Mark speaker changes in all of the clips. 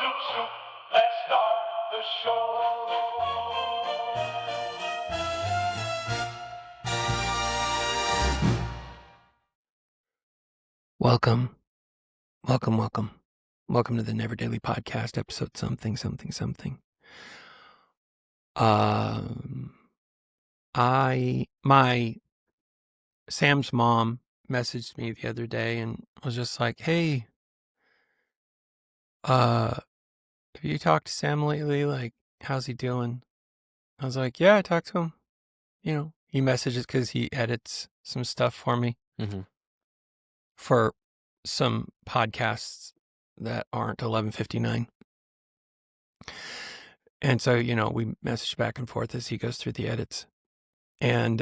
Speaker 1: soup. Let's start the show.
Speaker 2: Welcome to the Neverdaily podcast, episode something. Sam's mom messaged me the other day and was just like, "Hey, have you talked to Sam lately? Like, how's he doing?" I was like, "Yeah, I talked to him. He messages because he edits some stuff for me for some podcasts that aren't 11:59." And so, we message back and forth as he goes through the edits. And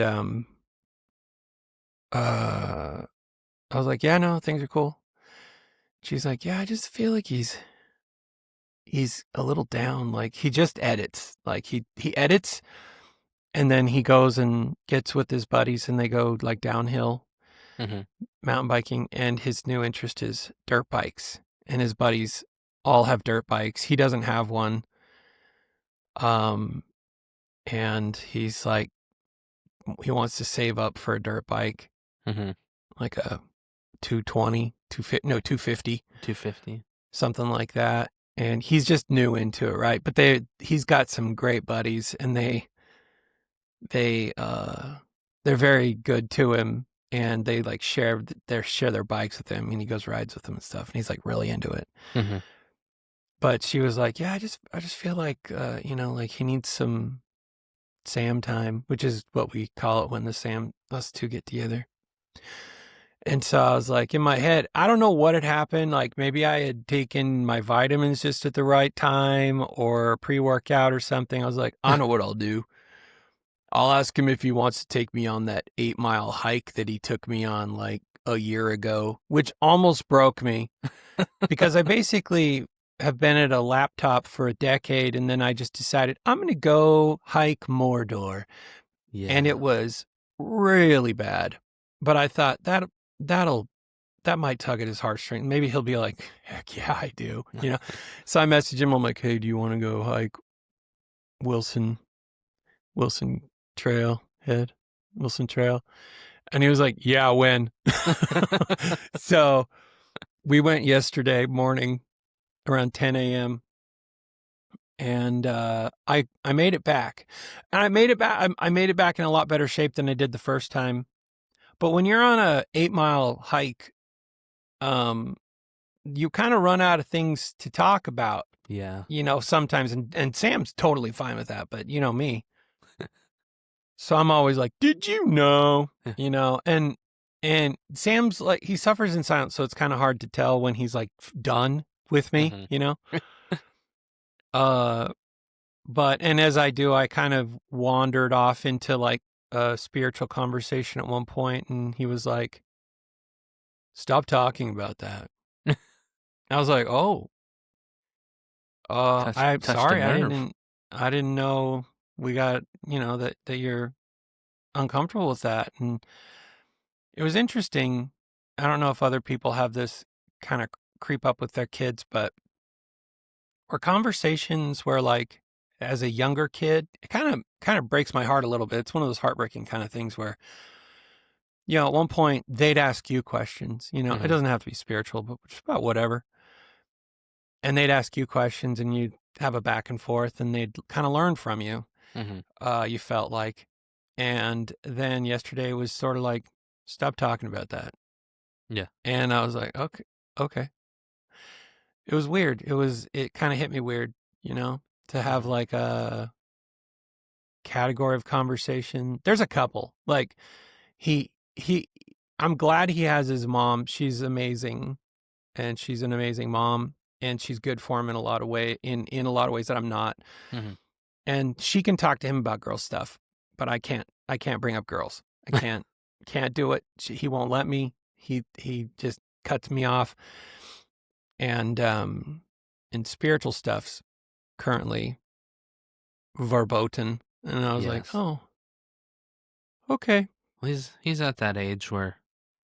Speaker 2: I was like, "Yeah, no, things are cool." She's like, "Yeah, I just feel like he's a little down. Like he just edits. Like he edits and then he goes and gets with his buddies and they go like downhill mountain biking, and his new interest is dirt bikes. And his buddies all have dirt bikes. He doesn't have one. And he's like, he wants to save up for a dirt bike, like a 220, 250,
Speaker 3: 250.
Speaker 2: something like that. And he's just new into it, right? But he's got some great buddies, and they're very good to him, and they like share their bikes with him, and he goes rides with them and stuff, and he's like really into it. But she was like, "Yeah, I just feel like like he needs some Sam time," which is what we call it when us two get together. And so I was like, in my head, I don't know what had happened. Like maybe I had taken my vitamins just at the right time or pre-workout or something. I was like, I know what I'll do. I'll ask him if he wants to take me on that 8-mile hike that he took me on like a year ago, which almost broke me because I basically have been at a laptop for a decade. And then I just decided I'm going to go hike Mordor.
Speaker 3: Yeah.
Speaker 2: And it was really bad. But I thought that might tug at his heartstrings. Maybe he'll be like, "Heck yeah, I do." So I messaged him. I'm like, "Hey, do you want to go hike Wilson Trail? And he was like, "Yeah, when?" So we went yesterday morning around 10 a.m. and I made it back. And I made it back in a lot better shape than I did the first time. But when you're on a 8-mile hike, you kind of run out of things to talk about.
Speaker 3: Yeah.
Speaker 2: Sometimes, and Sam's totally fine with that, but me. So I'm always like, "Did you know?" And Sam's like, he suffers in silence, so it's kind of hard to tell when he's like done with me, But as I do, I kind of wandered off into like a spiritual conversation at one point, and he was like, "Stop talking about that." I was like, "Oh, I'm
Speaker 3: touched a
Speaker 2: sorry.
Speaker 3: nerve.
Speaker 2: I didn't know we got, that you're uncomfortable with that." And it was interesting. I don't know if other people have this kind of creep up with their kids, but were conversations where like as a younger kid, it kind of breaks my heart a little bit. It's one of those heartbreaking kind of things where, at one point they'd ask you questions, it doesn't have to be spiritual, but just about whatever. And they'd ask you questions and you'd have a back and forth and they'd kind of learn from you. You felt like. And then yesterday was sort of like, "Stop talking about that."
Speaker 3: Yeah.
Speaker 2: And I was like, okay. It was weird. It kind of hit me weird, to have like a category of conversation. There's a couple. Like I'm glad he has his mom. She's amazing. And she's an amazing mom. And she's good for him in a lot of in a lot of ways that I'm not. And she can talk to him about girl stuff, but I can't bring up girls. I can't do it. He won't let me. He just cuts me off. And spiritual stuff's currently verboten. And I was like, "Oh, okay."
Speaker 3: Well, he's at that age where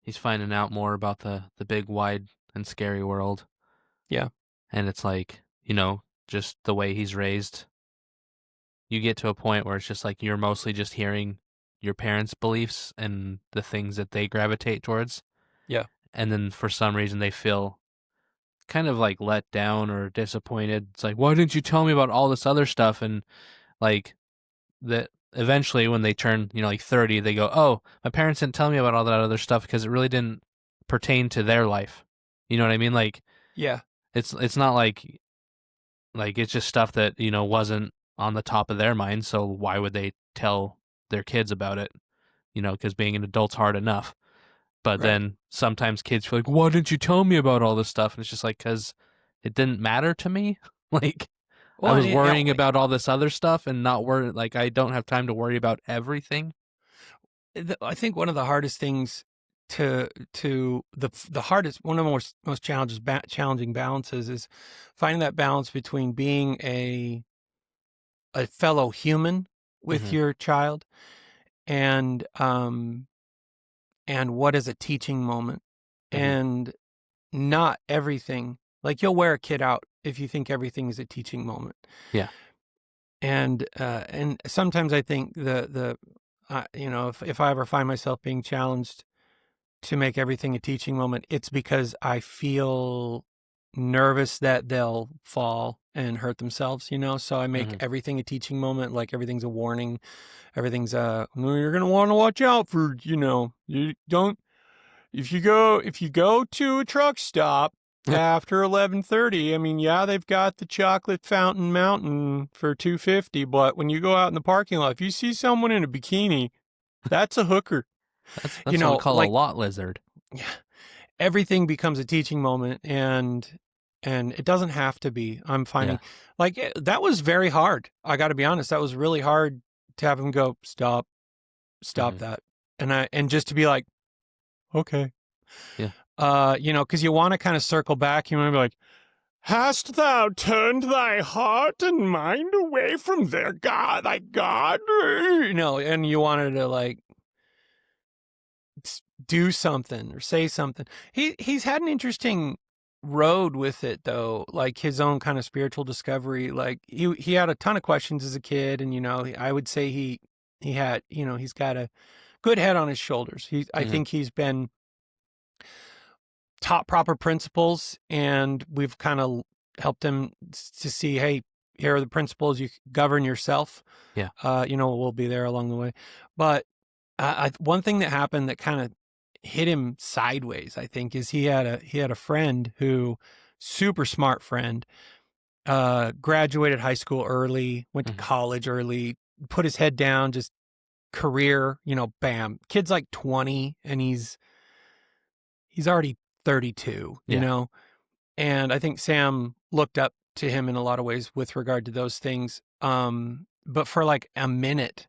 Speaker 3: he's finding out more about the big, wide, and scary world.
Speaker 2: Yeah.
Speaker 3: And it's like, just the way he's raised, you get to a point where it's just like you're mostly just hearing your parents' beliefs and the things that they gravitate towards.
Speaker 2: Yeah.
Speaker 3: And then for some reason they feel kind of like let down or disappointed. It's like, why didn't you tell me about all this other stuff? And like that eventually when they turn, like 30, they go, oh, my parents didn't tell me about all that other stuff because it really didn't pertain to their life. You know what I mean? Like
Speaker 2: Yeah.
Speaker 3: it's not like it's just stuff that, wasn't on the top of their mind. So why would they tell their kids about it? Because being an adult's hard enough. But
Speaker 2: Right.
Speaker 3: then sometimes kids feel like, why didn't you tell me about all this stuff? And it's just like, because it didn't matter to me. Like, I was worrying about all this other stuff and not worry. Like, I don't have time to worry about everything.
Speaker 2: I think one of the hardest things the hardest, one of the most challenging balances is finding that balance between being a fellow human with
Speaker 3: Mhm.
Speaker 2: your child and what is a teaching moment.
Speaker 3: Mhm.
Speaker 2: And not everything, like you'll wear a kid out if you think everything is a teaching moment.
Speaker 3: Yeah.
Speaker 2: And sometimes I think if I ever find myself being challenged to make everything a teaching moment, it's because I feel nervous that they'll fall and hurt themselves, so I make
Speaker 3: Mhm.
Speaker 2: everything a teaching moment, like everything's a warning, everything's you're going to want to watch out for, you don't, if you go to a truck stop after 11:30, I mean, yeah, they've got the chocolate fountain mountain for $2.50, but when you go out in the parking lot, if you see someone in a bikini, that's a hooker.
Speaker 3: That's what we call a lot lizard.
Speaker 2: Yeah, everything becomes a teaching moment, and it doesn't have to be. I'm finding that was very hard. I got to be honest, that was really hard to have him go, stop
Speaker 3: Mhm.
Speaker 2: that, and just to be like, okay.
Speaker 3: Yeah.
Speaker 2: Because you want to kind of circle back. You want to be like, hast thou turned thy heart and mind away from their God, thy God? And you wanted to like do something or say something. He's had an interesting road with it though, like his own kind of spiritual discovery. Like he had a ton of questions as a kid, and I would say he had, he's got a good head on his shoulders. I
Speaker 3: Mhm.
Speaker 2: think he's been taught proper principles, and we've kind of helped him to see, hey, here are the principles, you govern yourself.
Speaker 3: Yeah.
Speaker 2: We'll be there along the way. But one thing that happened that kind of hit him sideways, I think, is he had a friend who, super smart friend, graduated high school early, went to
Speaker 3: Mhm.
Speaker 2: college early, put his head down, just career, bam. Kid's like 20 and he's already 32,
Speaker 3: Yeah.
Speaker 2: And I think Sam looked up to him in a lot of ways with regard to those things. But for like a minute,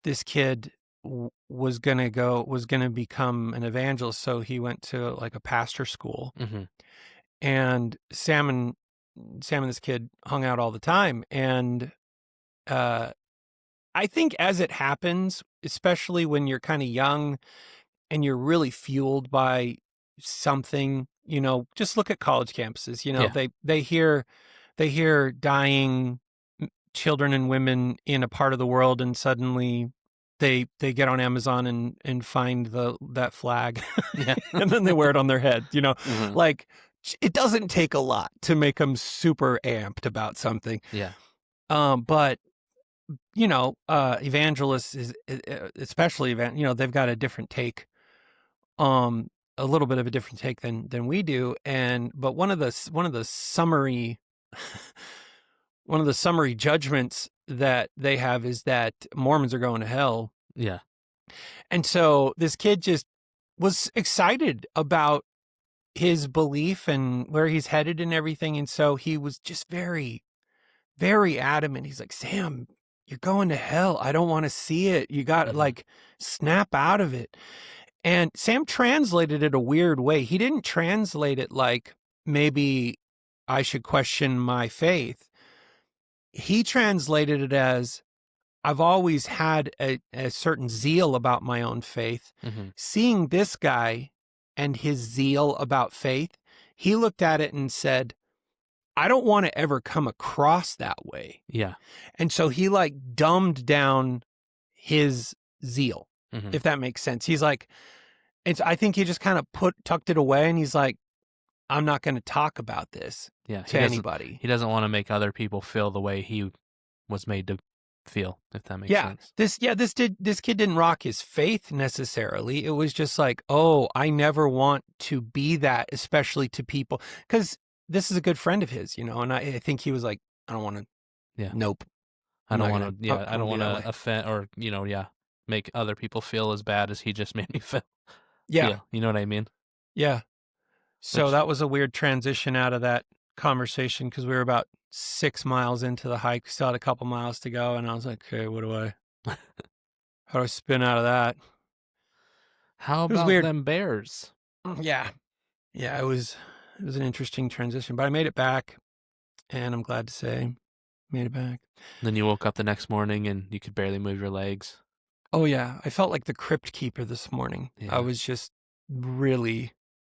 Speaker 2: this kid was going to become an evangelist. So he went to like a pastor school,
Speaker 3: Mhm.
Speaker 2: and Sam and this kid hung out all the time. And I think as it happens, especially when you're kind of young and you're really fueled by something, just look at college campuses.
Speaker 3: Yeah.
Speaker 2: They hear dying children and women in a part of the world, and suddenly they get on Amazon and find that flag,
Speaker 3: Yeah.
Speaker 2: and then they wear it on their head.
Speaker 3: Mhm.
Speaker 2: Like, it doesn't take a lot to make them super amped about something.
Speaker 3: Yeah.
Speaker 2: But evangelists is especially they've got a different take, a little bit of a different take than we do. But one of the summary judgments that they have is that Mormons are going to hell.
Speaker 3: Yeah.
Speaker 2: And so this kid just was excited about his belief and where he's headed and everything. And so he was just very, very adamant. He's like, Sam, you're going to hell. I don't want to see it. You got to
Speaker 3: Mhm.
Speaker 2: snap out of it. And Sam translated it a weird way. He didn't translate it like, maybe I should question my faith. He translated it as, I've always had a certain zeal about my own faith.
Speaker 3: Mhm.
Speaker 2: Seeing this guy and his zeal about faith, he looked at it and said, I don't want to ever come across that way.
Speaker 3: Yeah.
Speaker 2: And so he like dumbed down his zeal,
Speaker 3: Mhm.
Speaker 2: if that makes sense. He's like, I think he just kind of tucked it away, and he's like, I'm not going to talk about this
Speaker 3: Yeah.
Speaker 2: to anybody.
Speaker 3: He doesn't want to make other people feel the way he was made to feel, if that makes
Speaker 2: Yeah.
Speaker 3: sense.
Speaker 2: This kid didn't rock his faith necessarily. It was just like, oh, I never want to be that, especially to people, because this is a good friend of his, and I think he was like, I don't want to.
Speaker 3: Yeah.
Speaker 2: Nope.
Speaker 3: I don't want to.
Speaker 2: I don't
Speaker 3: want
Speaker 2: be that
Speaker 3: to
Speaker 2: way.
Speaker 3: offend or make other people feel as bad as he just made me feel.
Speaker 2: Yeah.
Speaker 3: You know what I mean?
Speaker 2: Yeah. So
Speaker 3: Which-
Speaker 2: that was a weird transition out of that conversation, because we were about 6 miles into the hike. We still had a couple miles to go, and I was like, okay, how do I spin out of that?
Speaker 3: How
Speaker 2: It was
Speaker 3: about
Speaker 2: weird.
Speaker 3: them bears?
Speaker 2: Yeah. Yeah, it was an interesting transition, but I made it back, and I'm glad to say made it back.
Speaker 3: Then you woke up the next morning and you could barely move your legs.
Speaker 2: Oh yeah, I felt like the crypt keeper this morning.
Speaker 3: Yeah.
Speaker 2: I was just really,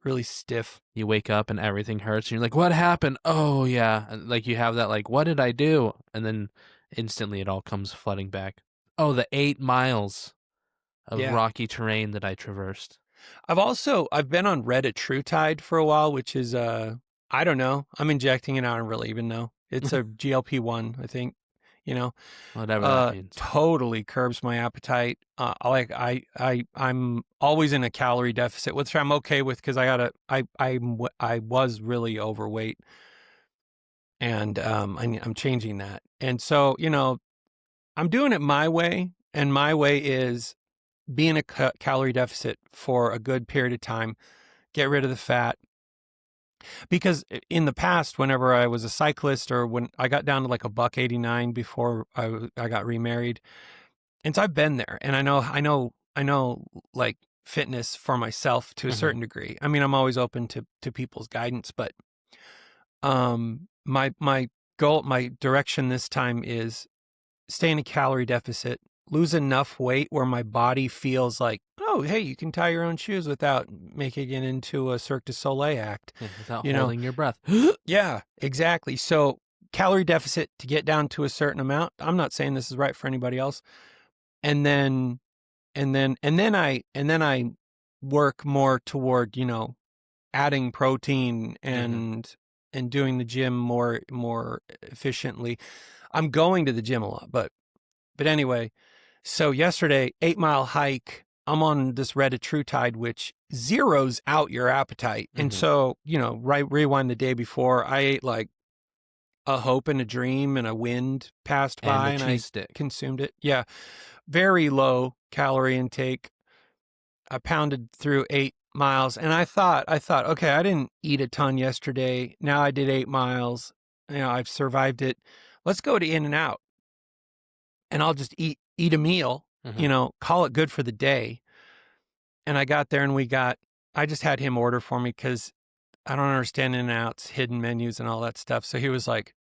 Speaker 2: really stiff.
Speaker 3: You wake up and everything hurts, and you're like, "What happened?" Oh yeah, and like you have that like, "What did I do?" And then instantly it all comes flooding back. Oh, the 8 miles of
Speaker 2: Yeah.
Speaker 3: rocky terrain that I traversed.
Speaker 2: I've been on Reddit TrueTide for a while, which is I don't know. I'm injecting it. I don't really even know. It's a GLP-1, I think.
Speaker 3: Whatever that means.
Speaker 2: Totally curbs my appetite. I'm always in a calorie deficit, which I'm okay with, because I was really overweight, and I'm changing that. And so, I'm doing it my way, and my way is be in a calorie deficit for a good period of time, get rid of the fat. Because in the past, whenever I was a cyclist, or when I got down to like $1.89 before I got remarried, and so I've been there, and I know like fitness for myself to a certain degree. I mean, I'm always open to people's guidance, but my goal, my direction this time is stay in a calorie deficit, lose enough weight where my body feels like, oh, hey, you can tie your own shoes without making it into a Cirque du Soleil act.
Speaker 3: Yeah, without holding your breath.
Speaker 2: Yeah, exactly. So calorie deficit to get down to a certain amount. I'm not saying this is right for anybody else. And then I work more toward, adding protein and doing the gym more efficiently. I'm going to the gym a lot, but anyway, so yesterday, 8-mile hike, I'm on this Reddit TrueTide, which zeroes out your appetite. And so, rewind the day before, I ate like a hope and a dream, and a wind passed by, and I consumed it. Yeah. Very low calorie intake. I pounded through 8 miles, and I thought, okay, I didn't eat a ton yesterday. Now I did 8 miles. I've survived it. Let's go to In-N-Out, and I'll just eat a meal, call it good for the day. And I got there, and I just had him order for me, because I don't understand In-N-Out's hidden menus and all that stuff. So he was like,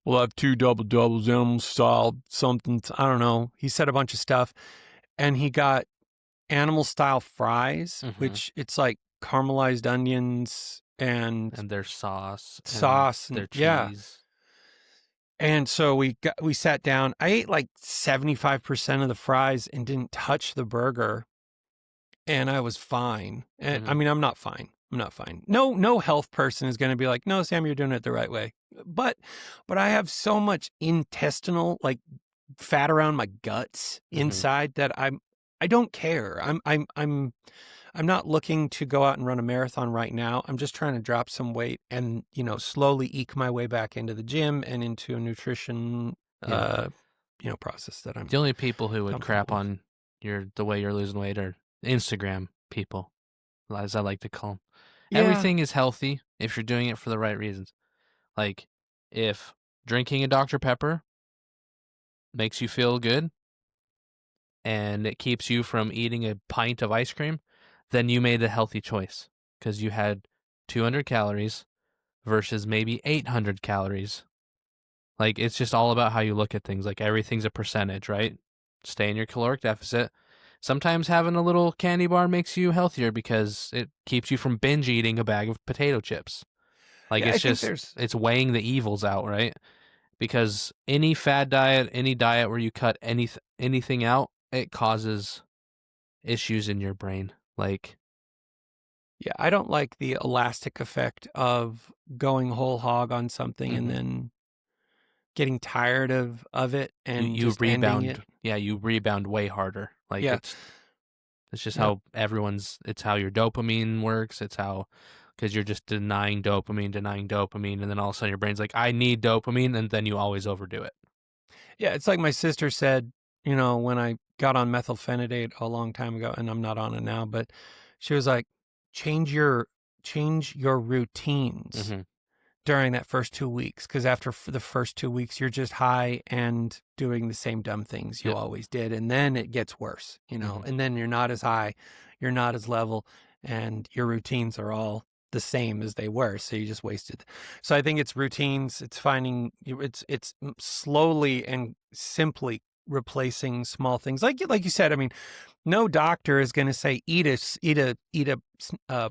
Speaker 2: we'll have 2 double doubles, animal style, something. I don't know. He said a bunch of stuff, and he got animal style fries, which it's like caramelized onions and
Speaker 3: their sauce,
Speaker 2: and
Speaker 3: their cheese.
Speaker 2: Yeah. And so we sat down. I ate like 75% of the fries and didn't touch the burger, and I was fine. And I mean, I'm not fine. No health person is going to be like, no, Sam, you're doing it the right way. But I have so much intestinal, like, fat around my guts inside that I don't care. I'm not looking to go out and run a marathon right now. I'm just trying to drop some weight and, slowly eke my way back into the gym and into a nutrition, process that I'm.
Speaker 3: The only people who would crap on the way you're losing weight are Instagram people, as I like to call them. Yeah. Everything is healthy if you're doing it for the right reasons. Like, if drinking a Dr. Pepper makes you feel good and it keeps you from eating a pint of ice cream, then you made a healthy choice, because you had 200 calories versus maybe 800 calories. Like, it's just all about how you look at things. Like, everything's a percentage, right? Stay in your caloric deficit. Sometimes having a little candy bar makes you healthier because it keeps you from binge eating a bag of potato chips. Like,
Speaker 2: Yeah, I
Speaker 3: it's
Speaker 2: think
Speaker 3: just, it's weighing the evils out, right? Because any fad diet, any diet where you cut anything out, it causes issues in your brain. Like,
Speaker 2: yeah, I don't like the elastic effect of going whole hog on something and
Speaker 3: Mhm.
Speaker 2: then getting tired of it and
Speaker 3: you
Speaker 2: just ending it.
Speaker 3: rebound. Yeah, you rebound way harder. Like,
Speaker 2: Yeah.
Speaker 3: it's just
Speaker 2: Yep.
Speaker 3: how it's how your dopamine works. It's how, because you're just denying dopamine, and then all of a sudden your brain's like, I need dopamine, and then you always overdo it.
Speaker 2: Yeah, it's like my sister said, when I got on methylphenidate a long time ago, and I'm not on it now, but she was like, change your routines
Speaker 3: Mm-hmm.
Speaker 2: during that first 2 weeks, because after the first 2 weeks, you're just high and doing the same dumb things you
Speaker 3: Yep.
Speaker 2: always did, and then it gets worse,
Speaker 3: Mhm.
Speaker 2: and then you're not as high, you're not as level, and your routines are all the same as they were, so you just wasted. So I think it's routines, it's finding, it's slowly and simply replacing small things, like you said. I mean, no doctor is going to say eat a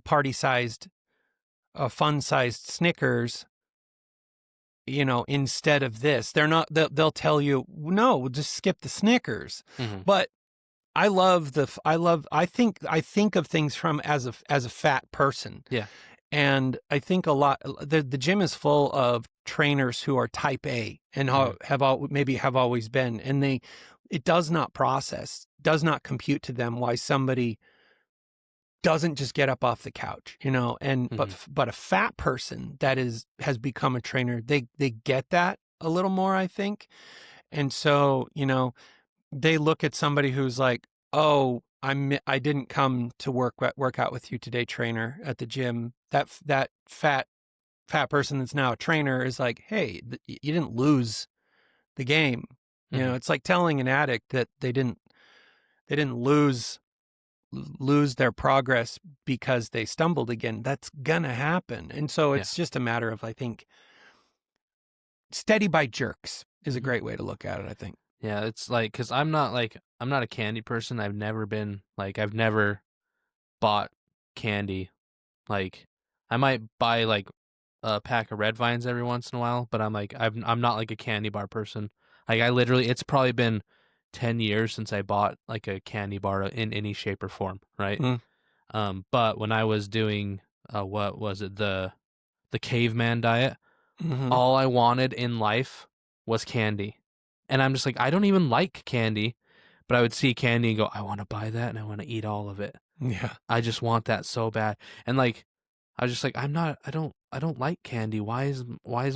Speaker 2: party sized, a fun sized Snickers, instead of this. They're not, they'll tell you, no, we'll just skip the Snickers.
Speaker 3: Mhm.
Speaker 2: But I think of things from as a fat person.
Speaker 3: Yeah.
Speaker 2: And I think a lot, the gym is full of trainers who are type A and
Speaker 3: Mhm.
Speaker 2: have always been, and it does not does not compute to them why somebody doesn't just get up off the couch, and
Speaker 3: Mhm.
Speaker 2: but a fat person that has become a trainer, they get that a little more, I think. And so, they look at somebody who's like, "Oh, I didn't come to work out with you today, trainer, at the gym." That fat person that's now a trainer is like, "Hey, you didn't lose the game."
Speaker 3: Mhm.
Speaker 2: It's like telling an addict that they didn't lose their progress because they stumbled again. That's gonna happen. And so
Speaker 3: Yeah.
Speaker 2: it's just a matter of, I think, steady by jerks is a
Speaker 3: Mhm.
Speaker 2: great way to look at it, I think.
Speaker 3: Yeah, it's like, because I'm not a candy person. I've never bought candy. Like, I might buy like a pack of red vines every once in a while, but I'm not like a candy bar person. Like, I literally, it's probably been 10 years since I bought like a candy bar in any shape or form, right?
Speaker 2: Mm.
Speaker 3: But when I was doing what was it, the caveman diet,
Speaker 2: Hmm.
Speaker 3: all I wanted in life was candy. And I'm just like, I don't even like candy, but I would see candy and go, I want to buy that and I want to eat all of it.
Speaker 2: Yeah.
Speaker 3: I just want that so bad. And like, I was just like, I don't like candy. Why is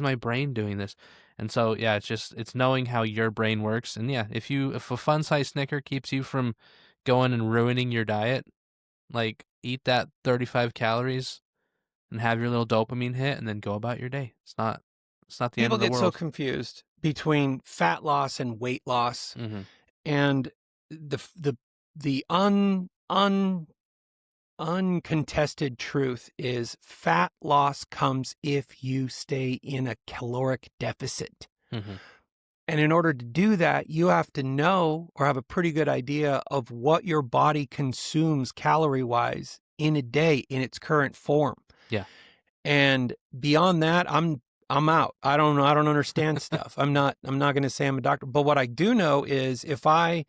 Speaker 3: my brain doing this? And so yeah, it's knowing how your brain works. And yeah, if a fun size Snicker keeps you from going and ruining your diet, like, eat that 35 calories and have your little dopamine hit and then go about your day. It's not the end
Speaker 2: People
Speaker 3: of the
Speaker 2: get so
Speaker 3: world.
Speaker 2: confused between fat loss and weight loss,
Speaker 3: Mm-hmm.
Speaker 2: and the uncontested truth is fat loss comes if you stay in a caloric deficit.
Speaker 3: Mm-hmm.
Speaker 2: And in order to do that, you have to know or have a pretty good idea of what your body consumes calorie wise in a day in its current form.
Speaker 3: Yeah.
Speaker 2: And beyond that, I'm out. I don't know. I don't understand stuff. I'm not going to say I'm a doctor, but what I do know is if I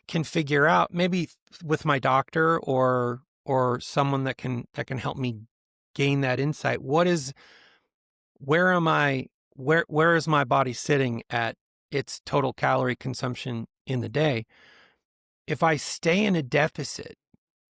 Speaker 2: can figure out, maybe with my doctor or someone that can help me gain that insight, where am I, where is my body sitting at its total calorie consumption in the day? If I stay in a deficit,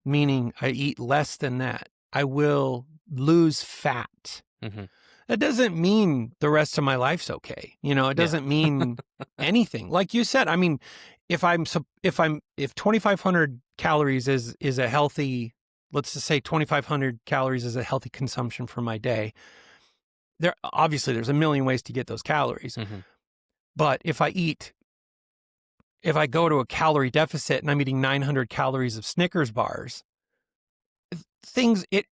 Speaker 2: meaning I eat less than that, I will lose fat.
Speaker 3: Mm-hmm.
Speaker 2: That doesn't mean the rest of my life's okay. It
Speaker 3: Yeah.
Speaker 2: doesn't mean anything. Like you said, I mean, if 2,500 calories is a healthy, let's just say 2,500 calories is a healthy consumption for my day. There's a million ways to get those calories.
Speaker 3: Mm-hmm.
Speaker 2: But if I go to a calorie deficit and I'm eating 900 calories of Snickers bars, it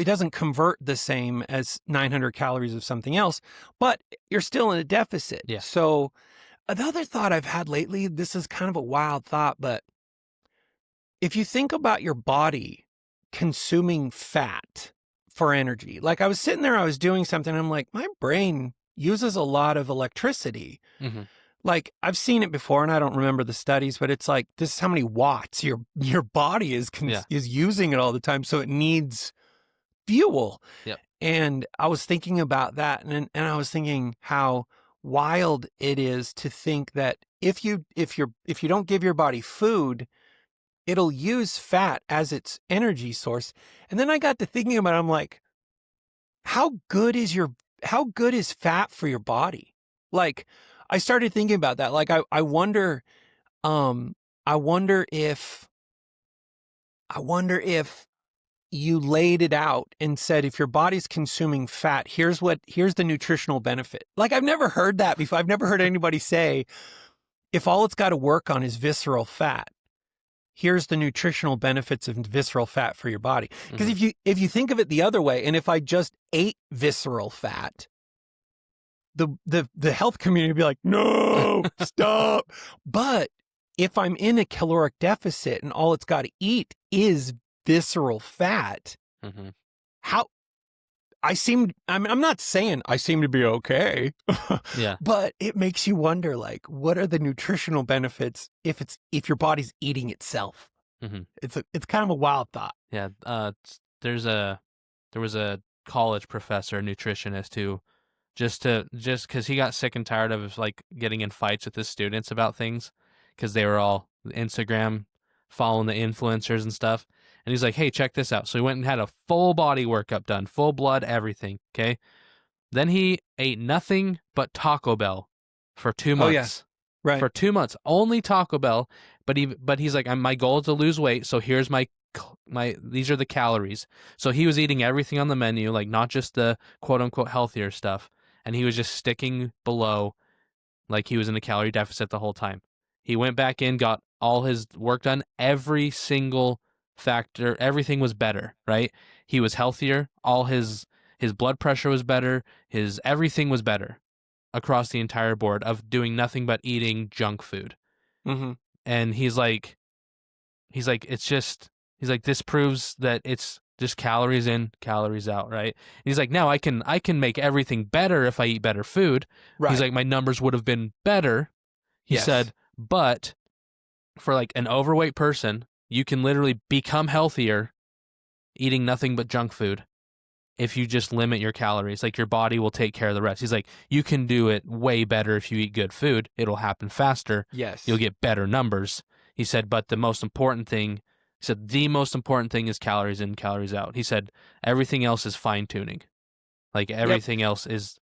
Speaker 2: doesn't convert the same as 900 calories of something else, but you're still in a deficit.
Speaker 3: Yeah.
Speaker 2: So another thought I've had lately, this is kind of a wild thought, but if you think about your body consuming fat for energy. Like I was sitting there, I was doing something. I'm like, my brain uses a lot of electricity.
Speaker 3: Mm-hmm.
Speaker 2: Like I've seen it before, and I don't remember the studies, but it's like this is how many watts your body is using it all the time, so it needs fuel.
Speaker 3: Yep.
Speaker 2: And I was thinking about that, and I was thinking how wild it is to think that if you don't give your body food, it'll use fat as its energy source. And then I got to thinking about it, I'm like, how good is fat for your body? Like I started thinking about that. Like I wonder if you laid it out and said, if your body's consuming fat, here's the nutritional benefit. Like I've never heard that before. I've never heard anybody say, if all it's got to work on is visceral fat, here's the nutritional benefits of visceral fat for your body. Because if you think of it the other way, and if I just ate visceral fat, the health community would be like, no, stop. But if I'm in a caloric deficit and all it's got to eat is visceral fat, I'm not saying I seem to be okay.
Speaker 3: Yeah.
Speaker 2: But it makes you wonder, like, what are the nutritional benefits if your body's eating itself? It's kind of a wild thought.
Speaker 3: Yeah. There was a college professor, nutritionist, who just because he got sick and tired of like getting in fights with his students about things, because they were all Instagram following the influencers and stuff. And he's like, hey, check this out. So he went and had a full body workup done, full blood, everything. Okay. Then he ate nothing but Taco Bell for 2 months.
Speaker 2: Oh, yeah. Right.
Speaker 3: For 2 months, only Taco Bell. But he's like, my goal is to lose weight. So here's these are the calories. So he was eating everything on the menu, like not just the quote unquote healthier stuff. And he was just sticking below, like he was in a calorie deficit the whole time. He went back in, got all his work done. Every single factor, everything was better, right? He was healthier. All his blood pressure was better. His everything was better across the entire board of doing nothing but eating junk food. And he's like, this proves that it's just calories in, calories out, right? And he's like, now I can make everything better if I eat better food. Right. He's like, my numbers would have been better. He said, but for like an overweight person, you can literally become healthier eating nothing but junk food if you just limit your calories. Like your body will take care of the rest. He's like, you can do it way better if you eat good food. It'll happen faster.
Speaker 2: Yes.
Speaker 3: You'll get better numbers. He said, but the most important thing is calories in, calories out. He said, everything else is fine tuning. Like everything else is,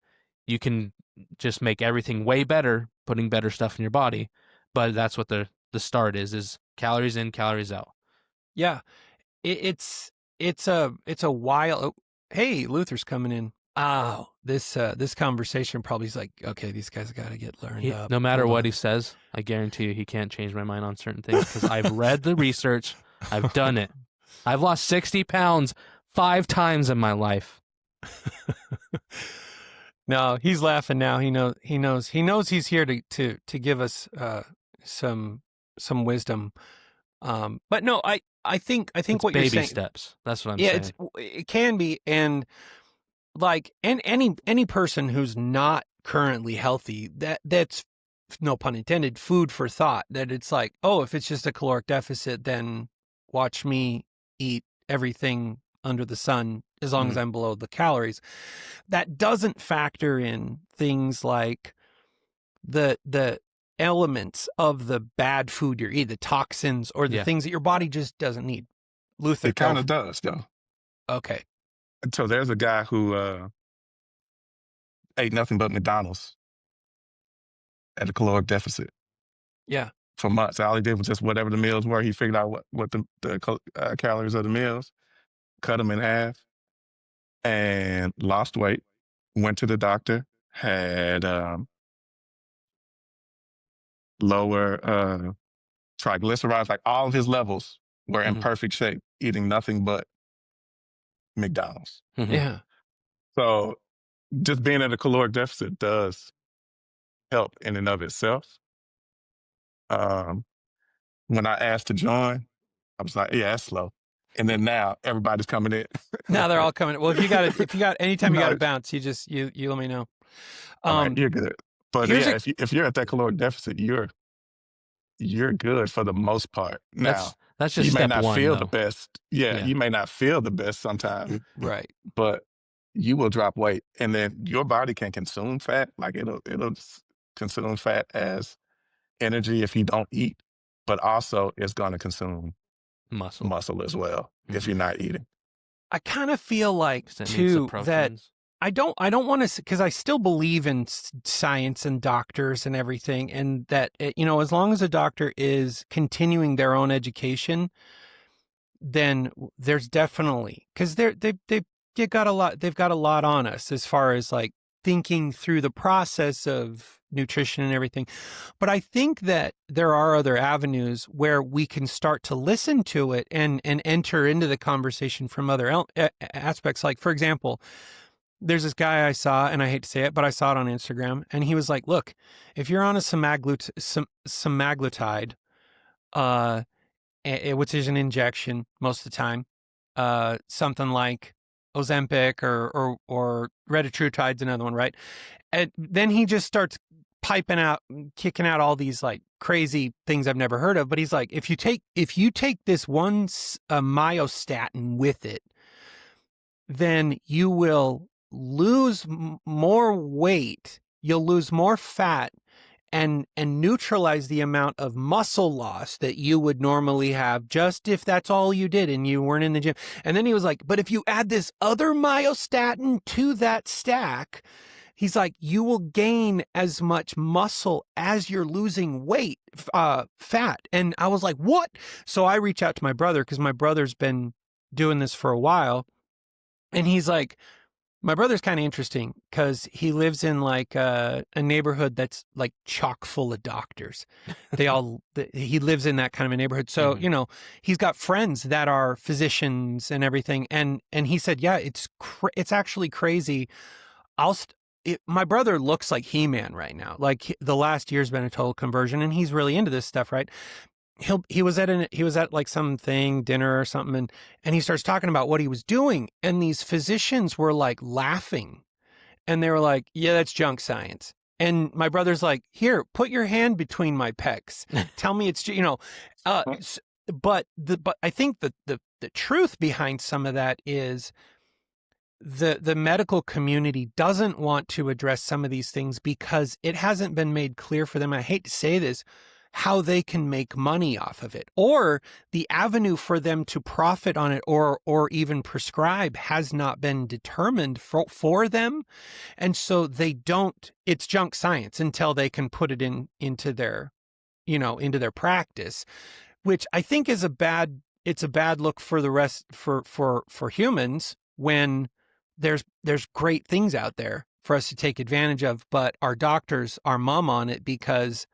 Speaker 3: you can just make everything way better, putting better stuff in your body. But that's what the start is calories in, calories out. Yeah.
Speaker 2: It's a wild. Oh, hey, Luther's coming in. Oh, this conversation probably is like, okay, these guys got to get learned up.
Speaker 3: No matter what he says, I guarantee you he can't change my mind on certain things because I've read the research. I've done it. I've lost 60 pounds 5 times in my life.
Speaker 2: No, he's laughing now. He knows he's here to give us some wisdom. But no, I think
Speaker 3: it's
Speaker 2: what you're saying.
Speaker 3: Baby steps. That's what I'm saying.
Speaker 2: It can be, and like, and any person who's not currently healthy, that's, no pun intended, food for thought. That it's like, oh, if it's just a caloric deficit, then watch me eat everything under the sun as long as I'm below the calories. That doesn't factor in things like the elements of the bad food you're eating, the toxins or the things that your body just doesn't need. Luther,
Speaker 4: it kind of does, though.
Speaker 2: Okay.
Speaker 4: So there's a guy who ate nothing but McDonald's at a caloric deficit.
Speaker 2: Yeah.
Speaker 4: For months. All he did was just whatever the meals were. He figured out what the calories of the meals, cut them in half, and lost weight. Went to the doctor, had lower triglycerides, like all of his levels were in perfect shape, eating nothing but McDonald's.
Speaker 2: Yeah.
Speaker 4: So just being at a caloric deficit does help in and of itself. When I asked to join, I was like, yeah, that's slow. And then now everybody's coming in.
Speaker 2: Now they're all coming. Well, anytime you got to
Speaker 4: No.
Speaker 2: bounce, you let me know.
Speaker 4: All right, you're good. But
Speaker 2: here's
Speaker 4: yeah, if you're at that caloric deficit, you're good for the most part. Now,
Speaker 3: That's just
Speaker 4: you may
Speaker 3: step
Speaker 4: not
Speaker 3: one,
Speaker 4: feel
Speaker 3: though.
Speaker 4: the best. Yeah,
Speaker 3: Yeah.
Speaker 4: you may not feel the best sometimes,
Speaker 2: right.
Speaker 4: but you will drop weight, and then your body can consume fat. Like it'll consume fat as energy if you don't eat, but also it's going to consume muscle as well if you're not eating.
Speaker 2: I kind of feel like
Speaker 3: 'Cause it needs the
Speaker 2: too that
Speaker 3: proteins.
Speaker 2: I don't want to, because I still believe in science and doctors and everything, and that as long as a doctor is continuing their own education, then there's definitely, because they've got a lot on us as far as like thinking through the process of nutrition and everything. But I think that there are other avenues where we can start to listen to it and enter into the conversation from other aspects. Like, for example, there's this guy I saw, and I hate to say it, but I saw it on Instagram, and he was like, look, if you're on a semaglutide, which is an injection most of the time, something like Ozempic or retatrutide's another one, right? And then he just starts kicking out all these like crazy things I've never heard of. But he's like, if you take this one myostatin with it, then you will lose more weight, you'll lose more fat, and neutralize the amount of muscle loss that you would normally have just if that's all you did and you weren't in the gym. And then he was like, but if you add this other myostatin to that stack, he's like, you will gain as much muscle as you're losing weight, fat. And I was like, what? So I reach out to my brother, because my brother's been doing this for a while. And he's like, my brother's kind of interesting because he lives in like a neighborhood that's like chock full of doctors. He lives in that kind of a neighborhood. So, he's got friends that are physicians and everything. And he said, yeah, it's actually crazy. My brother looks like He-Man right now. Like the last year's been a total conversion, and he's really into this stuff, right? He was at like something, dinner or something, and he starts talking about what he was doing, and these physicians were like laughing, and they were like, yeah, that's junk science. And my brother's like, here, put your hand between my pecs, tell me it's but I think the truth behind some of that is the medical community doesn't want to address some of these things because it hasn't been made clear for them. I hate to say this, how they can make money off of it, or the avenue for them to profit on it or even prescribe has not been determined for them. And so it's junk science until they can put it into their practice, which I think is a bad look for the rest for humans when there's great things out there for us to take advantage of, but our doctors are mum on it because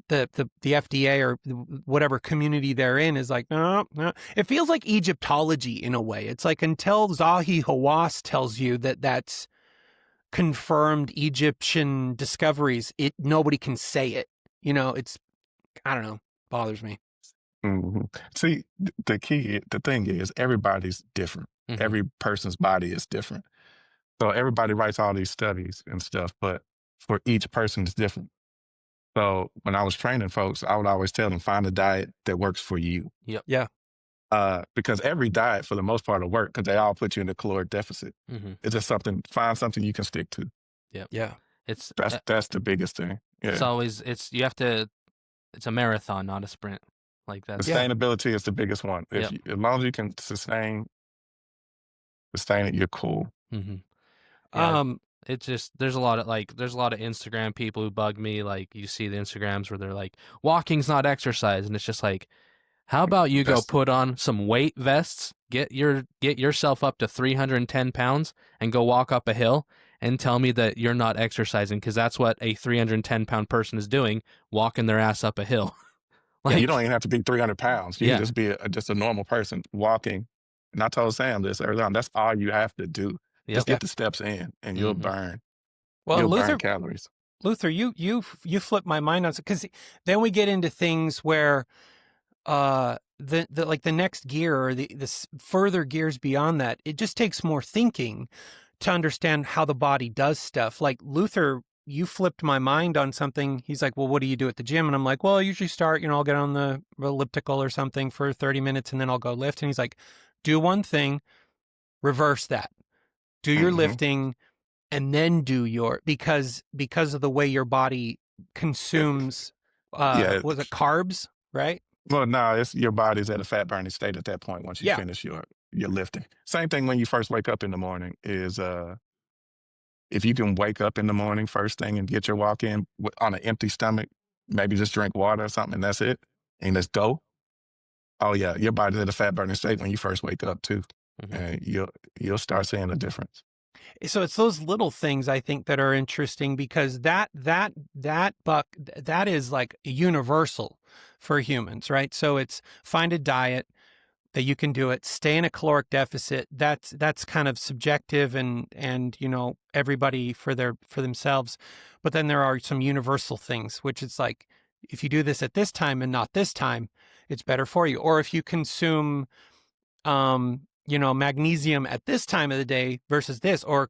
Speaker 2: the FDA or whatever community they're in is like, no. It feels like Egyptology in a way. It's like until Zahi Hawass tells you that that's confirmed Egyptian discoveries, nobody can say it. It's, I don't know, bothers me.
Speaker 4: Mm-hmm. See, the thing is, everybody's different.
Speaker 3: Mm-hmm.
Speaker 4: Every person's body is different. So everybody writes all these studies and stuff, but for each person it's different. So when I was training folks, I would always tell them, find a diet that works for you.
Speaker 3: Yep.
Speaker 2: Yeah.
Speaker 4: Because every diet, for the most part, will work because they all put you in a caloric deficit.
Speaker 3: Mm-hmm.
Speaker 4: It's just find something you can stick to.
Speaker 3: Yep.
Speaker 2: Yeah.
Speaker 4: That's the biggest thing. Yeah.
Speaker 3: It's a marathon, not a sprint. Like that.
Speaker 4: Sustainability is the biggest one. As long as you can sustain it, you're cool.
Speaker 3: Mm-hmm. Yeah, it's just there's a lot of Instagram people who bug me. Like you see the Instagrams where they're like, walking's not exercise, and it's just like, how about you go put on some weight vests, get yourself up to 310 pounds, and go walk up a hill, and tell me that you're not exercising, because that's what a 310-pound person is doing, walking their ass up a hill.
Speaker 4: You don't even have to be 300 pounds. You can just be just a normal person walking. And I told Sam this early on. That's all you have to do.
Speaker 3: Yep.
Speaker 4: Just get the steps in, and you'll burn.
Speaker 2: Well,
Speaker 4: you'll
Speaker 2: Luther,
Speaker 4: burn calories.
Speaker 2: Luther, you flip my mind on it, because then we get into things where the next gear or the further gears beyond that, it just takes more thinking to understand how the body does stuff. Like Luther, you flipped my mind on something. He's like, well, what do you do at the gym? And I'm like, well, I usually start, I'll get on the elliptical or something for 30 minutes and then I'll go lift. And he's like, do one thing, reverse that. Do your lifting and then do because of the way your body consumes,
Speaker 4: Yeah.
Speaker 2: was it carbs, right?
Speaker 4: Well, no, it's your body's at a fat burning state at that point once you
Speaker 2: Yeah.
Speaker 4: finish your lifting. Same thing when you first wake up in the morning is if you can wake up in the morning first thing and get your walk in on an empty stomach, maybe just drink water or something, and that's it, and let's go. Oh yeah, your body's at a fat burning state when you first wake up too, and you'll start seeing a difference.
Speaker 2: So it's those little things I think that are interesting because that is like universal for humans, right? So it's find a diet that you can do it, stay in a caloric deficit. That's kind of subjective and everybody for themselves. But then there are some universal things, which is like if you do this at this time and not this time, it's better for you. Or if you consume magnesium at this time of the day versus this, or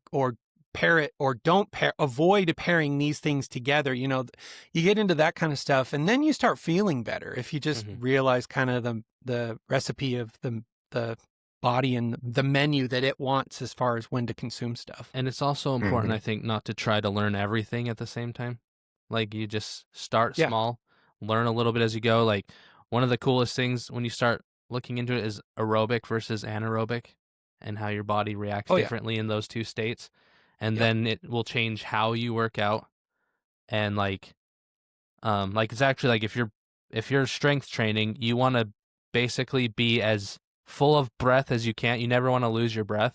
Speaker 2: pair it or don't avoid pairing these things together. You get into that kind of stuff and then you start feeling better if you just realize kind of the recipe of the body and the menu that it wants as far as when to consume stuff.
Speaker 3: And it's also important, I think, not to try to learn everything at the same time. Like you just start small, learn a little bit as you go. Like one of the coolest things when you start looking into it is aerobic versus anaerobic and how your body reacts differently in those two states. And then it will change how you work out. And like it's actually like if you're strength training, you want to basically be as full of breath as you can. You never want to lose your breath.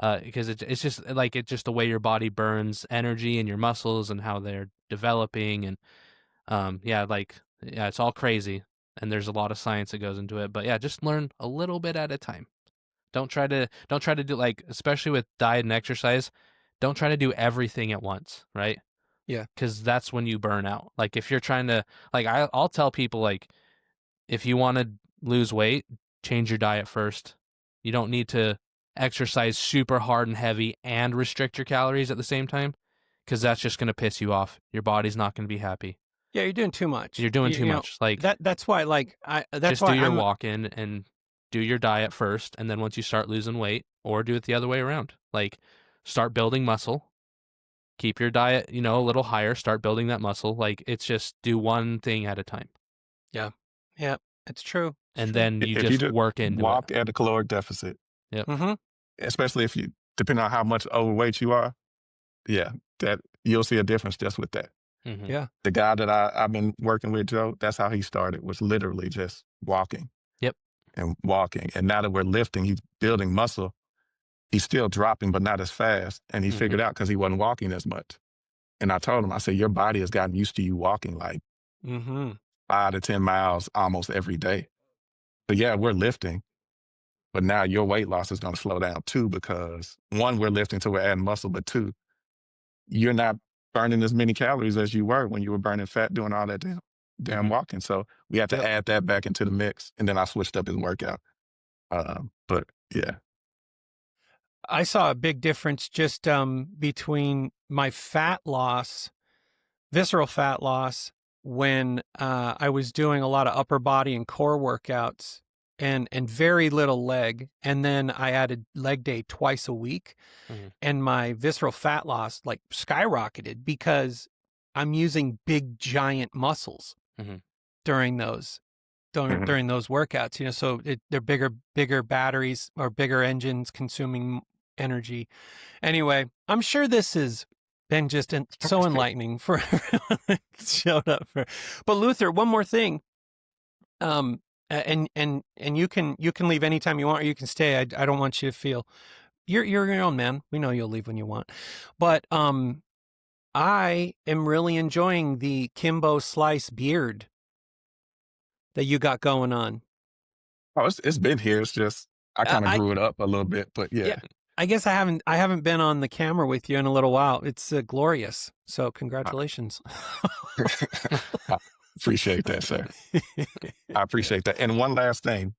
Speaker 3: Because it's just like it's just the way your body burns energy in your muscles and how they're developing and it's all crazy and there's a lot of science that goes into it. But yeah, just learn a little bit at a time. Don't try to do like, especially with diet and exercise, don't try to do everything at once, right?
Speaker 2: Yeah.
Speaker 3: Because that's when you burn out. Like if you're trying to I'll tell people like if you want to lose weight, change your diet first. You don't need to exercise super hard and heavy and restrict your calories at the same time because that's just going to piss you off. Your body's not going to be happy.
Speaker 2: Yeah, you're doing too much.
Speaker 3: You're doing too much. Like
Speaker 2: that's why
Speaker 3: just do your walk-in and do your diet first, and then once you start losing weight, or do it the other way around. Like start building muscle. Keep your diet, a little higher, start building that muscle. Like it's just do one thing at a time.
Speaker 2: Yeah. Yeah, it's true.
Speaker 3: Then you
Speaker 4: If
Speaker 3: just work into
Speaker 4: walk
Speaker 3: it.
Speaker 4: at a caloric deficit.
Speaker 3: Yep.
Speaker 2: Mm-hmm.
Speaker 4: Especially if depending on how much overweight you are, that you'll see a difference just with that.
Speaker 3: Mm-hmm.
Speaker 2: Yeah.
Speaker 4: The guy that I've been working with, Joe, that's how he started, was literally just walking.
Speaker 3: Yep.
Speaker 4: And walking. And now that we're lifting, he's building muscle. He's still dropping, but not as fast. And he figured out because he wasn't walking as much. And I told him, I said, your body has gotten used to you walking like 5 to 10 miles almost every day. So yeah, we're lifting. But now your weight loss is going to slow down too because one, we're lifting so we're adding muscle, but two, you're not burning as many calories as you were when you were burning fat doing all that damn walking. So we had to add that back into the mix. And then I switched up his workout. But yeah.
Speaker 2: I saw a big difference just between my visceral fat loss, when I was doing a lot of upper body and core workouts and very little leg. And then I added leg day twice a week and my visceral fat loss like skyrocketed because I'm using big, giant muscles during those workouts, so they're bigger batteries or bigger engines consuming energy. Anyway, I'm sure this has been just so enlightening for everyone that showed up for. But Luther, one more thing. And you can leave anytime you want, or you can stay. I don't want you to feel you're your own man. We know you'll leave when you want. But I am really enjoying the Kimbo Slice beard that you got going on.
Speaker 4: Oh, it's been here. It's just I kind of grew it up a little bit, but yeah.
Speaker 2: I guess I haven't been on the camera with you in a little while. It's glorious. So congratulations.
Speaker 4: Appreciate that, sir. I appreciate that. And one last thing,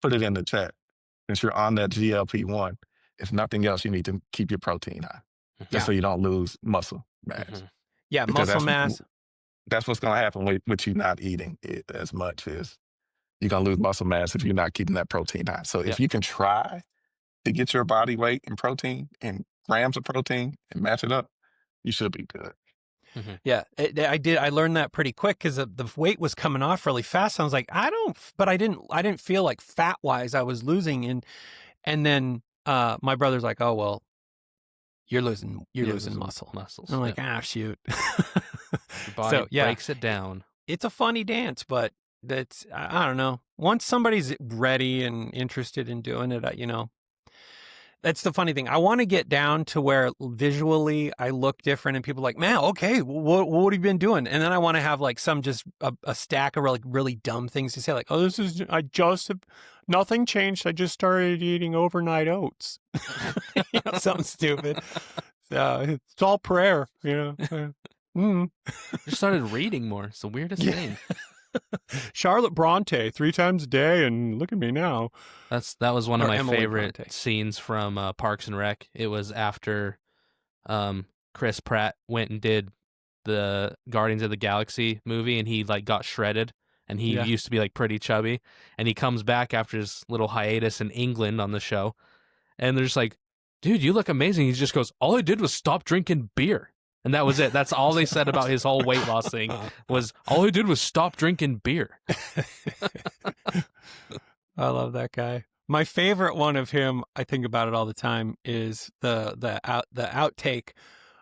Speaker 4: put it in the chat. Since you're on that GLP-1, if nothing else, you need to keep your protein high, just
Speaker 2: Yeah.
Speaker 4: so you don't lose muscle mass.
Speaker 3: Mhm.
Speaker 2: Yeah,
Speaker 4: Because
Speaker 2: muscle mass.
Speaker 4: that's what's going to happen with you not eating it as much. Is you're going to lose muscle mass if you're not keeping that protein high. So
Speaker 3: Yep.
Speaker 4: if you can try to get your body weight in protein and grams of protein and match it up, you should be good.
Speaker 2: Yeah, I learned that pretty quick because the weight was coming off really fast. I was like, I didn't feel like fat wise I was losing, and then my brother's like, oh well, you're losing muscle.
Speaker 3: Muscles.
Speaker 2: I'm like, shoot.
Speaker 3: Your body
Speaker 2: So, yeah.
Speaker 3: breaks it down.
Speaker 2: It's a funny dance, but I don't know. Once somebody's ready and interested in doing it, that's the funny thing. I want to get down to where visually I look different and people are like, man, okay, what have you been doing? And then I want to have like some just a stack of like really dumb things to say, like, oh, nothing changed. I just started eating overnight oats. Something stupid. So it's all prayer,
Speaker 3: Just started reading more. It's the weirdest thing.
Speaker 2: Charlotte Bronte 3 times a day, and look at me now.
Speaker 3: That was one of
Speaker 2: Or
Speaker 3: my
Speaker 2: Emily
Speaker 3: favorite
Speaker 2: Bronte.
Speaker 3: scenes from Parks and Rec. It was after Chris Pratt went and did the Guardians of the Galaxy movie, and he like got shredded, and he used to be like pretty chubby, and he comes back after his little hiatus in England on the show, and they're just like, dude, you look amazing. He just goes, all I did was stop drinking beer. And that was it. That's all they said about his whole weight loss thing was all he did was stop drinking beer.
Speaker 2: I love that guy. My favorite one of him, I think about it all the time, is the outtake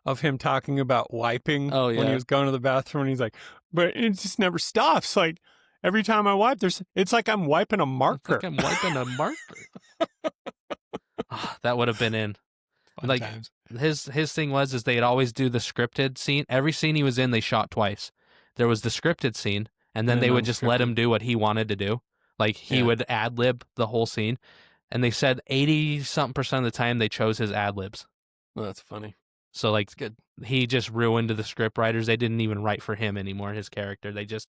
Speaker 2: of him talking about wiping when he was going to the bathroom. And he's like, but it just never stops. Like every time I wipe, it's like I'm wiping a marker.
Speaker 3: It's like I'm wiping a marker. That would have been in.
Speaker 2: Fun
Speaker 3: like
Speaker 2: times.
Speaker 3: His thing was they'd always do the scripted scene. Every scene he was in, they shot twice. There was the scripted scene, and then they would just let him do what he wanted to do. Like he would ad lib the whole scene, and they said 80-something% of the time they chose his ad libs.
Speaker 2: Well, that's funny.
Speaker 3: So like,
Speaker 2: It's good.
Speaker 3: He just ruined the script writers. They didn't even write for him anymore. His character, they just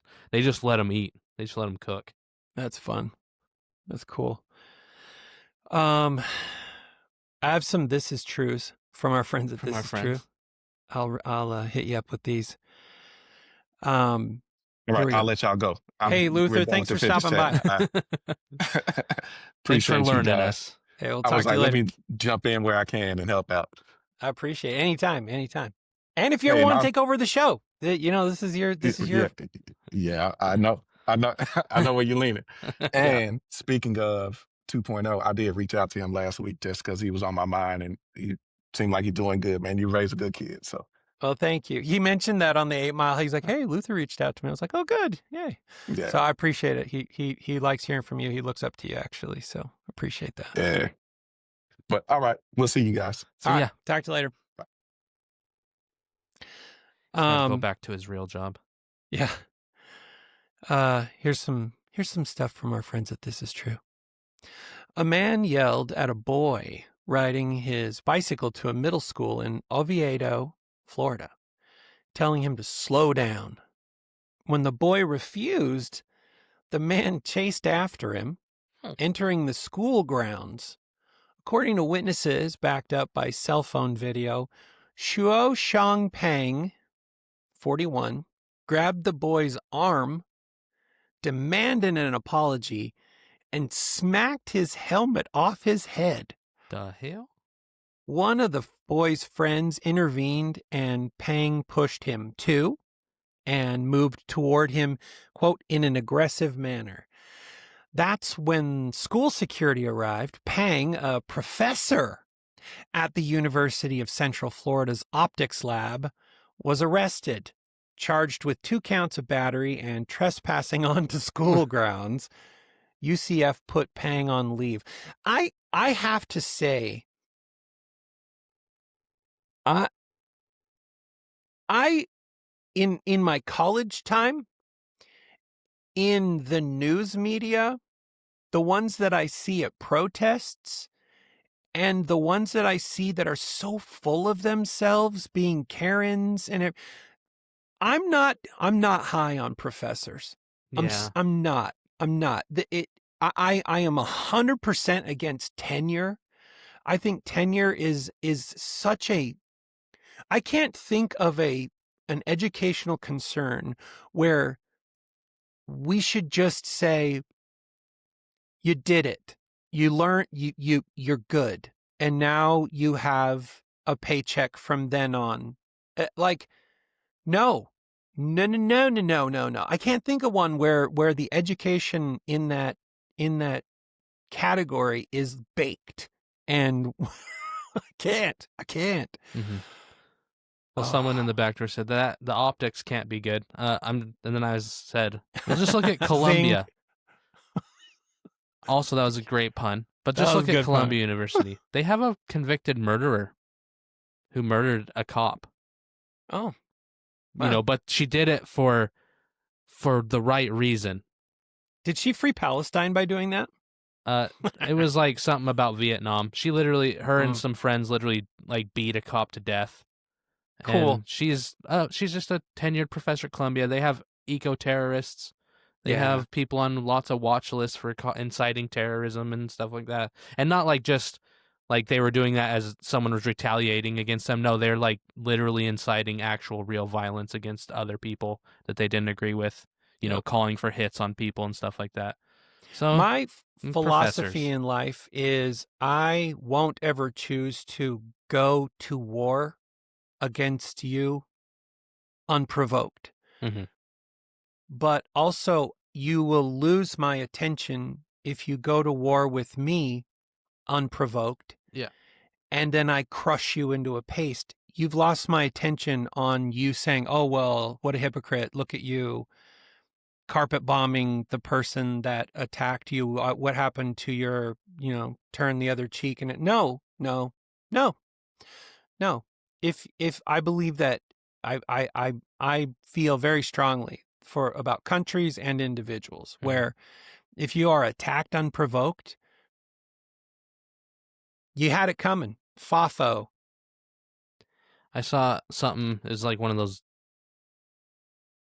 Speaker 3: let him eat. They just let him cook.
Speaker 2: That's fun. That's cool. I have some "This Is Trues" from our friends at This Is True. I'll hit you up with these.
Speaker 4: All right, I'll let y'all go.
Speaker 2: Hey, Luther, thanks for stopping by.
Speaker 3: Thanks for learning
Speaker 4: guys.
Speaker 3: us.
Speaker 2: Hey, we'll talk to you later.
Speaker 4: Let me jump in where I can and help out.
Speaker 2: I appreciate it. Anytime. And if you ever want to take over the show, this is your.
Speaker 4: Yeah, I know. I know where you're leaning. And speaking of 2.0, I did reach out to him last week just because he was on my mind and he seemed like he's doing good, man. You raised a good kid, so.
Speaker 2: Well, thank you. He mentioned that on the 8 Mile. He's like, hey, Luther reached out to me. I was like, oh, good. Yay.
Speaker 4: Yeah.
Speaker 2: So I appreciate it. He likes hearing from you. He looks up to you, actually. So appreciate that.
Speaker 4: Yeah. But all right, we'll see you guys.
Speaker 3: So yeah,
Speaker 2: talk to you later.
Speaker 3: Go back to his real job.
Speaker 2: Yeah. Here's some stuff from our friends at This Is True. A man yelled at a boy riding his bicycle to a middle school in Oviedo, Florida, telling him to slow down. When the boy refused, the man chased after him, entering the school grounds. According to witnesses backed up by cell phone video, Shuo Shangpeng, 41, grabbed the boy's arm, demanded an apology, and smacked his helmet off his head.
Speaker 3: The hell?
Speaker 2: One of the boy's friends intervened, and Pang pushed him too and moved toward him, quote, in an aggressive manner. That's when school security arrived. Pang, a professor at the University of Central Florida's optics lab, was arrested, charged with 2 counts of battery and trespassing onto school grounds. UCF put Pang on leave. I have to say, in my college time, in the news media, the ones that I see at protests and the ones that I see that are so full of themselves being Karens and I'm not high on professors.
Speaker 3: Yeah.
Speaker 2: I'm not. I am 100% against tenure. I think tenure is such a, I can't think of an educational concern where we should just say, you did it. You learn, you're good. And now you have a paycheck from then on. Like, no. No. I can't think of one where the education in that category is baked. And I can't.
Speaker 3: Mm-hmm. Well, someone in the back door said that the optics can't be good. And then I said, well, just look at
Speaker 2: Zing.
Speaker 3: Columbia. Also, that was a great pun. But
Speaker 2: That
Speaker 3: just
Speaker 2: was
Speaker 3: look
Speaker 2: a
Speaker 3: at
Speaker 2: good
Speaker 3: Columbia
Speaker 2: pun.
Speaker 3: University. They have a convicted murderer who murdered a cop.
Speaker 2: Oh,
Speaker 3: You know, but she did it for the right reason.
Speaker 2: did she free Palestine by doing that?
Speaker 3: It was like something about Vietnam. She literally, her and some friends literally like beat a cop to death.
Speaker 2: Cool.
Speaker 3: And she's just a tenured professor at Columbia. They have eco-terrorists. They
Speaker 2: Yeah.
Speaker 3: have people on lots of watch lists for inciting terrorism and stuff like that. And not like just like they were doing that as someone was retaliating against them. No, they're like literally inciting actual real violence against other people that they didn't agree with, you know, calling for hits on people and stuff like that. So
Speaker 2: My philosophy
Speaker 3: professors.
Speaker 2: in life is I won't ever choose to go to war against you unprovoked.
Speaker 3: Mm-hmm.
Speaker 2: But also, you will lose my attention if you go to war with me unprovoked.
Speaker 3: Yeah.
Speaker 2: And then I crush you into a paste. You've lost my attention on you saying, oh, well, what a hypocrite. Look at you. Carpet bombing the person that attacked you. What happened to your, turn the other cheek? And no. If I believe that I feel very strongly about countries and individuals where if you are attacked unprovoked, you had it coming. Fafo.
Speaker 3: I saw something, it was like one of those,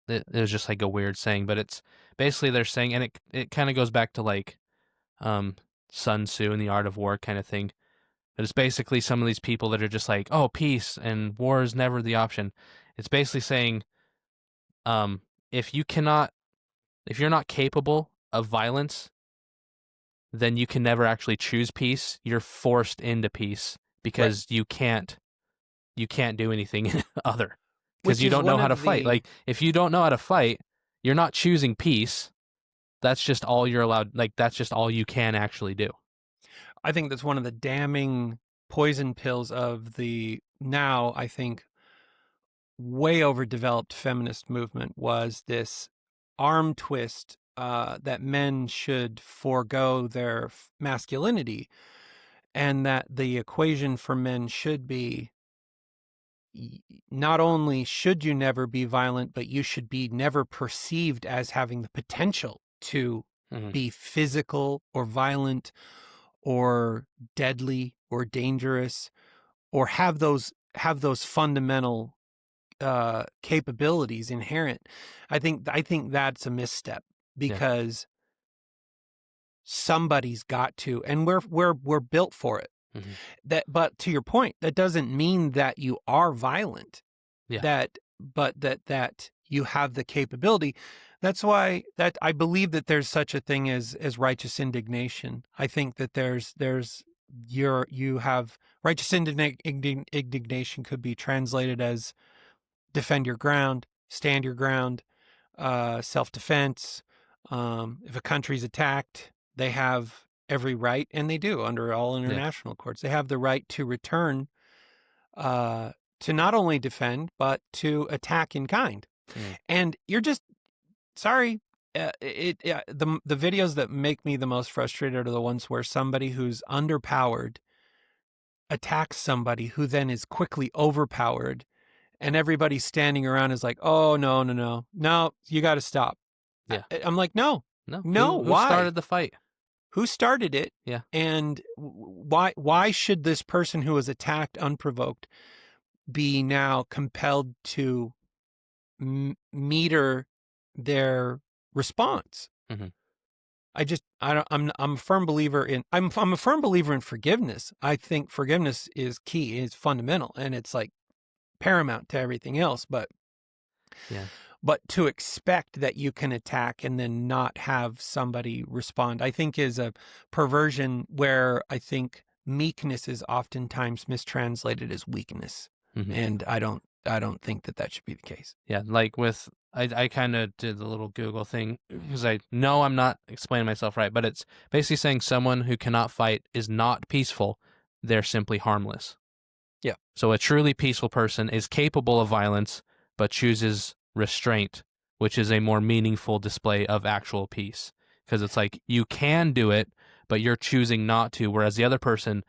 Speaker 3: it was just like a weird saying, but it's basically they're saying, and it kind of goes back to like Sun Tzu and the Art of War kind of thing. But it's basically some of these people that are just like, oh, peace and war is never the option. It's basically saying, if you're not capable of violence, then you can never actually choose peace. You're forced into peace because you can't do anything other because
Speaker 2: Which
Speaker 3: you
Speaker 2: is
Speaker 3: don't know
Speaker 2: one
Speaker 3: how to
Speaker 2: of
Speaker 3: fight.
Speaker 2: the-
Speaker 3: Like if you don't know how to fight, you're not choosing peace. That's just all you're allowed. Like that's just all you can actually do.
Speaker 2: I think that's one of the damning poison pills of the now, I think, way overdeveloped feminist movement was this arm twist that men should forego their masculinity, and that the equation for men should be not only should you never be violent, but you should be never perceived as having the potential to be physical or violent or deadly or dangerous or have those fundamental capabilities inherent. I think that's a misstep because somebody's got to, and we're built for it. But to your point, that doesn't mean that you are violent. But that you have the capability. That's why that I believe that there's such a thing as righteous indignation. I think that you have righteous indignation could be translated as defend your ground, stand your ground, self-defense. If a country's attacked, they have every right, and they do under all international courts. They have the right to return, to not only defend, but to attack in kind. And you're just, sorry, the videos that make me the most frustrated are the ones where somebody who's underpowered attacks somebody who then is quickly overpowered, and everybody standing around is like, oh, no, you got to stop.
Speaker 3: Yeah.
Speaker 2: I'm like, no.
Speaker 3: Who
Speaker 2: Why?
Speaker 3: started the fight?
Speaker 2: Who started it?
Speaker 3: Yeah.
Speaker 2: And why should this person who was attacked unprovoked be now compelled to meter their response.
Speaker 3: Mhm.
Speaker 2: I'm a firm believer in I'm a firm believer in forgiveness. I think forgiveness is key, it's fundamental, and it's like paramount to everything else. But to expect that you can attack and then not have somebody respond, I think is a perversion where I think meekness is oftentimes mistranslated as weakness,
Speaker 3: Mhm.
Speaker 2: and I don't think that should be the case.
Speaker 3: Yeah, like with I kind of did the little Google thing because I know I'm not explaining myself right, but it's basically saying someone who cannot fight is not peaceful. They're simply harmless.
Speaker 2: Yeah.
Speaker 3: So a truly peaceful person is capable of violence, but chooses restraint, which is a more meaningful display of actual peace. Because it's like you can do it, but you're choosing not to. Whereas the other person,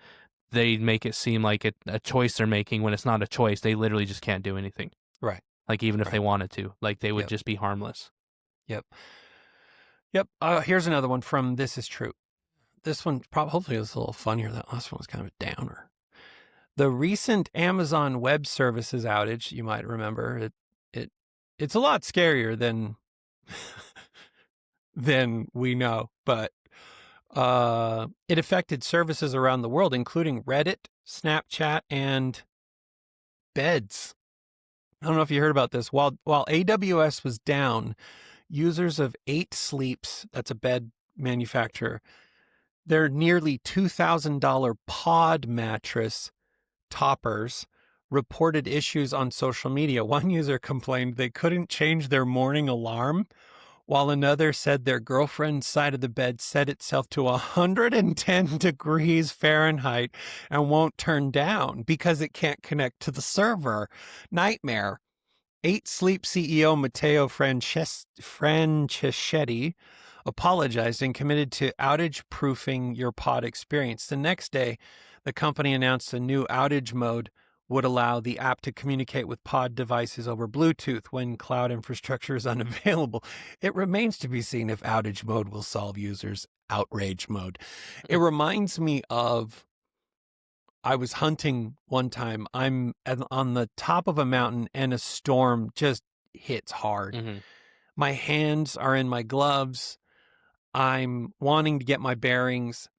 Speaker 3: they make it seem like a choice they're making when it's not a choice. They literally just can't do anything.
Speaker 2: Right.
Speaker 3: Like even if
Speaker 2: Right.
Speaker 3: they wanted to, like they would
Speaker 2: Yep.
Speaker 3: just be harmless.
Speaker 2: Yep. Here's another one from This Is True. This one hopefully was a little funnier. That last one was kind of a downer. The recent Amazon Web Services outage, you might remember, it's a lot scarier than than we know, but it affected services around the world, including Reddit, Snapchat, and beds. I don't know if you heard about this. While AWS was down, users of 8 Sleeps, that's a bed manufacturer, their nearly $2,000 pod mattress toppers reported issues on social media. One user complained they couldn't change their morning alarm, while another said their girlfriend's side of the bed set itself to 110 degrees Fahrenheit and won't turn down because it can't connect to the server. Nightmare. 8 Sleep CEO Matteo Franceschetti apologized and committed to outage-proofing your pod experience. The next day, the company announced a new outage mode would allow the app to communicate with pod devices over Bluetooth when cloud infrastructure is unavailable. It remains to be seen if outage mode will solve users' outrage mode. It reminds me of I was hunting one time. I'm on the top of a mountain and a storm just hits hard.
Speaker 3: Mm-hmm.
Speaker 2: My hands are in my gloves. I'm wanting to get my bearings.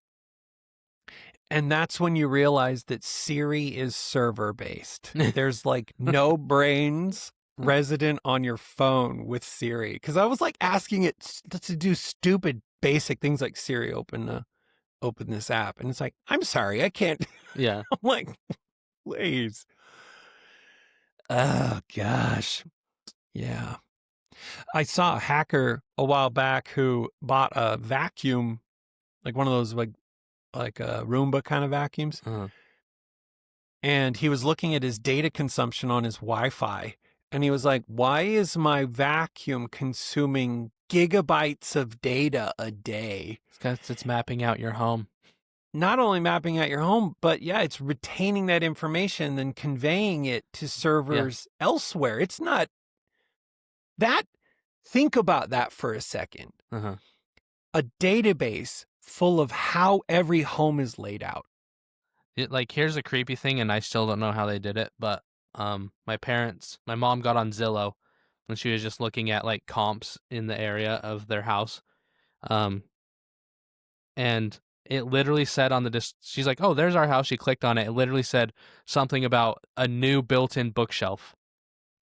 Speaker 2: And that's when you realize that Siri is server-based. There's like no brains resident on your phone with Siri. Because I was like asking it to do stupid basic things like Siri, open this app. And it's like, I'm sorry, I can't.
Speaker 3: Yeah.
Speaker 2: I'm like, please. Oh, gosh. Yeah. I saw a hacker a while back who bought a vacuum, like one of those like a Roomba kind of vacuums.
Speaker 3: Uh-huh.
Speaker 2: And he was looking at his data consumption on his Wi-Fi. And he was like, why is my vacuum consuming gigabytes of data a day?
Speaker 3: It's 'cause it's mapping out your home.
Speaker 2: Not only mapping out your home, but yeah, it's retaining that information and conveying it to servers elsewhere. It's not that. Think about that for a second.
Speaker 3: Uh-huh.
Speaker 2: A database full of how every home is laid out.
Speaker 3: Like here's a creepy thing, and I still don't know how they did it, but my mom got on Zillow when she was just looking at like comps in the area of their house, and it literally said on she's like, oh, there's our house. She clicked on it. It literally said something about a new built-in bookshelf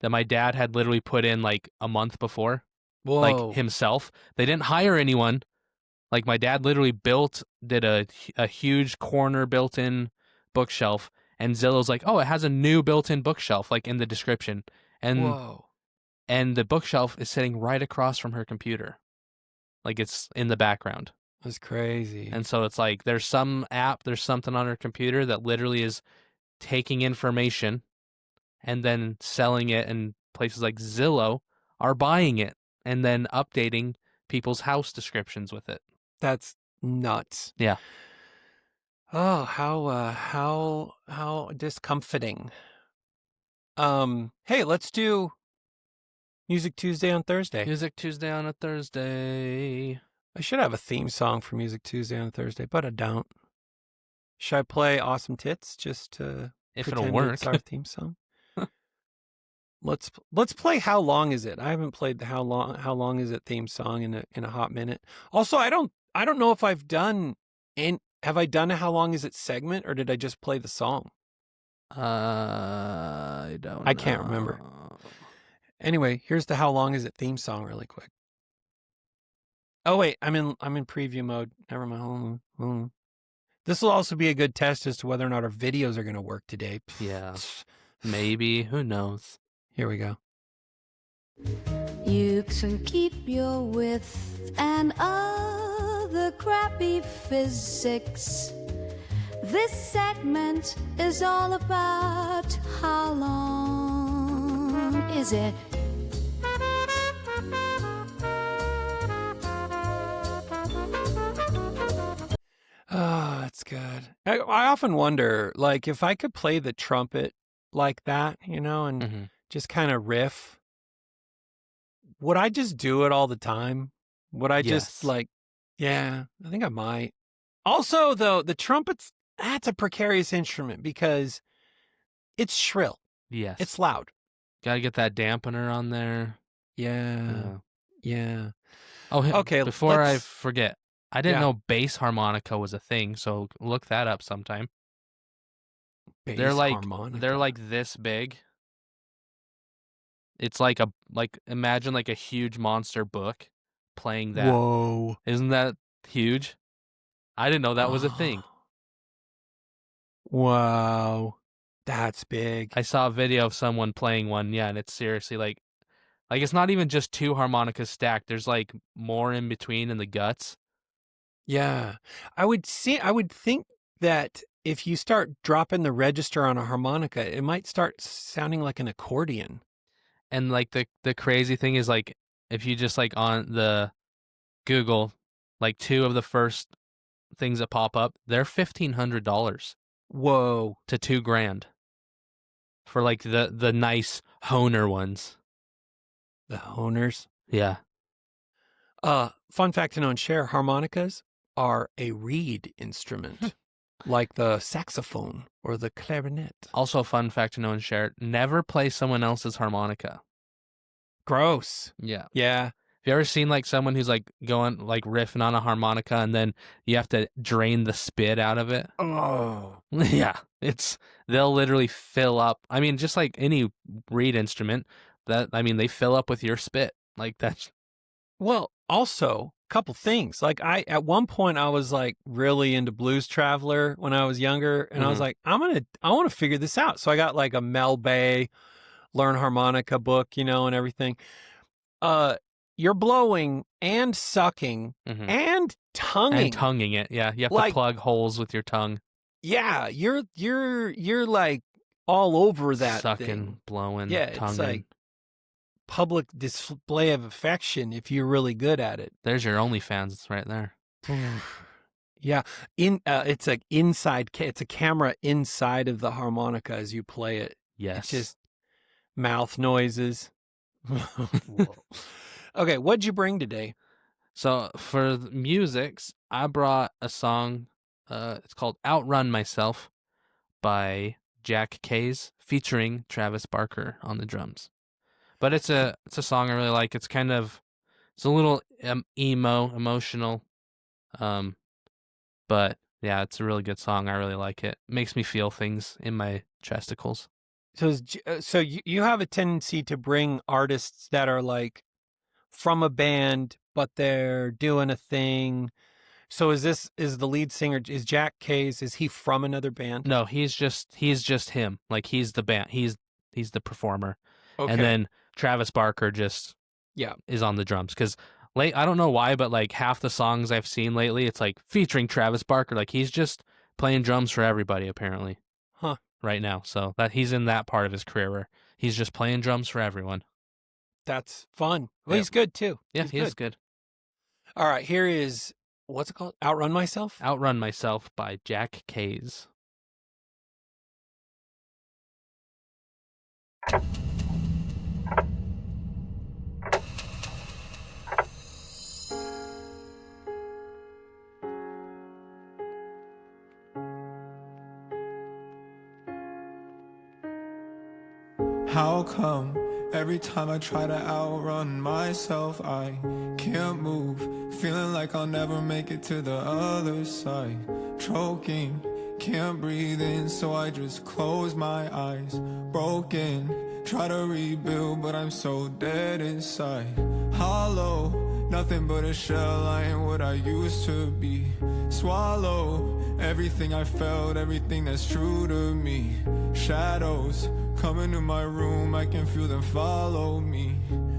Speaker 3: that my dad had literally put in like a month before.
Speaker 2: Whoa.
Speaker 3: Like himself. They didn't hire anyone. Like my dad literally did a huge corner built-in bookshelf, and Zillow's like, oh, it has a new built-in bookshelf, like in the description.
Speaker 2: Whoa.
Speaker 3: And the bookshelf is sitting right across from her computer. Like it's in the background.
Speaker 2: That's crazy.
Speaker 3: And so it's like there's some app, there's something on her computer that literally is taking information and then selling it, and places like Zillow are buying it and then updating people's house descriptions with it.
Speaker 2: That's nuts.
Speaker 3: Yeah.
Speaker 2: Oh, how discomforting. Hey, let's do Music Tuesday on Thursday.
Speaker 3: Music Tuesday on a Thursday.
Speaker 2: I should have a theme song for Music Tuesday on Thursday, but I don't. Should I play Awesome Tits just to
Speaker 3: If
Speaker 2: pretend
Speaker 3: it'll work.
Speaker 2: it's our theme song? let's play How Long Is It? I haven't played the How Long Is It theme song in a hot minute. Also, I don't know if I've done have I done a How Long Is It segment, or did I just play the song?
Speaker 3: I don't know.
Speaker 2: I can't remember. Anyway, here's the How Long Is It theme song really quick. Oh wait, I'm in preview mode. Never mind. Hold on. This will also be a good test as to whether or not our videos are going to work today.
Speaker 3: Yeah. Maybe. Who knows?
Speaker 2: Here we go.
Speaker 5: You can keep your width and other crappy physics. This segment is all about how long is it?
Speaker 2: Oh, that's good. I often wonder, like, if I could play the trumpet like that, you know, and
Speaker 3: Mhm.
Speaker 2: just kind of riff, would I just do it all the time? Would I just
Speaker 3: Yes.
Speaker 2: yeah, I think I might. Also, though, the trumpet's, that's a precarious instrument because it's shrill.
Speaker 3: Yes.
Speaker 2: It's loud.
Speaker 3: Gotta get that dampener on there.
Speaker 2: Yeah. Yeah.
Speaker 3: Oh,
Speaker 2: Okay,
Speaker 3: before I
Speaker 2: let's-
Speaker 3: forget, I didn't
Speaker 2: Yeah.
Speaker 3: know bass harmonica was a thing, so look that up sometime.
Speaker 2: Bass
Speaker 3: They're
Speaker 2: harmonica.
Speaker 3: like this big. It's like imagine like a huge monster book playing that.
Speaker 2: Whoa.
Speaker 3: Isn't that huge? I didn't know that was a thing.
Speaker 2: Wow. That's big.
Speaker 3: I saw a video of someone playing one, yeah, and it's seriously like it's not even just two harmonicas stacked. There's like more in between in the guts.
Speaker 2: Yeah. I would think that if you start dropping the register on a harmonica, it might start sounding like an accordion.
Speaker 3: And like the crazy thing is like if you just like on the Google, like two of the first things that pop up, they're $1,500
Speaker 2: Whoa.
Speaker 3: to $2,000 for like the nice Honer ones.
Speaker 2: The Honers.
Speaker 3: Yeah.
Speaker 2: Fun fact to know and share, harmonicas are a reed instrument, like the saxophone or the clarinet.
Speaker 3: Also, a fun fact to know and share: never play someone else's harmonica.
Speaker 2: Gross.
Speaker 3: Yeah.
Speaker 2: Yeah.
Speaker 3: Have you ever seen like someone who's like going like riffing on a harmonica and then you have to drain the spit out of it?
Speaker 2: Oh.
Speaker 3: Yeah, they'll literally fill up. I mean, just like any reed instrument, they fill up with your spit. Like that's
Speaker 2: Well, also, a couple things. Like at one point I was like really into Blues Traveler when I was younger, and I was
Speaker 3: Mhm.
Speaker 2: like, I want to figure this out. So I got like a Mel Bay Learn Harmonica book, you know, and everything. You're blowing and sucking
Speaker 3: Mhm.
Speaker 2: and tonguing.
Speaker 3: and tonguing it. Yeah, you have
Speaker 2: Like-
Speaker 3: to plug holes with your tongue,
Speaker 2: Yeah, you're like all over that
Speaker 3: sucking,
Speaker 2: thing.
Speaker 3: blowing,
Speaker 2: Yeah,
Speaker 3: tonguing.
Speaker 2: it's like public display of affection if you're really good at it.
Speaker 3: There's your OnlyFans right there.
Speaker 2: Yeah, it's like it's a camera inside of the harmonica as you play it.
Speaker 3: Yes.
Speaker 2: It's just mouth noises. Whoa. Okay, what'd you bring today?
Speaker 3: So for the musics, I brought a song. It's called "Outrun Myself" by Jack Kays, featuring Travis Barker on the drums. But it's a song I really like. It's a little emotional, but yeah, it's a really good song. I really like it. Makes me feel things in my chesticles.
Speaker 2: So you have a tendency to bring artists that are like from a band, but they're doing a thing. So is the lead singer, is Jack Kays, is he from another band?
Speaker 3: No, he's just him. Like he's the band. He's the performer.
Speaker 2: Okay.
Speaker 3: And then Travis Barker just is on the drums because I don't know why, but like half the songs I've seen lately, it's like featuring Travis Barker. Like he's just playing drums for everybody apparently.
Speaker 2: Huh.
Speaker 3: Right now, so that he's in that part of his career where he's just playing drums for everyone.
Speaker 2: That's fun. Well,
Speaker 3: Yep.
Speaker 2: he's good too.
Speaker 3: Yeah,
Speaker 2: He's
Speaker 3: he is good.
Speaker 2: All right, here is, what's it called? Outrun Myself?
Speaker 3: "Outrun Myself" by Jack Kays.
Speaker 6: How come Every time I try to outrun myself, I can't move. Feeling like I'll never make it to the other side. Choking, can't breathe in, so I just close my eyes. Broken, try to rebuild, but I'm so dead inside. Hollow, nothing but a shell, I ain't what I used to be. Swallow everything I felt, everything that's true to me. Shadows come into my room, I can feel them follow me.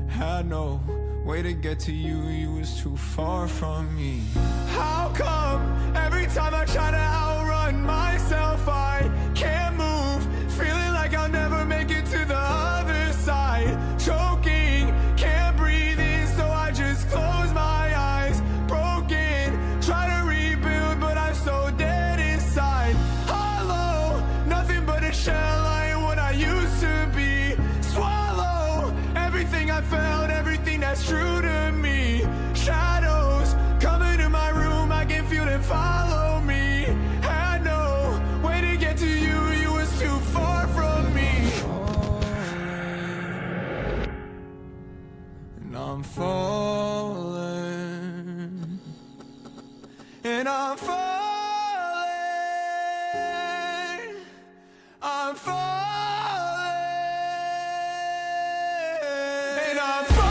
Speaker 6: Had no way to get to you, you was too far from me. How come every time I try to outrun myself, I can't move? Feeling like I'll never make it to the other side. Choking, can't breathe in, so I just close my eyes. Broken, try to rebuild, but I'm so dead inside. Hollow, nothing but a shell, I ain't what I used to be. Swallow everything I felt, everything that's true to me. Shadows come into my room, I can feel them follow me. Had no way to get to you, you was too far from me. And I'm falling, and I'm falling, I'm falling, and I'm falling,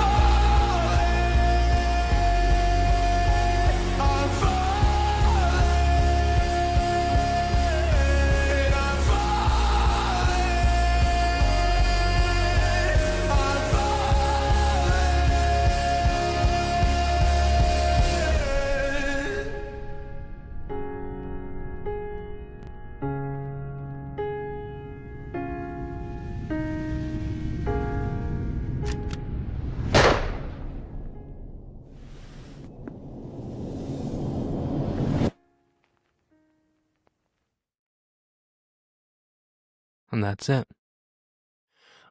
Speaker 6: I'm falling, and I'm falling, I'm falling.
Speaker 3: And that's it.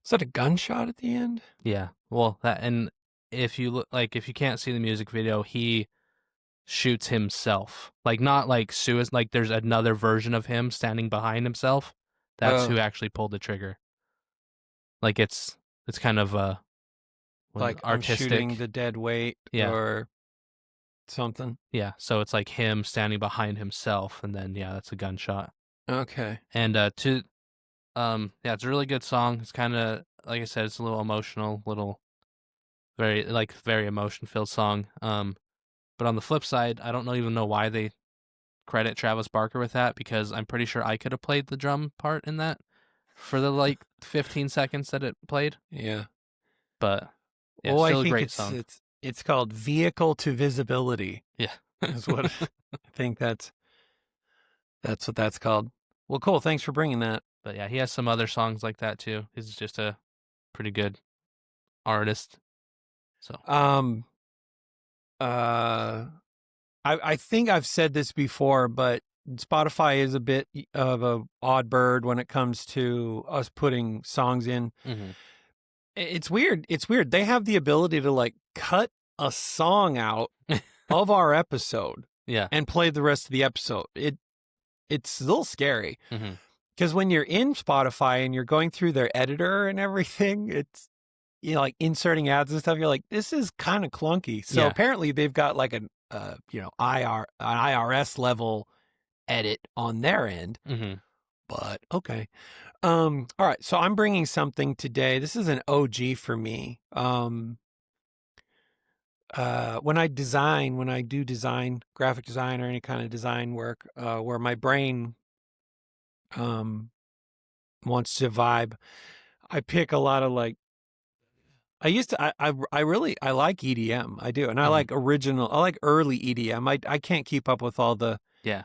Speaker 2: Is that a gunshot at the end?
Speaker 3: Yeah. Well, that, and if you look, like, if you can't see the music video, he shoots himself. Like, not like suicide, like there's another version of him standing behind himself. That's
Speaker 2: Oh.
Speaker 3: who actually pulled the trigger. Like, it's kind of
Speaker 2: Like
Speaker 3: artistic.
Speaker 2: I'm shooting the dead weight
Speaker 3: Yeah.
Speaker 2: or something.
Speaker 3: Yeah, so it's like him standing behind himself, and then yeah, that's a gunshot.
Speaker 2: Okay.
Speaker 3: And yeah, it's a really good song. It's kind of, like I said, it's a little emotional, very emotion-filled song. But on the flip side, I don't even know why they credit Travis Barker with that, because I'm pretty sure I could have played the drum part in that for the 15 seconds that it played.
Speaker 2: Yeah.
Speaker 3: But yeah,
Speaker 2: Well, I
Speaker 3: still a
Speaker 2: think
Speaker 3: great song.
Speaker 2: it's called Vehicle to Visibility.
Speaker 3: Yeah.
Speaker 2: Is what I think that's what that's called. Well, cool. Thanks for bringing that.
Speaker 3: But yeah, he has some other songs like that too. He's just a pretty good artist. So
Speaker 2: I think I've said this before, but Spotify is a bit of a odd bird when it comes to us putting songs in.
Speaker 3: mhm.
Speaker 2: It's weird. It's weird. They have the ability to cut a song out of our episode
Speaker 3: Yeah.
Speaker 2: and play the rest of the episode. It's a little scary
Speaker 3: Mhm.
Speaker 2: because when you're in Spotify and you're going through their editor and everything, it's like inserting ads and stuff. You're like, this is kind of clunky. So
Speaker 3: Yeah.
Speaker 2: apparently they've got like an IRS level edit on their end.
Speaker 3: Mhm.
Speaker 2: But okay. All right. So I'm bringing something today. This is an OG for me. When I do design, graphic design or any kind of design work, where my brain wants to vibe, I pick a lot of I like EDM. I do. And I like early EDM. I can't keep up with all the,
Speaker 3: Yeah.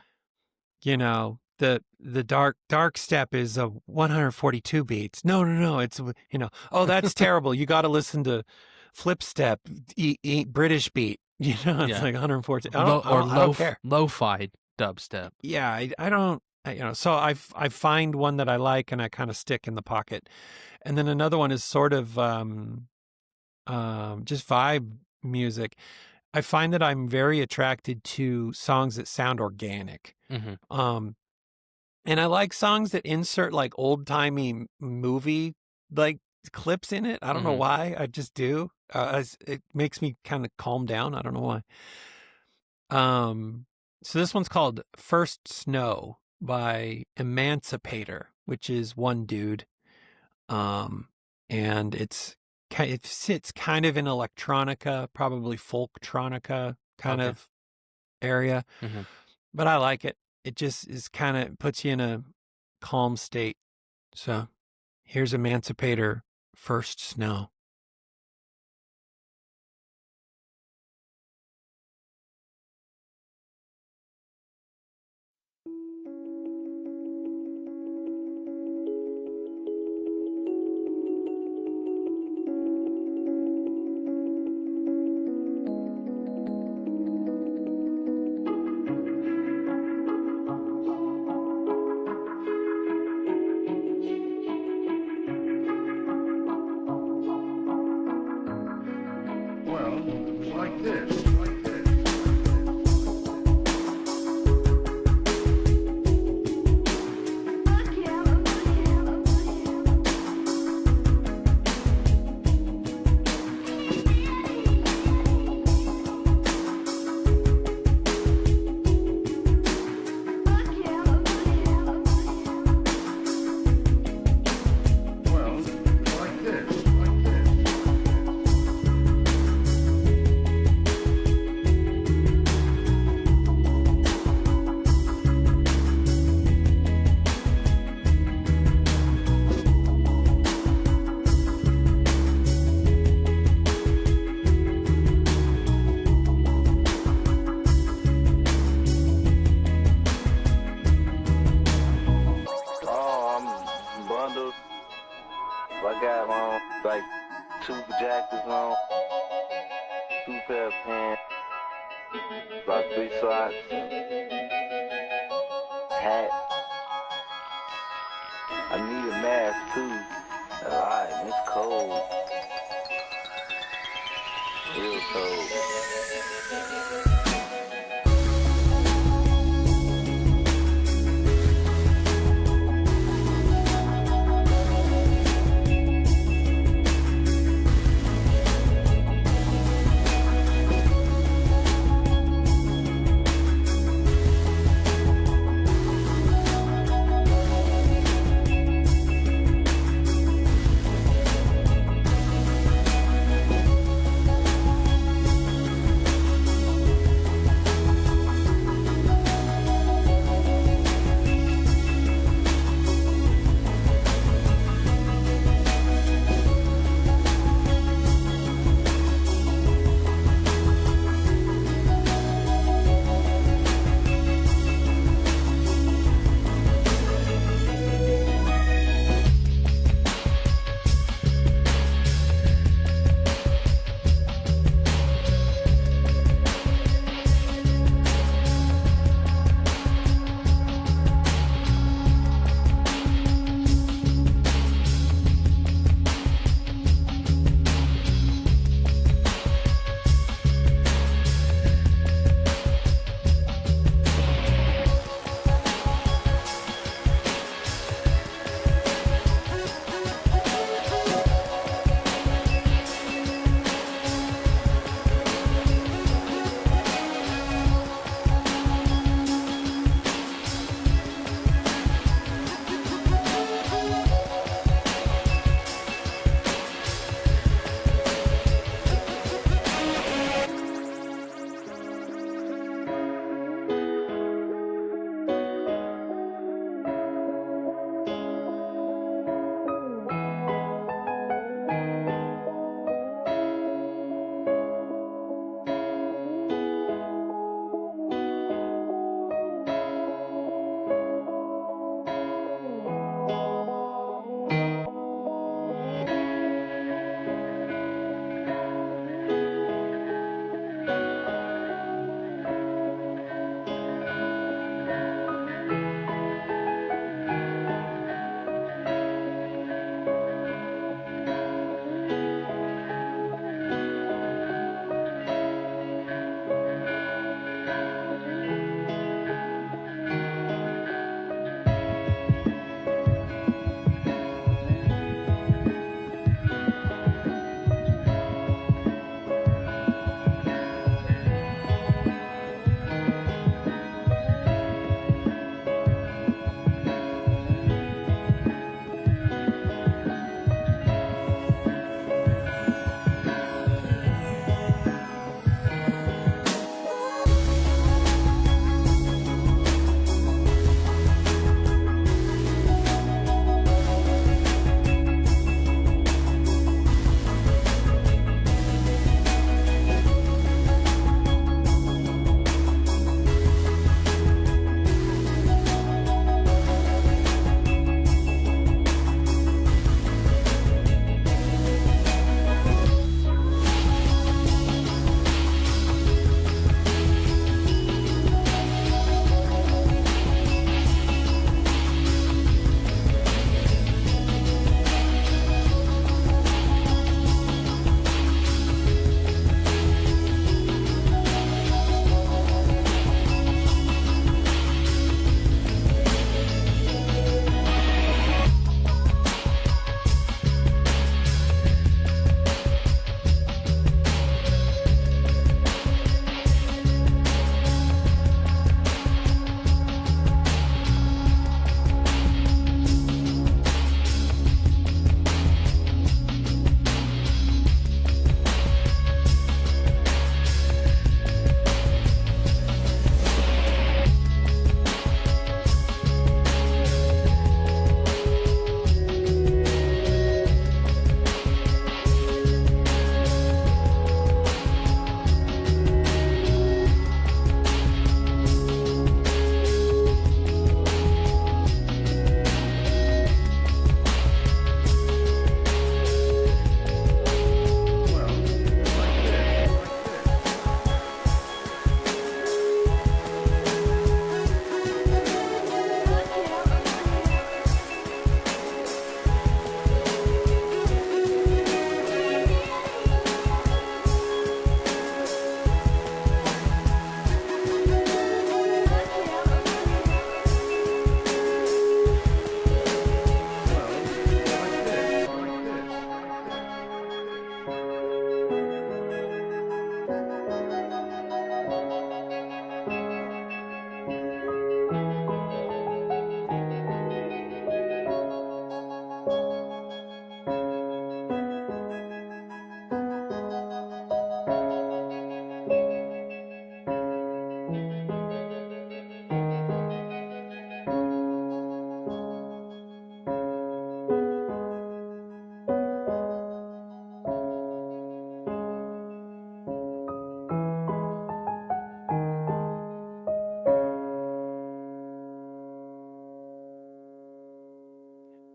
Speaker 2: the dark step is 142 beats. No. It's, oh, that's terrible. You got to listen to flip step, British beat. It's
Speaker 3: Yeah.
Speaker 2: like 114. I don't care.
Speaker 3: Lo-fi dubstep.
Speaker 2: Yeah. I don't, so I find one that I like and I kind of stick in the pocket. And then another one is sort of, just vibe music. I find that I'm very attracted to songs that sound organic.
Speaker 3: Mhm.
Speaker 2: And I like songs that insert old timey movie clips in it. I don't know
Speaker 3: Mhm.
Speaker 2: why. I just do. It makes me kind of calm down. I don't know why. So this one's called First Snow by Emancipator, which is one dude. And it sits kind of in electronica, probably folktronica kind
Speaker 3: Okay.
Speaker 2: of area.
Speaker 3: Mhm.
Speaker 2: But I like it. It just is kind of puts you in a calm state. So here's Emancipator, First Snow.
Speaker 1: Well, like this. Well, like this.
Speaker 7: I'm bundled. I got on like 2 jackets on, 2 pair of pants, about 3 socks, hat. I need a mask too. Alright, it's cold. Real cold.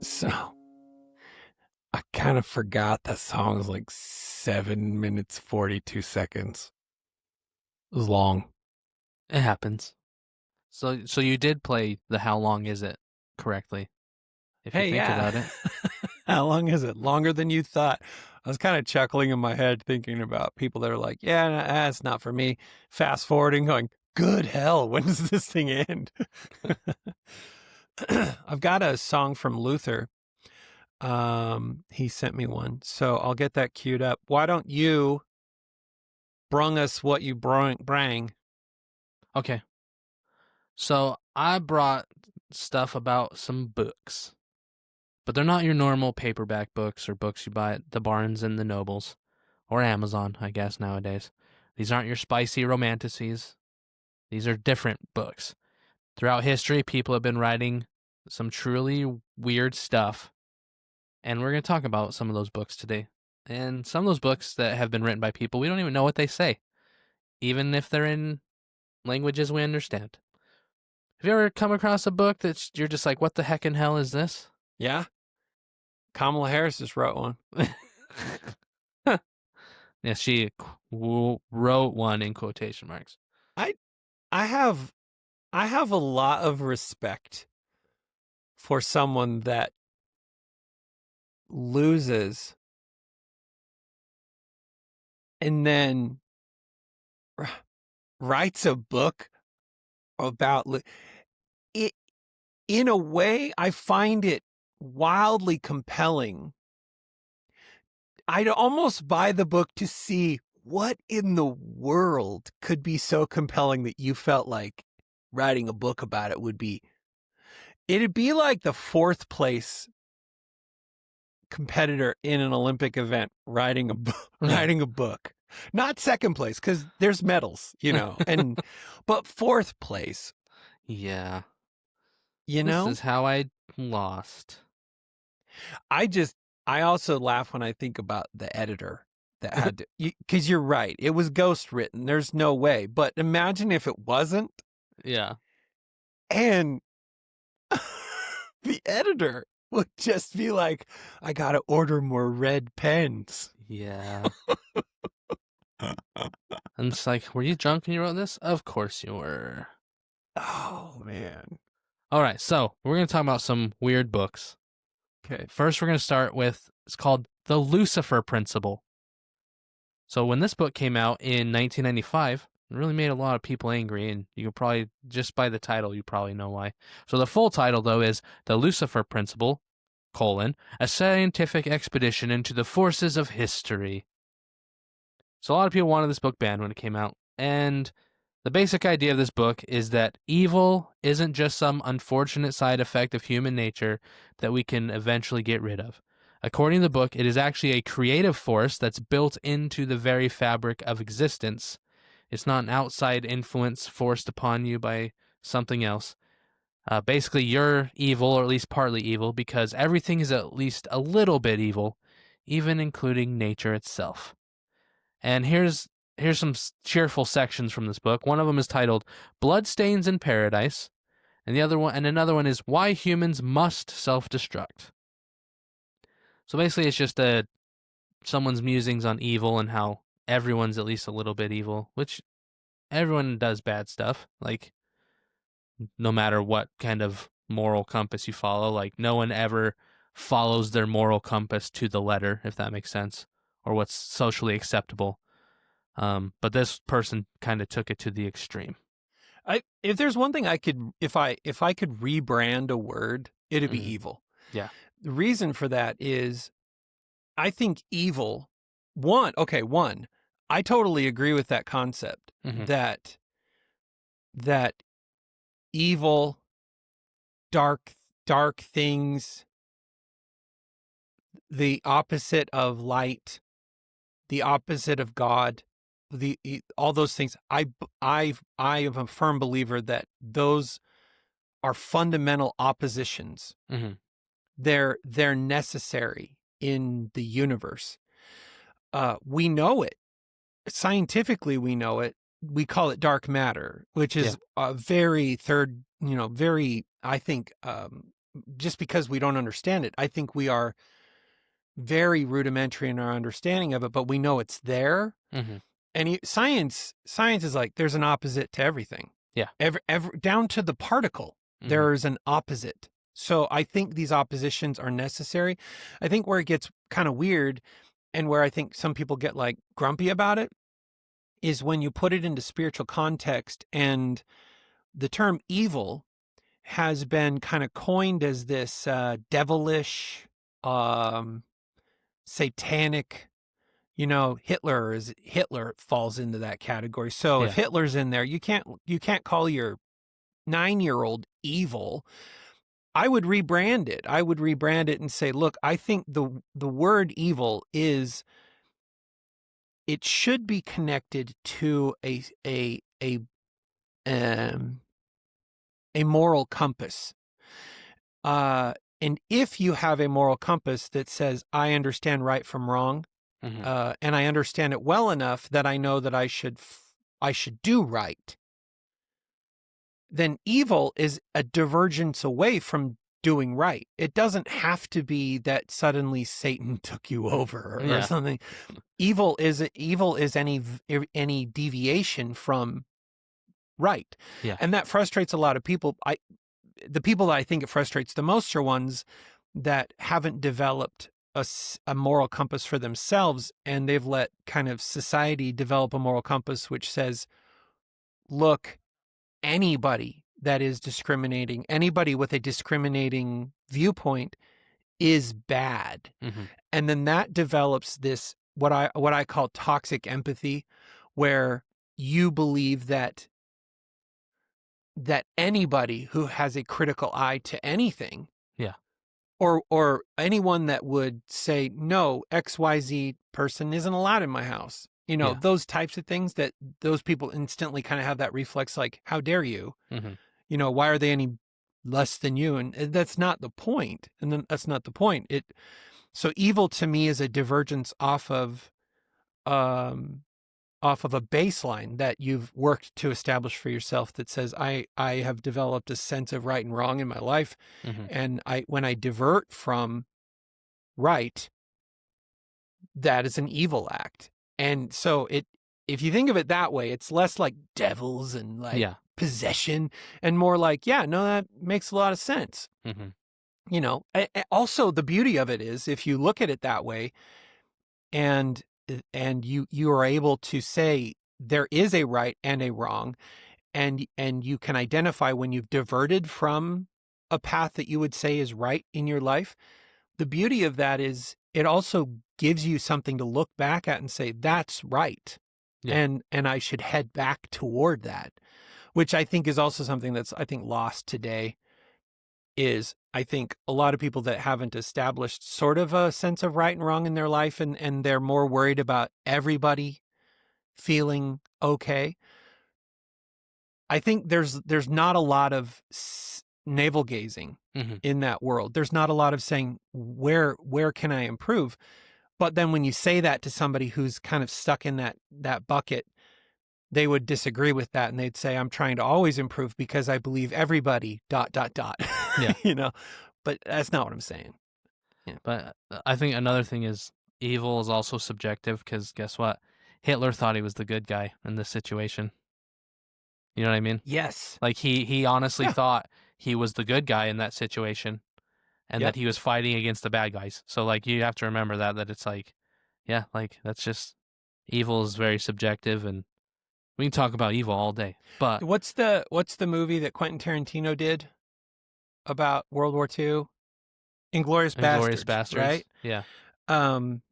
Speaker 2: So I kind of forgot that song was like 7 minutes 42 seconds. It was long.
Speaker 3: It happens. So you did play the How Long Is It correctly, if you think about it.
Speaker 2: How long is it? Longer than you thought. I was kind of chuckling in my head thinking about people that are like, yeah, nah, it's not for me. Fast forwarding, going, good hell, when does this thing end? I've got a song from Luther. He sent me one, so I'll get that queued up. Why don't you brung us what you brang?
Speaker 3: Okay. So I brought stuff about some books, but they're not your normal paperback books or books you buy at the Barnes and the Nobles or Amazon, I guess, nowadays. These aren't your spicy romanticises. These are different books. Throughout history, people have been writing some truly weird stuff, and we're going to talk about some of those books today. And some of those books that have been written by people, we don't even know what they say, even if they're in languages we understand. Have you ever come across a book that you're just like, what the heck in hell is this?
Speaker 2: Yeah. Kamala Harris just wrote one.
Speaker 3: Yeah, she wrote one in quotation marks.
Speaker 2: I have a lot of respect for someone that loses and then writes a book about it. In a way, I find it wildly compelling. I'd almost buy the book to see what in the world could be so compelling that you felt like writing a book about it would be. It'd be like the fourth place competitor in an Olympic event writing a book. Not second place, because there's medals, but fourth place.
Speaker 3: Yeah.
Speaker 2: This
Speaker 3: is how I lost.
Speaker 2: I also laugh when I think about the editor that had to, because you're right. It was ghost written. There's no way. But imagine if it wasn't.
Speaker 3: Yeah.
Speaker 2: And the editor would just be like, I got to order more red pens.
Speaker 3: Yeah. And it's like, were you drunk when you wrote this? Of course you were.
Speaker 2: Oh, man.
Speaker 3: All right. So we're going to talk about some weird books.
Speaker 2: Okay.
Speaker 3: First, we're going to start with, it's called The Lucifer Principle. So when this book came out in 1995, it really made a lot of people angry, and you can probably, just by the title, you probably know why. So the full title, though, is The Lucifer Principle, a scientific expedition into the forces of history. So a lot of people wanted this book banned when it came out, and the basic idea of this book is that evil isn't just some unfortunate side effect of human nature that we can eventually get rid of. According to the book, it is actually a creative force that's built into the very fabric of existence. It's not an outside influence forced upon you by something else. Basically, you're evil, or at least partly evil, because everything is at least a little bit evil, even including nature itself. And here's some cheerful sections from this book. One of them is titled Bloodstains in Paradise, and another one is Why Humans Must Self-Destruct. So basically it's just someone's musings on evil and how everyone's at least a little bit evil, which everyone does bad stuff, like no matter what kind of moral compass you follow, like no one ever follows their moral compass to the letter, if that makes sense, or what's socially acceptable. But this person kind of took it to the extreme.
Speaker 2: If there's one thing I could, if I could rebrand a word, it'd be evil.
Speaker 3: Yeah.
Speaker 2: The reason for that is I think evil one, I totally agree with that concept
Speaker 3: Mhm.
Speaker 2: that evil, dark things, the opposite of light, the opposite of God, all those things. I am a firm believer that those are fundamental oppositions.
Speaker 3: Mhm.
Speaker 2: They're necessary in the universe. We know it. Scientifically, we know it. We call it dark matter, which is a very I think, just because we don't understand it, I think we are very rudimentary in our understanding of it, but we know it's there.
Speaker 3: Mhm.
Speaker 2: And science is like, there's an opposite to everything.
Speaker 3: Yeah.
Speaker 2: Every down to the particle,
Speaker 3: Mhm.
Speaker 2: there's an opposite. So I think these oppositions are necessary. I think where it gets kind of weird and where I think some people get like grumpy about it is when you put it into spiritual context, and the term evil has been kind of coined as this devilish, satanic, Hitler falls into that category. So if
Speaker 3: Yeah.
Speaker 2: Hitler's in there, you can't call your 9-year-old evil. I would rebrand it. And say, look, I think the word evil it should be connected to a moral compass. And if you have a moral compass that says, I understand right from wrong,
Speaker 3: Mhm.
Speaker 2: and I understand it well enough that I know that I should do right, then evil is a divergence away from doing right. It doesn't have to be that suddenly Satan took you over or
Speaker 3: Yeah.
Speaker 2: something. Evil is any deviation from right.
Speaker 3: Yeah.
Speaker 2: And that frustrates a lot of people. The people that I think it frustrates the most are ones that haven't developed a moral compass for themselves, and they've let kind of society develop a moral compass which says, look, anybody that is discriminating, anybody with a discriminating viewpoint is bad.
Speaker 3: Mhm.
Speaker 2: And then that develops this, what I call toxic empathy, where you believe that anybody who has a critical eye to anything,
Speaker 3: Yeah.
Speaker 2: or anyone that would say, no, XYZ person isn't allowed in my house,
Speaker 3: Yeah.
Speaker 2: those types of things, that those people instantly kind of have that reflex, like, how dare you?
Speaker 3: Mhm.
Speaker 2: Why are they any less than you? And that's not the point. And then that's not the point. So evil to me is a divergence off of a baseline that you've worked to establish for yourself, that says, I have developed a sense of right and wrong in my life.
Speaker 3: Mhm.
Speaker 2: And when I divert from right, that is an evil act. And so if you think of it that way, it's less like devils and like
Speaker 3: Yeah.
Speaker 2: possession, and more like, yeah, no, that makes a lot of sense.
Speaker 3: Mhm.
Speaker 2: Also the beauty of it is, if you look at it that way, and you are able to say there is a right and a wrong, and you can identify when you've diverted from a path that you would say is right in your life. The beauty of that is it also gives you something to look back at and say, that's right.
Speaker 3: Yeah.
Speaker 2: And I should head back toward that, which I think is also something that's, I think, lost today. Is, I think, a lot of people that haven't established sort of a sense of right and wrong in their life, and they're more worried about everybody feeling okay. I think there's not a lot of navel gazing
Speaker 3: Mhm.
Speaker 2: in that world. There's not a lot of saying, where can I improve? But then when you say that to somebody who's kind of stuck in that bucket, they would disagree with that, and they'd say, I'm trying to always improve because I believe everybody ...
Speaker 3: Yeah.
Speaker 2: But that's not what I'm saying.
Speaker 3: But I think another thing is evil is also subjective, because guess what? Hitler thought he was the good guy in this situation. You know what I mean?
Speaker 2: Yes.
Speaker 3: Like he honestly
Speaker 2: Yeah.
Speaker 3: thought he was the good guy in that situation, and
Speaker 2: Yep.
Speaker 3: that he was fighting against the bad guys. So like you have to remember that it's like, yeah, like that's just, evil is very subjective, and we can talk about evil all day. But
Speaker 2: What's the movie that Quentin Tarantino did about World War II? Inglourious
Speaker 3: Inglourious
Speaker 2: Bastards,
Speaker 3: Bastards,
Speaker 2: right?
Speaker 3: yeah,
Speaker 2: Um,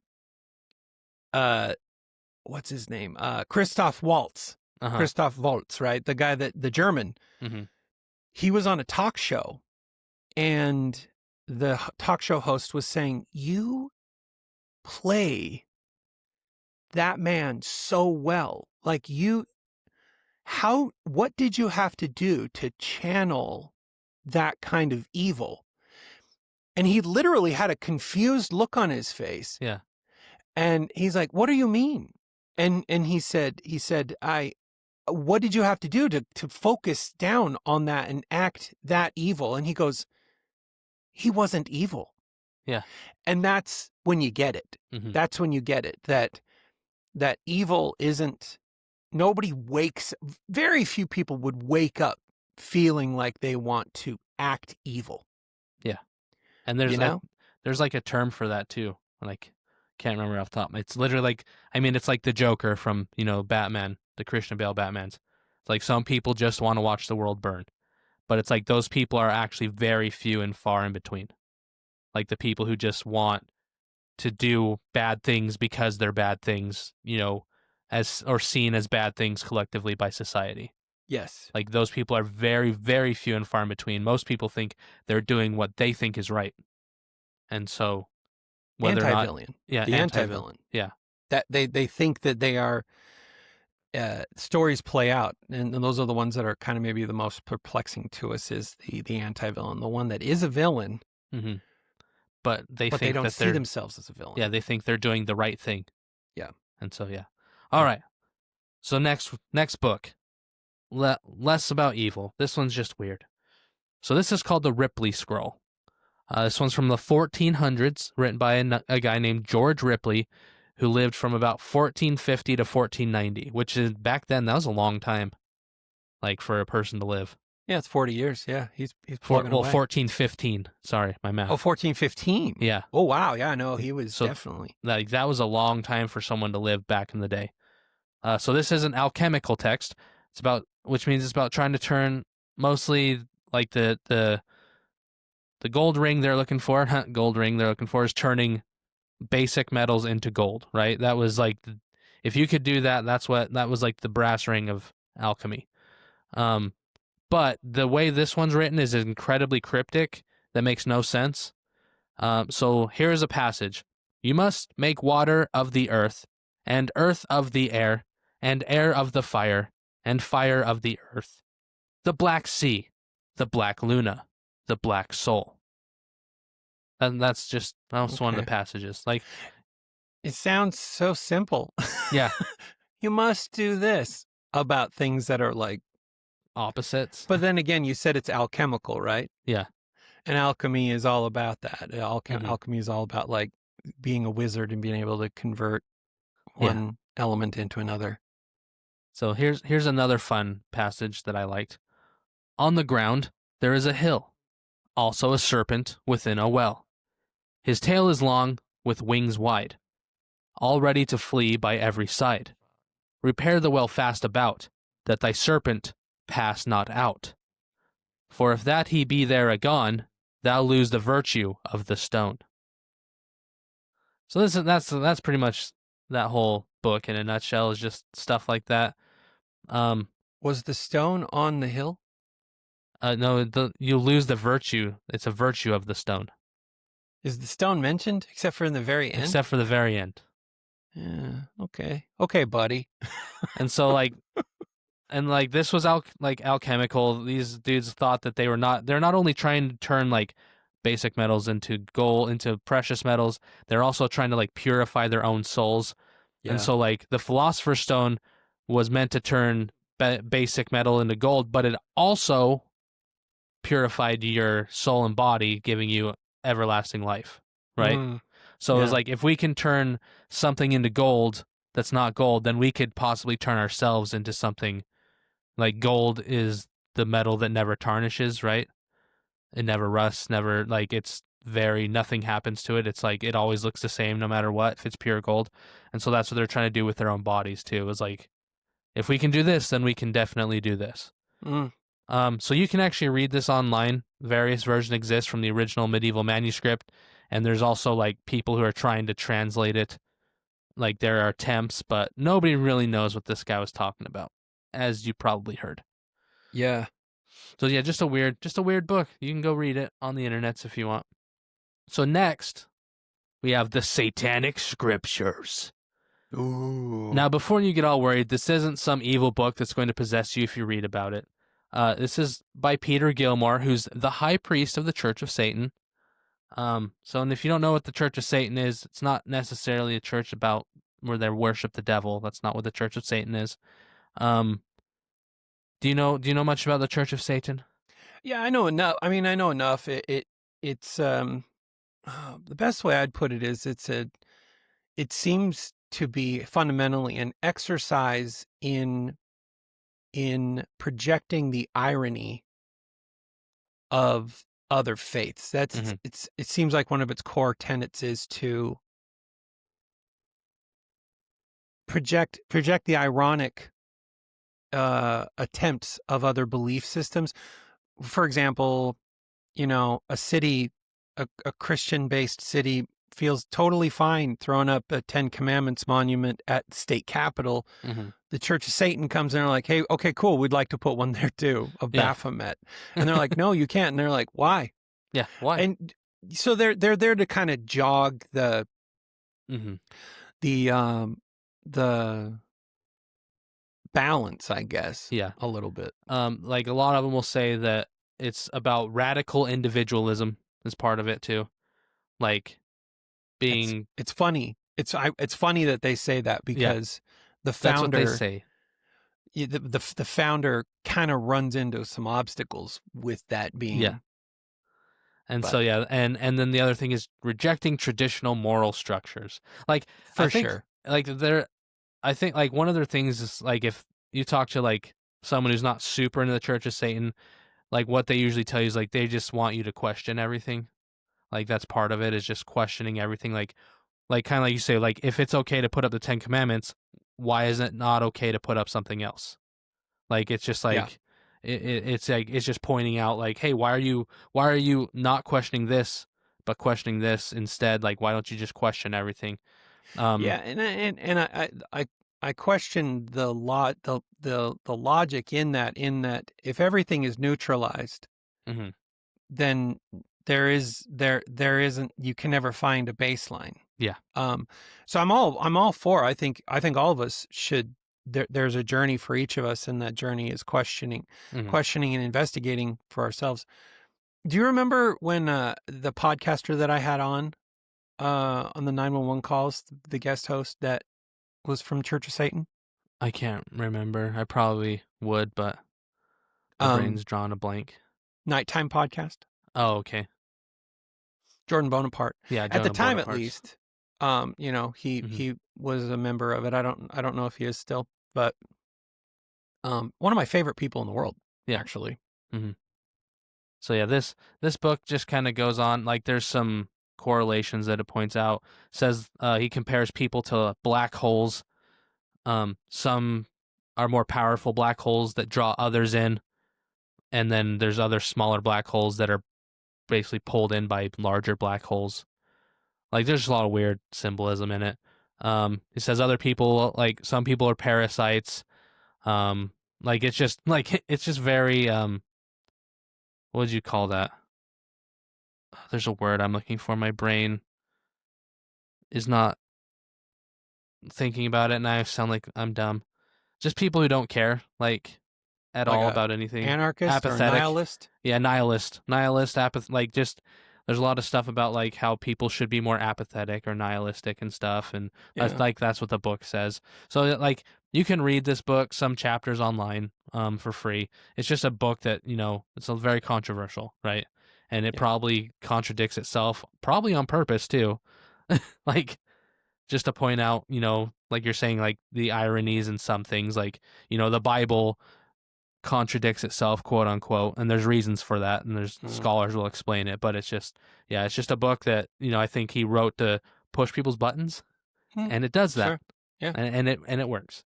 Speaker 2: what's his name? Christoph Waltz.
Speaker 3: Uh-huh.
Speaker 2: Christoph Waltz, right? The guy the German.
Speaker 3: Mm-hmm.
Speaker 2: He was on a talk show, and the talk show host was saying, "You play that man so well. Like what did you have to do to channel that kind of evil?" And he literally had a confused look on his face.
Speaker 3: Yeah.
Speaker 2: And he's like, "What do you mean?" And he said, what did you have to do to focus down on that and act that evil? And he goes, he wasn't evil.
Speaker 3: Yeah.
Speaker 2: And that's when you get it.
Speaker 3: Mm-hmm.
Speaker 2: That's when you get it, that evil isn't, very few people would wake up feeling like they want to act evil.
Speaker 3: Yeah. And there's,
Speaker 2: You know?
Speaker 3: there's like a term for that too. Like, can't remember off the top. It's literally like, it's like the Joker from, Batman, the Christian Bale Batmans. It's like some people just want to watch the world burn. But it's like those people are actually very few and far in between. Like the people who just want to do bad things because they're bad things, or seen as bad things collectively by society.
Speaker 2: Yes.
Speaker 3: Like those people are very, very few and far in between. Most people think they're doing what they think is right. And so whether or not,
Speaker 2: Anti-villain.
Speaker 3: yeah,
Speaker 2: The anti-villain.
Speaker 3: Yeah.
Speaker 2: That they think that they are, stories play out, and those are the ones that are kind of maybe the most perplexing to us, is the anti-villain, the one that is a villain,
Speaker 3: Mm-hmm. But they think
Speaker 2: they don't
Speaker 3: that
Speaker 2: see
Speaker 3: they're
Speaker 2: themselves as a villain.
Speaker 3: Yeah, they think they're doing the right thing.
Speaker 2: Yeah.
Speaker 3: And so, yeah. All right. So next book, less about evil. This one's just weird. So this is called the Ripley Scroll. This one's from the 1400s, written by a guy named George Ripley, who lived from about 1450 to 1490, which is, back then, that was a long time, like, for a person to live.
Speaker 2: Yeah, it's 40 years. Yeah, he's plugging away.
Speaker 3: 1415. Sorry, my math.
Speaker 2: Oh, 1415.
Speaker 3: Yeah.
Speaker 2: Oh, wow. Yeah, no, he was
Speaker 3: So,
Speaker 2: definitely.
Speaker 3: Like, that was a long time for someone to live back in the day. So this is an alchemical text. Which means it's about trying to turn mostly like the gold ring they're looking for. Gold ring they're looking for is turning basic metals into gold, right? That was like, if you could do that, that was like the brass ring of alchemy. But the way this one's written is incredibly cryptic. That makes no sense. So here's a passage. You must make water of the earth, and earth of the air, and air of the fire, and fire of the earth, the black sea, the black luna, the black soul. And that's one of the passages. Like,
Speaker 2: it sounds so simple.
Speaker 3: Yeah.
Speaker 2: You must do this about things that are like
Speaker 3: opposites.
Speaker 2: But then again, you said it's alchemical, right?
Speaker 3: Yeah.
Speaker 2: And alchemy is all about that. Alchemy is all about like being a wizard and being able to convert one element into another.
Speaker 3: So here's another fun passage that I liked. On the ground there is a hill, also a serpent within a well. His tail is long, with wings wide, all ready to flee by every side. Repair the well fast about, that thy serpent pass not out. For if that he be there agone, thou lose the virtue of the stone. So that's pretty much that whole book in a nutshell, is just stuff like that.
Speaker 2: Was the stone on the hill?
Speaker 3: No, you lose the virtue. It's a virtue of the stone.
Speaker 2: Is the stone mentioned except for in the very end?
Speaker 3: Except for the very end.
Speaker 2: Yeah. Okay. Okay, buddy.
Speaker 3: And so this was alchemical. These dudes thought that they're not only trying to turn like basic metals into gold, into precious metals, they're also trying to like purify their own souls. Yeah. And so like the Philosopher's Stone was meant to turn basic metal into gold, but it also purified your soul and body, giving you everlasting life, right? So it was like, if we can turn something into gold that's not gold, then we could possibly turn ourselves into something. Like, gold is the metal that never tarnishes, right? It never rusts, never, like, nothing happens to it. It's like, it always looks the same no matter what, if it's pure gold. And so that's what they're trying to do with their own bodies too. It was like, if we can do this, then we can definitely do this. So you can actually read this online. Various versions exist from the original medieval manuscript, and there's also like people who are trying to translate it Like there are attempts, but nobody really knows what this guy was talking about, as you probably heard.
Speaker 2: Yeah.
Speaker 3: So yeah, just a weird book. You can go read it on the internets if you want. So next, we have the Satanic Scriptures.
Speaker 2: Ooh.
Speaker 3: Now, before you get all worried, this isn't some evil book that's going to possess you if you read about it. This is by Peter Gilmore, who's the high priest of the Church of Satan. And if you don't know what the Church of Satan is, it's not necessarily a church about where they worship the devil. That's not what the Church of Satan is. Do you know much about the Church of Satan?
Speaker 2: Yeah, I know enough. I mean, I know enough. It's the best way I'd put it is it seems to be fundamentally an exercise in projecting the irony of other faiths. That's it seems like one of its core tenets is to project the ironic attempts of other belief systems. For example, a city, a Christian-based city feels totally fine throwing up a 10 Commandments monument at the state capitol. The Church of Satan comes in and they're like, hey, okay, cool. We'd like to put one there too, a Baphomet. And they're like, no, you can't. And they're like, why?
Speaker 3: Yeah, why?
Speaker 2: And so they're there to kind of jog the balance, I guess.
Speaker 3: Yeah,
Speaker 2: a little bit.
Speaker 3: Like a lot of them will say that it's about radical individualism as part of it too, like being.
Speaker 2: It's funny. It's funny that they say that because the founder.
Speaker 3: That's what they say.
Speaker 2: The founder kind of runs into some obstacles with that being.
Speaker 3: And and then the other thing is rejecting traditional moral structures. Like
Speaker 2: For
Speaker 3: I think,
Speaker 2: sure.
Speaker 3: Like I think like one of their things is like if you talk to like someone who's not super into the Church of Satan, like what they usually tell you is like they just want you to question everything. Like that's part of it is just questioning everything. Like kind of like you say, like if it's okay to put up the 10 Commandments, why is it not okay to put up something else? Like it's just like it's like it's just pointing out like, hey, why are you not questioning this but questioning this instead? Like why don't you just question everything?
Speaker 2: And I question the logic in that if everything is neutralized, then there isn't, you can never find a baseline.
Speaker 3: Yeah.
Speaker 2: So I'm all for, I think all of us should, there's a journey for each of us, and that journey is questioning and investigating for ourselves. Do you remember when the podcaster that I had on the 911 calls, the guest host that was from Church of Satan?
Speaker 3: I can't remember. I probably would, but my brain's drawn a blank.
Speaker 2: Nighttime podcast.
Speaker 3: Oh, okay.
Speaker 2: Jordan Bonaparte.
Speaker 3: Yeah,
Speaker 2: at the time, at least. He was a member of it. I don't know if he is still, but one of my favorite people in the world. Yeah, actually.
Speaker 3: So yeah, this book just kind of goes on. Like there's some correlations that it points out. Says he compares people to black holes. Some are more powerful black holes that draw others in, and then there's other smaller black holes that are basically pulled in by larger black holes. Like there's a lot of weird symbolism in it. It says other people, like some people are parasites. Like it's just very what would you call that? There's a word I'm looking for. My brain is not thinking about it, and I sound like I'm dumb. Just people who don't care, like at all about anything.
Speaker 2: Anarchist,
Speaker 3: apathetic.
Speaker 2: Or nihilist?
Speaker 3: Yeah, nihilist, like just there's a lot of stuff about like how people should be more apathetic or nihilistic and stuff, and that's what the book says. So like you can read this book, some chapters online, for free. It's just a book that it's a very controversial, right? And it probably contradicts itself, probably on purpose too, like just to point out, like you're saying, like the ironies in some things, like the Bible contradicts itself, quote unquote, and there's reasons for that, and there's scholars will explain it, but it's just a book that I think he wrote to push people's buttons, and it does that.
Speaker 2: Sure. Yeah.
Speaker 3: And it works.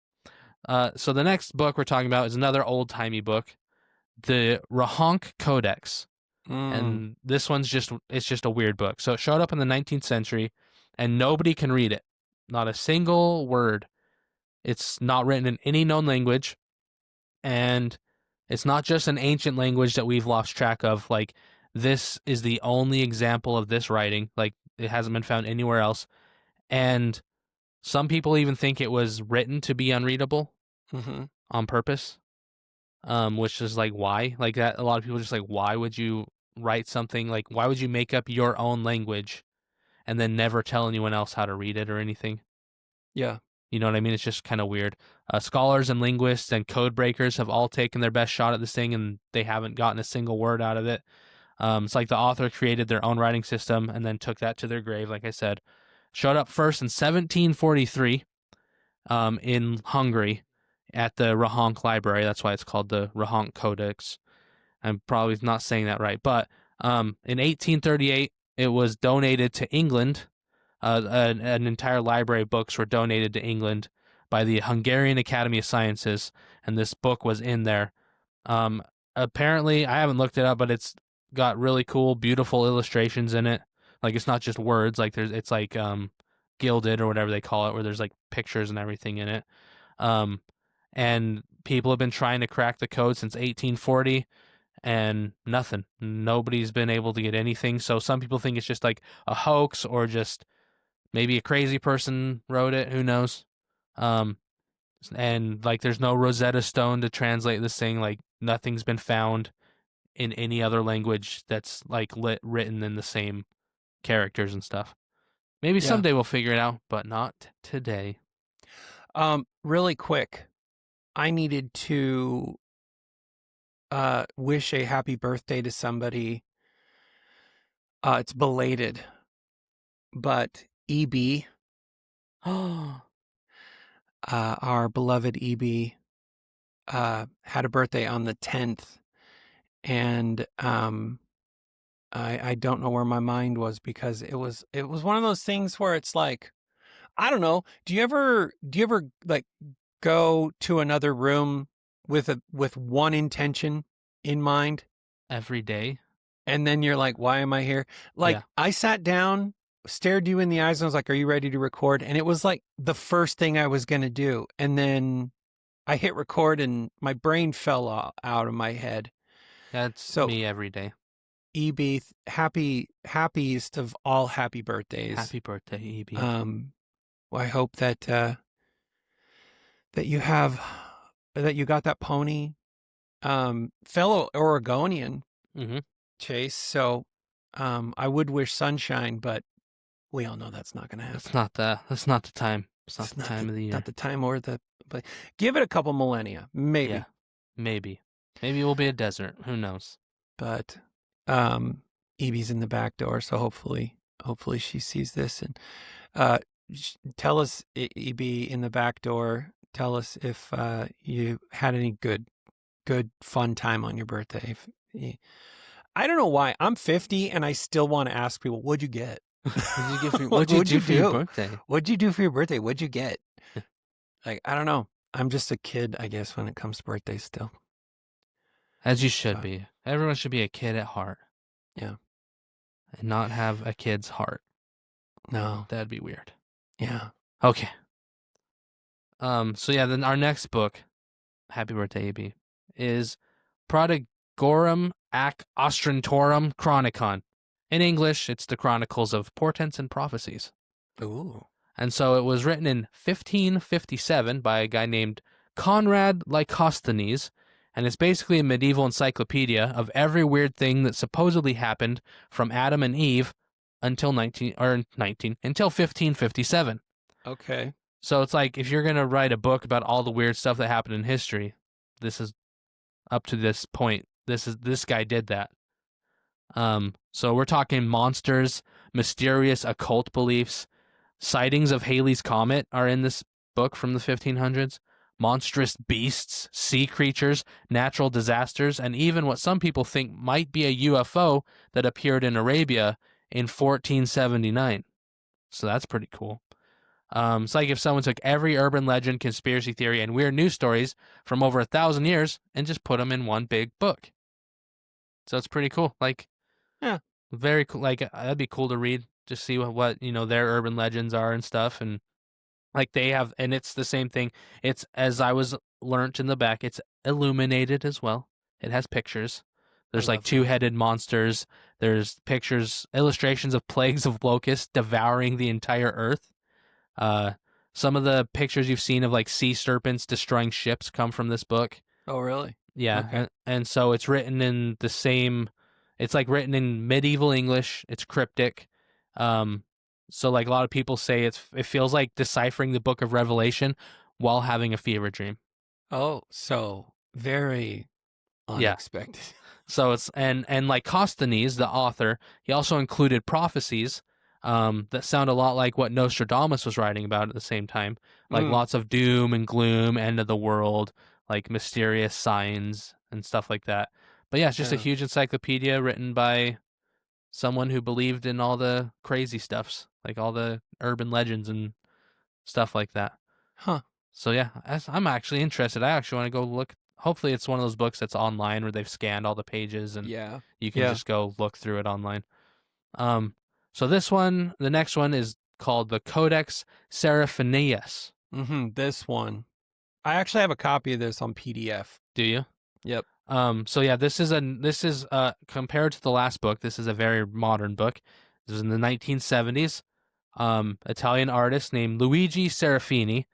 Speaker 3: So the next book we're talking about is another old timey book, the Rahonk Codex, and this one's just a weird book. So it showed up in the 19th century, and nobody can read it. Not a single word. It's not written in any known language, and it's not just an ancient language that we've lost track of. Like, this is the only example of this writing. Like, it hasn't been found anywhere else. And some people even think it was written to be unreadable
Speaker 2: Mm-hmm.
Speaker 3: on purpose, which is like, why? Like, that, a lot of people just like, why would you write something? Like, why would you make up your own language and then never tell anyone else how to read it or anything?
Speaker 2: Yeah.
Speaker 3: You know what I mean? It's just kind of weird. Scholars and linguists and code breakers have all taken their best shot at this thing, and they haven't gotten a single word out of it. It's like the author created their own writing system and then took that to their grave, like I said. Showed up first in 1743 in Hungary at the Rahonk Library. That's why it's called the Rahonk Codex. I'm probably not saying that right. But in 1838, it was donated to England. An entire library of books were donated to England by the Hungarian Academy of Sciences, and this book was in there. Apparently, I haven't looked it up, but it's got really cool, beautiful illustrations in it. Like, it's not just words. Like, it's like gilded or whatever they call it, where there's like pictures and everything in it. And people have been trying to crack the code since 1840. And nothing. Nobody's been able to get anything. So some people think it's just like a hoax, or just maybe a crazy person wrote it. Who knows? And like, there's no Rosetta Stone to translate this thing. Like, nothing's been found in any other language that's like written in the same characters and stuff. Maybe
Speaker 2: Yeah.
Speaker 3: someday we'll figure it out, but not today.
Speaker 2: Really quick, I needed to wish a happy birthday to somebody. It's belated, but EB, our beloved EB, had a birthday on the 10th, and I don't know where my mind was, because it was one of those things where it's like, I don't know. Do you ever like go to another room with one intention in mind,
Speaker 3: Every day.
Speaker 2: and then you're like, why am I here? Like,
Speaker 3: Yeah.
Speaker 2: I sat down, stared you in the eyes, and I was like, are you ready to record? And it was like the first thing I was going to do. And then I hit record and my brain fell out of my head.
Speaker 3: That's
Speaker 2: So-
Speaker 3: me every day.
Speaker 2: EB, happiest of all happy birthdays.
Speaker 3: Happy birthday, EB.
Speaker 2: Well, I hope that that you got that pony. Fellow Oregonian,
Speaker 3: Mhm.
Speaker 2: Chase. So I would wish sunshine, but we all know that's not going to happen.
Speaker 3: That's not the time. It's not the time of the year.
Speaker 2: Not the time or the. But give it a couple millennia, maybe.
Speaker 3: Yeah. Maybe it will be a desert. Who knows?
Speaker 2: But Evie's in the back door, so hopefully she sees this, and tell us, EB in the back door. Tell us if you had any good fun time on your birthday. I don't know why I'm 50 and I still want to ask people, what'd you get?
Speaker 3: What'd you do for your birthday?
Speaker 2: What'd you do for your birthday? What'd you get? Like, I don't know. I'm just a kid, I guess, when it comes to birthdays still.
Speaker 3: As you should be. Everyone should be a kid at heart.
Speaker 2: Yeah.
Speaker 3: And not have a kid's heart.
Speaker 2: No.
Speaker 3: That'd be weird.
Speaker 2: Yeah.
Speaker 3: Okay. So yeah, then our next book, happy birthday, AB, is Prodigorum ac Ostrantorum Chronicon. In English, it's the Chronicles of Portents and Prophecies.
Speaker 2: Ooh.
Speaker 3: And so it was written in 1557 by a guy named Conrad Lycosthenes, and it's basically a medieval encyclopedia of every weird thing that supposedly happened from Adam and Eve until 1557.
Speaker 2: Okay.
Speaker 3: So it's like, if you're going to write a book about all the weird stuff that happened in history, this is up to this point. This guy did that. So we're talking monsters, mysterious occult beliefs, sightings of Halley's Comet are in this book from the 1500s, monstrous beasts, sea creatures, natural disasters, and even what some people think might be a UFO that appeared in Arabia in 1479. So that's pretty cool. It's like if someone took every urban legend, conspiracy theory, and weird news stories from over 1,000 years and just put them in one big book. So it's pretty cool. Like,
Speaker 2: yeah,
Speaker 3: very cool. Like, that'd be cool to read. Just see what their urban legends are and stuff, and Like they have, and it's the same thing. It's, as I was learnt in the back, it's illuminated as well. It has pictures. There's like
Speaker 2: love that.
Speaker 3: two-headed monsters. There's pictures, illustrations of plagues of locusts devouring the entire earth. Some of the pictures you've seen of like sea serpents destroying ships come from this book.
Speaker 2: Oh, really?
Speaker 3: Yeah,
Speaker 2: Okay.
Speaker 3: and so it's written in the same. It's like written in medieval English. It's cryptic. So like a lot of people say it feels like deciphering the Book of Revelation while having a fever dream.
Speaker 2: Oh, so very
Speaker 3: Yeah.
Speaker 2: unexpected.
Speaker 3: So it's and like Costhenes, the author, he also included prophecies that sound a lot like what Nostradamus was writing about at the same time, like lots of doom and gloom, end of the world, like mysterious signs and stuff like that. But yeah, it's just a
Speaker 2: Yeah.
Speaker 3: huge encyclopedia written by someone who believed in all the crazy stuffs, like all the urban legends and stuff like that.
Speaker 2: Huh.
Speaker 3: So yeah, I'm actually interested. I actually want to go look. Hopefully it's one of those books that's online where they've scanned all the pages and
Speaker 2: Yeah.
Speaker 3: you can
Speaker 2: Yeah.
Speaker 3: just go look through it online. So the next one is called the Codex Seraphinianus.
Speaker 2: This one. I actually have a copy of this on PDF.
Speaker 3: Do you?
Speaker 2: Yep.
Speaker 3: So yeah, this is compared to the last book, this is a very modern book. This is in the 1970s. Italian artist named Luigi Serafini.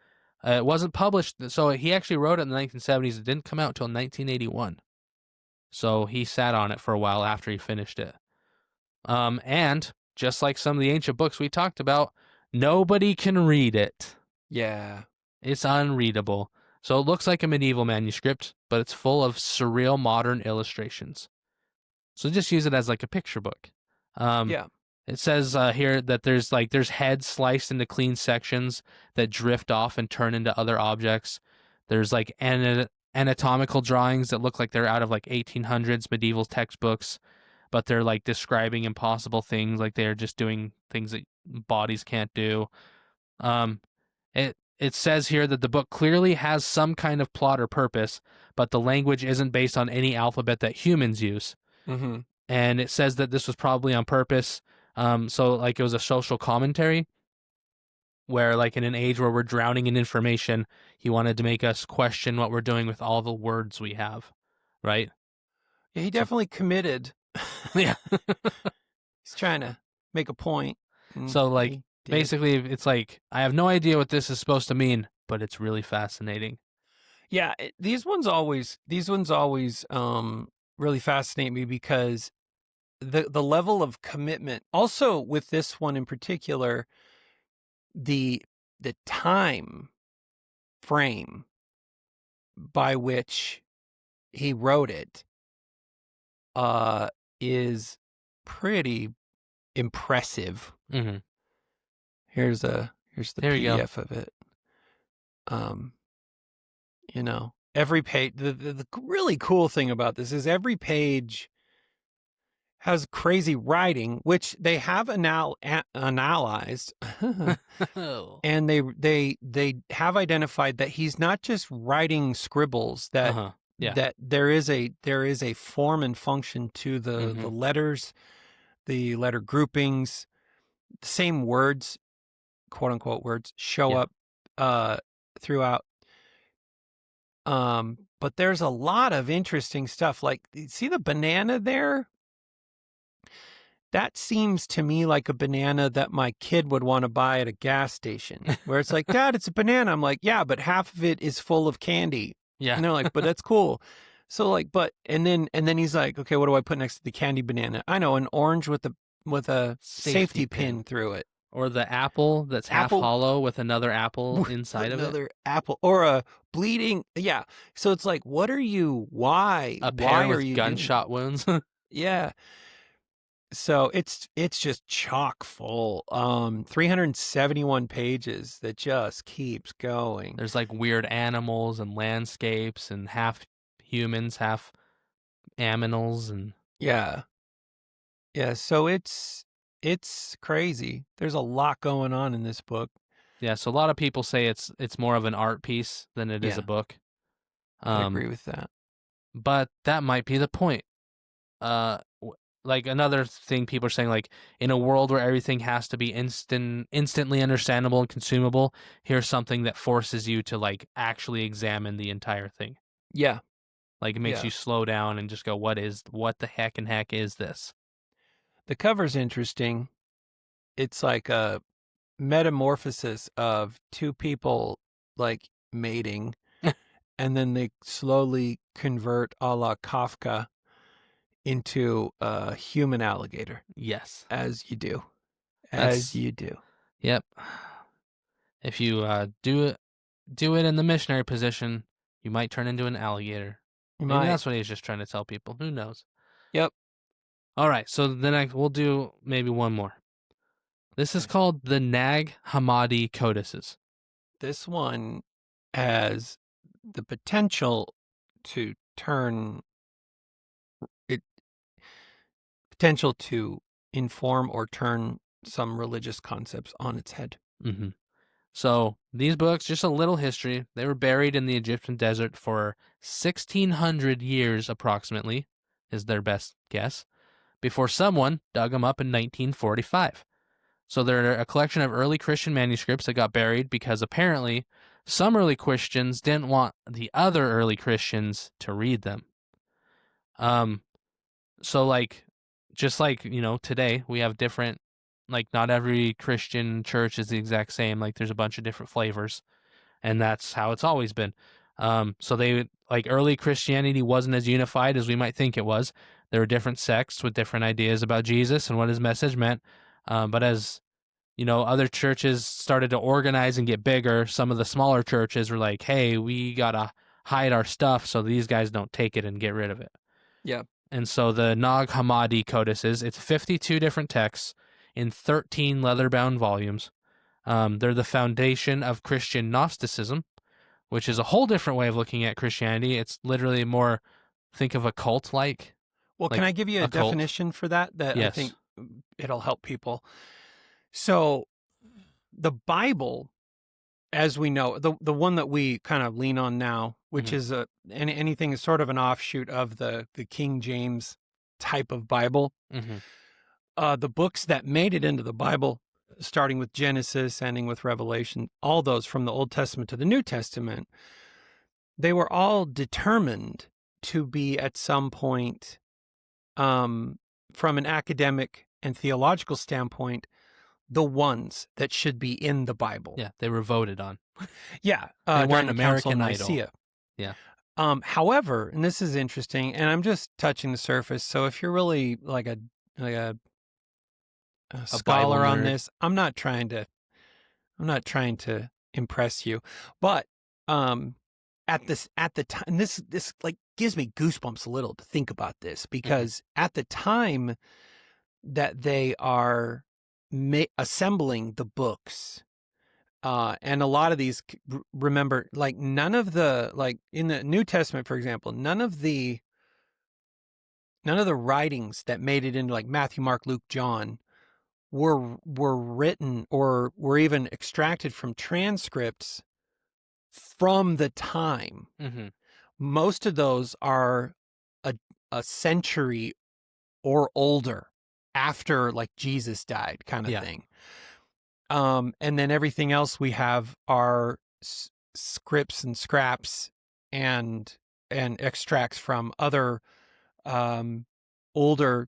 Speaker 3: It wasn't published, so he actually wrote it in the 1970s. It didn't come out till 1981. So he sat on it for a while after he finished it. And just like some of the ancient books we talked about, nobody can read it.
Speaker 2: Yeah.
Speaker 3: It's unreadable. So it looks like a medieval manuscript, but it's full of surreal modern illustrations. So just use it as like a picture book.
Speaker 2: Yeah.
Speaker 3: It says here that there's heads sliced into clean sections that drift off and turn into other objects. There's like anatomical drawings that look like they're out of like 1800s medieval textbooks, but they're like describing impossible things, like they're just doing things that bodies can't do. It says here that the book clearly has some kind of plot or purpose, but the language isn't based on any alphabet that humans use.
Speaker 2: Mm-hmm.
Speaker 3: And it says that this was probably on purpose. So like it was a social commentary where like in an age where we're drowning in information, he wanted to make us question what we're doing with all the words we have, right?
Speaker 2: Yeah, he definitely committed.
Speaker 3: Yeah.
Speaker 2: He's trying to make a point.
Speaker 3: So like
Speaker 2: He did.
Speaker 3: basically it's like, I have no idea what this is supposed to mean, but it's really fascinating.
Speaker 2: Yeah, these ones always really fascinate me because the level of commitment. Also with this one in particular, the time frame by which he wrote it is pretty impressive.
Speaker 3: Mm-hmm.
Speaker 2: Here's the
Speaker 3: There you go.
Speaker 2: PDF of it. Every page. The really cool thing about this is every page has crazy writing, which they have analyzed, and they have identified that he's not just writing scribbles. That
Speaker 3: Yeah.
Speaker 2: that there is a form and function to the letters, the letter groupings, the same words, quote unquote words, show up throughout. But there's a lot of interesting stuff. Like, see the banana there? That seems to me like a banana that my kid would want to buy at a gas station, where it's like, Dad, it's a banana. I'm like, yeah, but half of it is full of candy.
Speaker 3: Yeah.
Speaker 2: And they're like, but that's cool. So like, and then he's like, okay, what do I put next to the candy banana? I know, an orange with a safety pin through it.
Speaker 3: Or the apple that's half hollow with another apple inside of it.
Speaker 2: Another apple or a bleeding. Yeah. So it's like, what are you? Why?
Speaker 3: A
Speaker 2: Why
Speaker 3: pear
Speaker 2: are
Speaker 3: with
Speaker 2: you
Speaker 3: gunshot wounds.
Speaker 2: Yeah. So it's just chock full. 371 pages that just keeps going.
Speaker 3: There's like weird animals and landscapes and half humans, half aminals, and
Speaker 2: Yeah. So it's crazy. There's a lot going on in this book.
Speaker 3: yeah. So a lot of people say it's more of an art piece than it is a book.
Speaker 2: I agree with that.
Speaker 3: But that might be the point. like another thing people are saying, like, in a world where everything has to be instantly understandable and consumable, here's something that forces you to like actually examine the entire thing.
Speaker 2: Yeah.
Speaker 3: Like, it makes
Speaker 2: Yeah.
Speaker 3: you slow down and just go, what the heck is this?
Speaker 2: The cover's interesting. It's like a metamorphosis of two people like mating, and then they slowly convert a la Kafka into a human alligator,
Speaker 3: Yes.
Speaker 2: as you do.
Speaker 3: That's-
Speaker 2: As you do.
Speaker 3: Yep. If you do it in the missionary position, you might turn into an alligator.
Speaker 2: You
Speaker 3: Maybe
Speaker 2: might.
Speaker 3: that's what he's just trying to tell people. Who knows?
Speaker 2: Yep.
Speaker 3: All right, so then we'll do maybe one more. This is
Speaker 2: Okay.
Speaker 3: called the Nag Hammadi Codices.
Speaker 2: This one has the potential to inform or turn some religious concepts on its head.
Speaker 3: Mm-hmm. So these books, just a little history. They were buried in the Egyptian desert for 1,600 years approximately, is their best guess, before someone dug them up in 1945. So they're a collection of early Christian manuscripts that got buried because apparently some early Christians didn't want the other early Christians to read them. So like, just like, today we have different, like not every Christian church is the exact same. Like there's a bunch of different flavors, and that's how it's always been. So they, like, early Christianity wasn't as unified as we might think it was. There were different sects with different ideas about Jesus and what his message meant. But as other churches started to organize and get bigger, some of the smaller churches were like, hey, we got to hide our stuff so these guys don't take it and get rid of it.
Speaker 2: Yeah.
Speaker 3: And so the Nag Hammadi Codices, it's 52 different texts in 13 leather-bound volumes. They're the foundation of Christian Gnosticism, which is a whole different way of looking at Christianity. It's literally more, think of a cult-like.
Speaker 2: Well,
Speaker 3: Like
Speaker 2: can I give you a
Speaker 3: a cult?
Speaker 2: definition for that I
Speaker 3: Yes.
Speaker 2: think it'll help people? So the Bible, as we know, the one that we kind of lean on now, which
Speaker 3: Mhm.
Speaker 2: is anything is sort of an offshoot of the King James type of Bible.
Speaker 3: Mm-hmm.
Speaker 2: The books that made it into the Bible, starting with Genesis, ending with Revelation, all those from the Old Testament to the New Testament, they were all determined to be at some point, from an academic and theological standpoint, the ones that should be in the Bible.
Speaker 3: Yeah, they were voted on.
Speaker 2: Yeah.
Speaker 3: They
Speaker 2: During
Speaker 3: weren't
Speaker 2: the Council of
Speaker 3: American Idol.
Speaker 2: Nicaea.
Speaker 3: Yeah.
Speaker 2: However, and this is interesting, and I'm just touching the surface. So if you're really like a scholar
Speaker 3: Bible
Speaker 2: on
Speaker 3: nerd.
Speaker 2: this, I'm not trying to impress you, but at the time, this like gives me goosebumps a little to think about this, because at the time that they are assembling the books, and a lot of these, remember, like none of the, like in the New Testament, for example, none of the writings that made it into like Matthew, Mark, Luke, John were written or were even extracted from transcripts from the time.
Speaker 3: Mm-hmm.
Speaker 2: Most of those are a century or older after like Jesus died, kind of thing. And then everything else we have are scripts and scraps and extracts from other older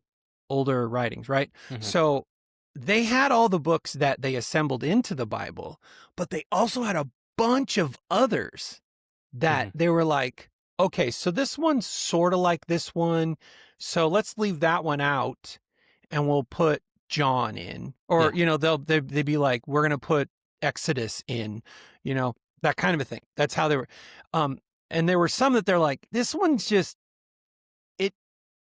Speaker 2: writings, right?
Speaker 3: Mm-hmm.
Speaker 2: So they had all the books that they assembled into the Bible, but they also had a bunch of others that they were like, okay, so this one's sort of like this one, so let's leave that one out and we'll put John in. Or, they'd be like, we're going to put Exodus in, that kind of a thing. That's how they were. And there were some that they're like, this one's just,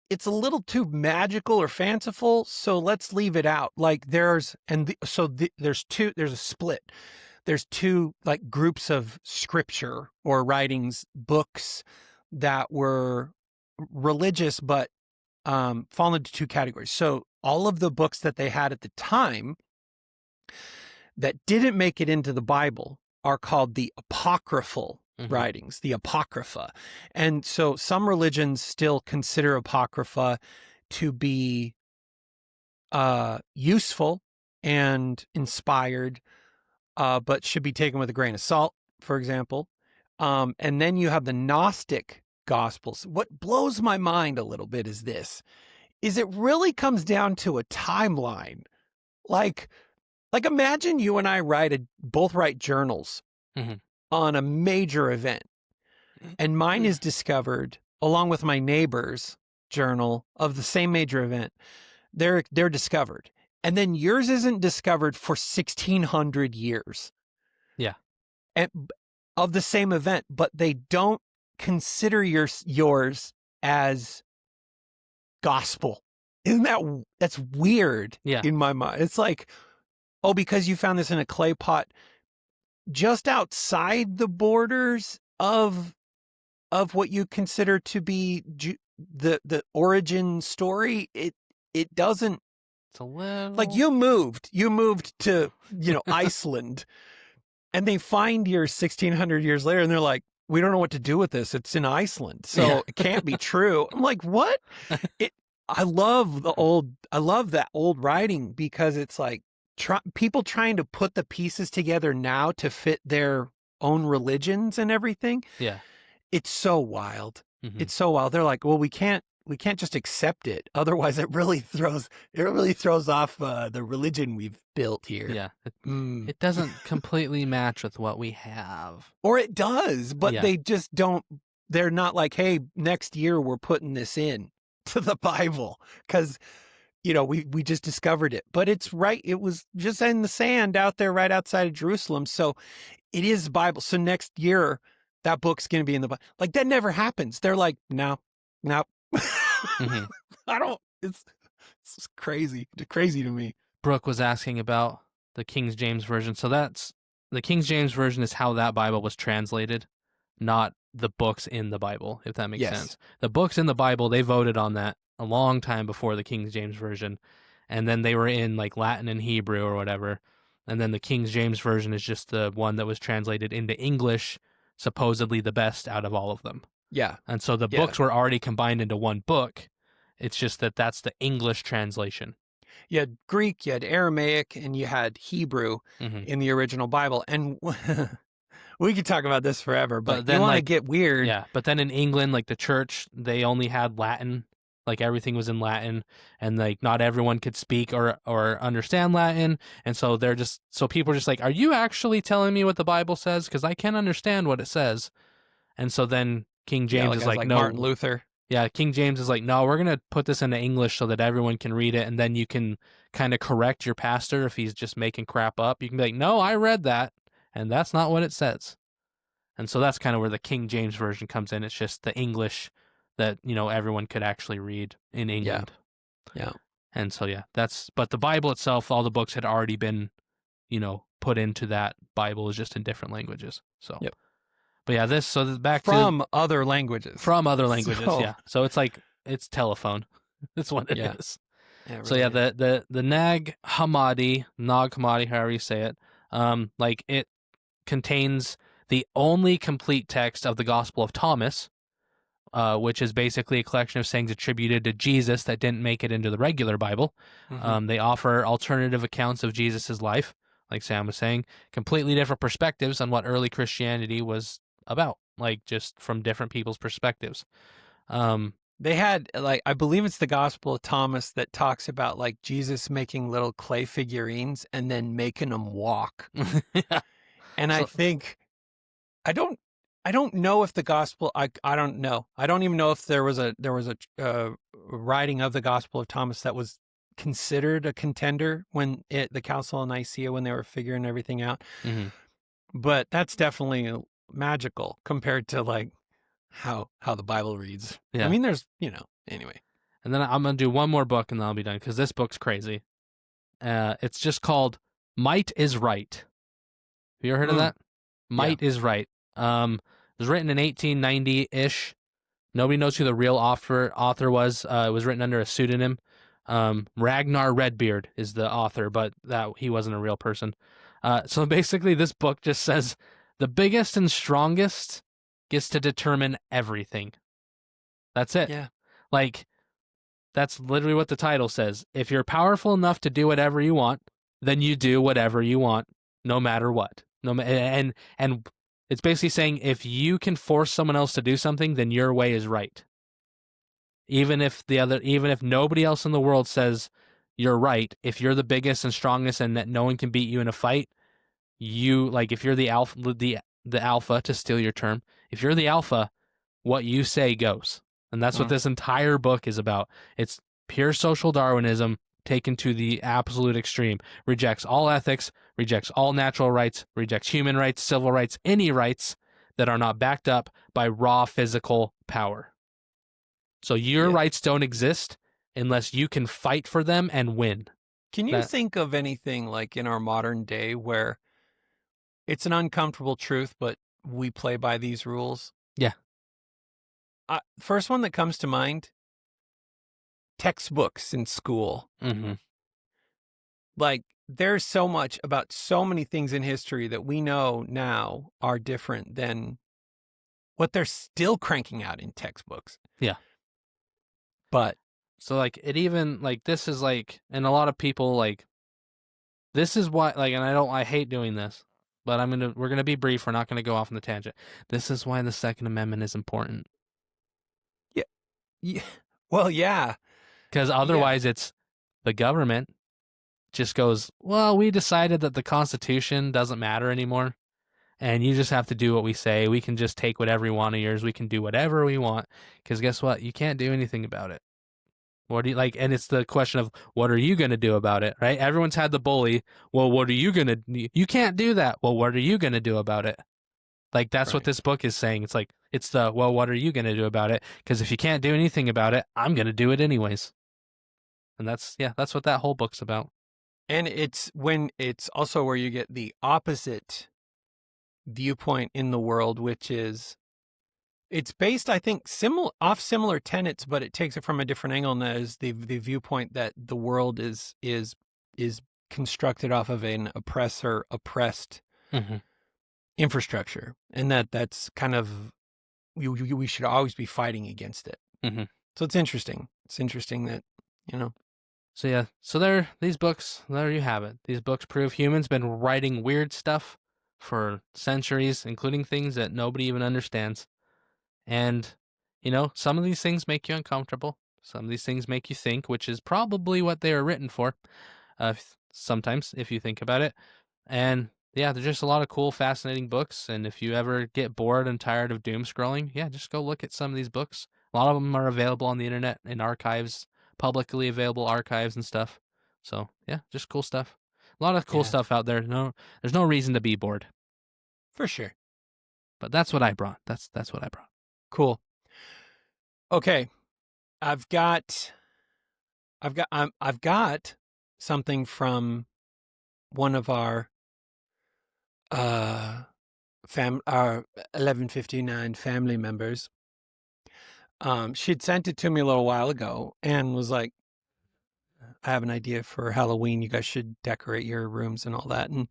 Speaker 2: it's a little too magical or fanciful, so let's leave it out. Like there's a split. There's two like groups of scripture or writings, books that were religious, but fall into two categories. So all of the books that they had at the time that didn't make it into the Bible are called the apocryphal writings, the Apocrypha. And so some religions still consider Apocrypha to be useful and inspired, but should be taken with a grain of salt, for example. And then you have the Gnostic Gospels. What blows my mind a little bit is it really comes down to a timeline. Like imagine you and I both write journals
Speaker 3: Mhm.
Speaker 2: on a major event, and mine is discovered along with my neighbor's journal of the same major event. They're discovered, and then yours isn't discovered for 1,600 years.
Speaker 3: Yeah.
Speaker 2: And of the same event, but they don't consider yours as gospel. That's weird
Speaker 3: Yeah.
Speaker 2: in my mind. It's like, oh, because you found this in a clay pot just outside the borders of what you consider to be the origin story, it doesn't.
Speaker 3: It's a little
Speaker 2: Like you moved to, Iceland, and they find your 1,600 years later, and they're like, we don't know what to do with this. It's in Iceland, so it can't be true. I'm like, what? I love that old writing because it's like people trying to put the pieces together now to fit their own religions and everything.
Speaker 3: Yeah.
Speaker 2: It's so wild.
Speaker 3: Mhm.
Speaker 2: It's so wild. They're like, well, we can't just accept it. Otherwise it really throws off the religion we've built here.
Speaker 3: Yeah. It doesn't completely match with what we have.
Speaker 2: Or it does, but
Speaker 3: Yeah.
Speaker 2: they just don't. They're not like, hey, next year we're putting this in to the Bible because, we just discovered it. But it's right. It was just in the sand out there right outside of Jerusalem. So it is Bible. So next year that book's going to be in the Bible. Like that never happens. They're like, no.
Speaker 3: Mhm.
Speaker 2: It's crazy. It's crazy to me.
Speaker 3: Brooke was asking about the King James Version. So that's the King James Version is how that Bible was translated, not the books in the Bible, if that makes
Speaker 2: Yes.
Speaker 3: sense. The books in the Bible, they voted on that a long time before the King James Version. And then they were in like Latin and Hebrew or whatever. And then the King James Version is just the one that was translated into English, supposedly the best out of all of them.
Speaker 2: Yeah.
Speaker 3: And so the
Speaker 2: Yeah.
Speaker 3: books were already combined into one book. It's just that that's the English translation.
Speaker 2: You had Greek, you had Aramaic, and you had Hebrew
Speaker 3: Mhm.
Speaker 2: in the original Bible. And we could talk about this forever, but
Speaker 3: then,
Speaker 2: you want to
Speaker 3: like,
Speaker 2: get weird.
Speaker 3: Yeah, but then in England, like the church, they only had Latin. Like everything was in Latin, and like not everyone could speak or understand Latin, and so people are just like, are you actually telling me what the Bible says? Because I can't understand what it says. And so then King James
Speaker 2: like
Speaker 3: is
Speaker 2: guys
Speaker 3: like, no,
Speaker 2: Martin Luther.
Speaker 3: yeah, King James is like, no, we're gonna put this into English so that everyone can read it, and then you can kind of correct your pastor if he's just making crap up. You can be like, no, I read that, and that's not what it says. And so that's kind of where the King James Version comes in. It's just the English that, everyone could actually read in England.
Speaker 2: Yeah.
Speaker 3: And so, but the Bible itself, all the books had already been, put into that Bible, is just in different languages. So,
Speaker 2: Yep.
Speaker 3: But yeah, back
Speaker 2: From other languages.
Speaker 3: from other languages.
Speaker 2: So-
Speaker 3: Yeah. So it's like, it's telephone. That's what it
Speaker 2: Yeah.
Speaker 3: is.
Speaker 2: Yeah,
Speaker 3: So yeah,
Speaker 2: really.
Speaker 3: the Nag Hammadi, however you say it, like it contains the only complete text of the Gospel of Thomas, which is basically a collection of sayings attributed to Jesus that didn't make it into the regular Bible.
Speaker 2: Mhm.
Speaker 3: They offer alternative accounts of Jesus' life, like Sam was saying, completely different perspectives on what early Christianity was about, like just from different people's perspectives.
Speaker 2: They had I believe it's the Gospel of Thomas that talks about like Jesus making little clay figurines and then making them walk.
Speaker 3: Yeah.
Speaker 2: And I
Speaker 3: So-
Speaker 2: think I don't know if the gospel. I don't know. I don't even know if there was a writing of the Gospel of Thomas that was considered a contender when the Council of Nicaea, when they were figuring everything out.
Speaker 3: Mhm.
Speaker 2: But that's definitely magical compared to like how the Bible reads.
Speaker 3: Yeah.
Speaker 2: I mean, there's anyway.
Speaker 3: And then I'm going to do one more book and then I'll be done because this book's crazy. It's just called Might is Right. Have you ever heard of that? Might is Right. It was written in 1890-ish. Nobody knows who the real author was. It was written under a pseudonym. Ragnar Redbeard is the author, but he wasn't a real person. So basically this book just says the biggest and strongest gets to determine everything. That's it.
Speaker 2: Yeah.
Speaker 3: Like That's literally what the title says. If you're powerful enough to do whatever you want, then you do whatever you want, no matter what. And it's basically saying if you can force someone else to do something, then your way is right. Even if nobody else in the world says you're right, if you're the biggest and strongest and that no one can beat you in a fight, if you're the alpha, to steal your term, if you're the alpha, what you say goes. And that's what this entire book is about. It's pure social Darwinism taken to the absolute extreme. Rejects all ethics, rejects all natural rights, rejects human rights, civil rights, any rights that are not backed up by raw physical power. So your rights don't exist unless you can fight for them and win.
Speaker 2: Can you think of anything like in our modern day where it's an uncomfortable truth, but we play by these rules?
Speaker 3: Yeah.
Speaker 2: First one that comes to mind, textbooks in school.
Speaker 3: Mm-hmm.
Speaker 2: Like, there's so much about so many things in history that we know now are different than what they're still cranking out in textbooks.
Speaker 3: Yeah.
Speaker 2: But
Speaker 3: so like it even like this is like, and a lot of people like, this is why like, and I hate doing this, but we're gonna be brief. We're not gonna go off on the tangent. This is why the Second Amendment is important.
Speaker 2: Yeah. Well, yeah.
Speaker 3: Because otherwise it's the government just goes, well, we decided that the Constitution doesn't matter anymore. And you just have to do what we say. We can just take whatever we want of yours. We can do whatever we want. Because guess what? You can't do anything about it. What do you like? And it's the question of what are you going to do about it, right? Everyone's had the bully. Well, what are you going to You can't do that. Well, what are you going to do about it? Like, that's what this book is saying. It's like, well, what are you going to do about it? Because if you can't do anything about it, I'm going to do it anyways. And that's what that whole book's about. And
Speaker 2: it's also where you get the opposite viewpoint in the world, which is, it's based, I think, off similar tenets, but it takes it from a different angle, and that is the viewpoint that the world is constructed off of an oppressed infrastructure, and that's kind of we should always be fighting against it. So it's interesting. It's interesting that,
Speaker 3: So yeah, so these books, there you have it. These books prove humans been writing weird stuff for centuries, including things that nobody even understands. And, some of these things make you uncomfortable. Some of these things make you think, which is probably what they were written for, sometimes, if you think about it. And, yeah, there's just a lot of cool, fascinating books. And if you ever get bored and tired of doom scrolling, yeah, just go look at some of these books. A lot of them are available on the internet in archives, publicly available archives and stuff. So, yeah, just cool stuff. A lot of cool stuff out there. There's no reason to be bored.
Speaker 2: For sure.
Speaker 3: But that's what I brought. That's what I brought.
Speaker 2: Cool. Okay. I've got something from one of our 1159 family members. She'd sent it to me a little while ago and was like, I have an idea for Halloween. You guys should decorate your rooms and all that. And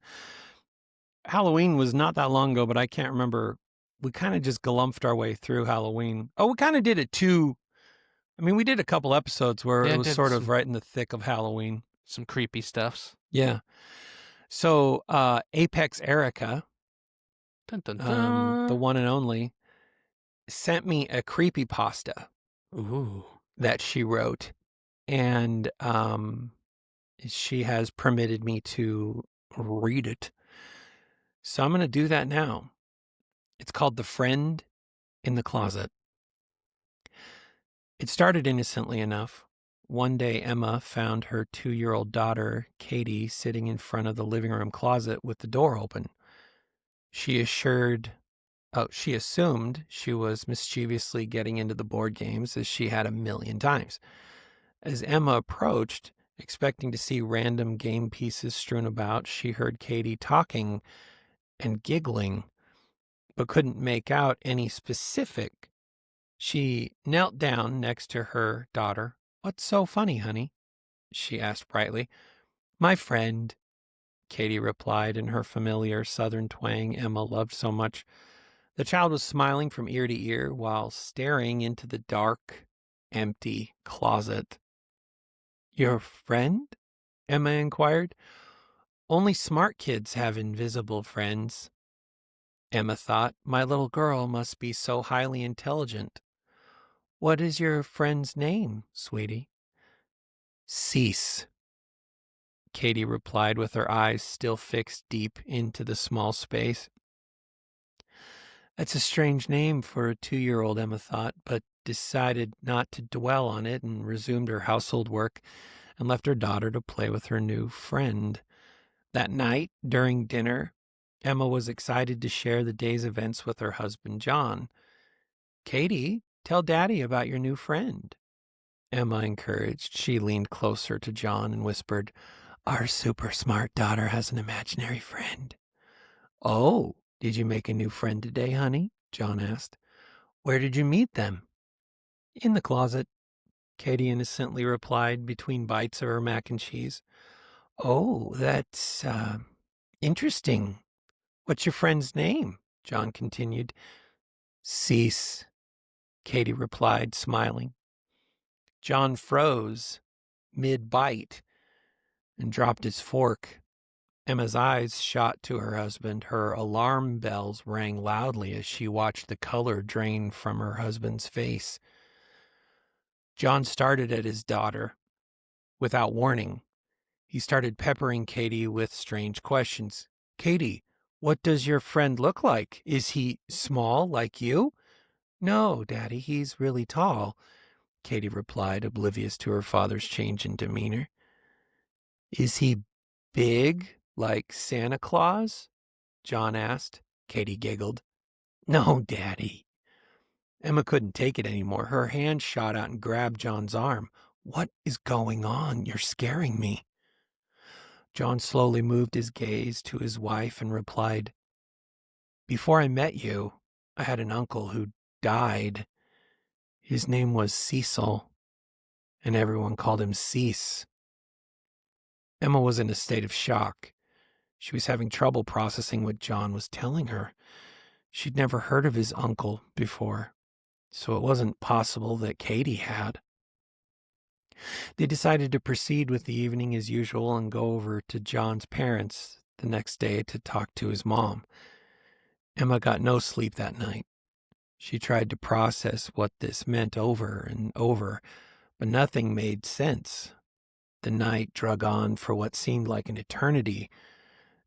Speaker 2: Halloween was not that long ago, but I can't remember. We kind of just glumphed our way through Halloween. Oh, we kind of did it too. I mean, we did a couple episodes where it was sort of right in the thick of Halloween.
Speaker 3: Some creepy stuffs.
Speaker 2: Yeah. So Apex Erica,
Speaker 3: dun, dun, dun.
Speaker 2: The one and only, sent me a creepypasta that she wrote. And she has permitted me to read it. So I'm going to do that now. It's called The Friend in the Closet. It started innocently enough. One day, Emma found her 2-year-old daughter, Katie, sitting in front of the living room closet with the door open. She assumed she was mischievously getting into the board games, as she had 1,000,000 times. As Emma approached, expecting to see random game pieces strewn about, she heard Katie talking and giggling, but couldn't make out any specific. She knelt down next to her daughter. "What's so funny, honey?" she asked brightly. "My friend," Katie replied in her familiar southern twang Emma loved so much. The child was smiling from ear to ear while staring into the dark, empty closet Your friend? Emma inquired. Only smart kids have invisible friends. Emma thought, my little girl must be so highly intelligent. What is your friend's name, sweetie? Cease, Katie replied with her eyes still fixed deep into the small space. That's a strange name for a 2-year-old, Emma thought, but decided not to dwell on it and resumed her household work and left her daughter to play with her new friend. That night, during dinner, Emma was excited to share the day's events with her husband, John. Katie, tell Daddy about your new friend, Emma encouraged. She leaned closer to John and whispered, our super smart daughter has an imaginary friend. Oh, did you make a new friend today, honey? John asked. Where did you meet them? In the closet, Katie innocently replied between bites of her mac and cheese. Oh, that's interesting. What's your friend's name? John continued. Cease, Katie replied, smiling. John froze mid-bite and dropped his fork. Emma's eyes shot to her husband. Her alarm bells rang loudly as she watched the color drain from her husband's face. John started at his daughter. Without warning, he started peppering Katie with strange questions. Katie, what does your friend look like? Is he small like you? No, Daddy, he's really tall, Katie replied, oblivious to her father's change in demeanor. Is he big like Santa Claus? John asked. Katie giggled. No, Daddy. Emma couldn't take it anymore. Her hand shot out and grabbed John's arm. What is going on? You're scaring me. John slowly moved his gaze to his wife and replied, Before I met you, I had an uncle who died. His name was Cecil, and everyone called him Cease. Emma was in a state of shock. She was having trouble processing what John was telling her. She'd never heard of his uncle before, so it wasn't possible that Katie had. They decided to proceed with the evening as usual and go over to John's parents the next day to talk to his mom. Emma got no sleep that night. She tried to process what this meant over and over, but nothing made sense. The night drug on for what seemed like an eternity.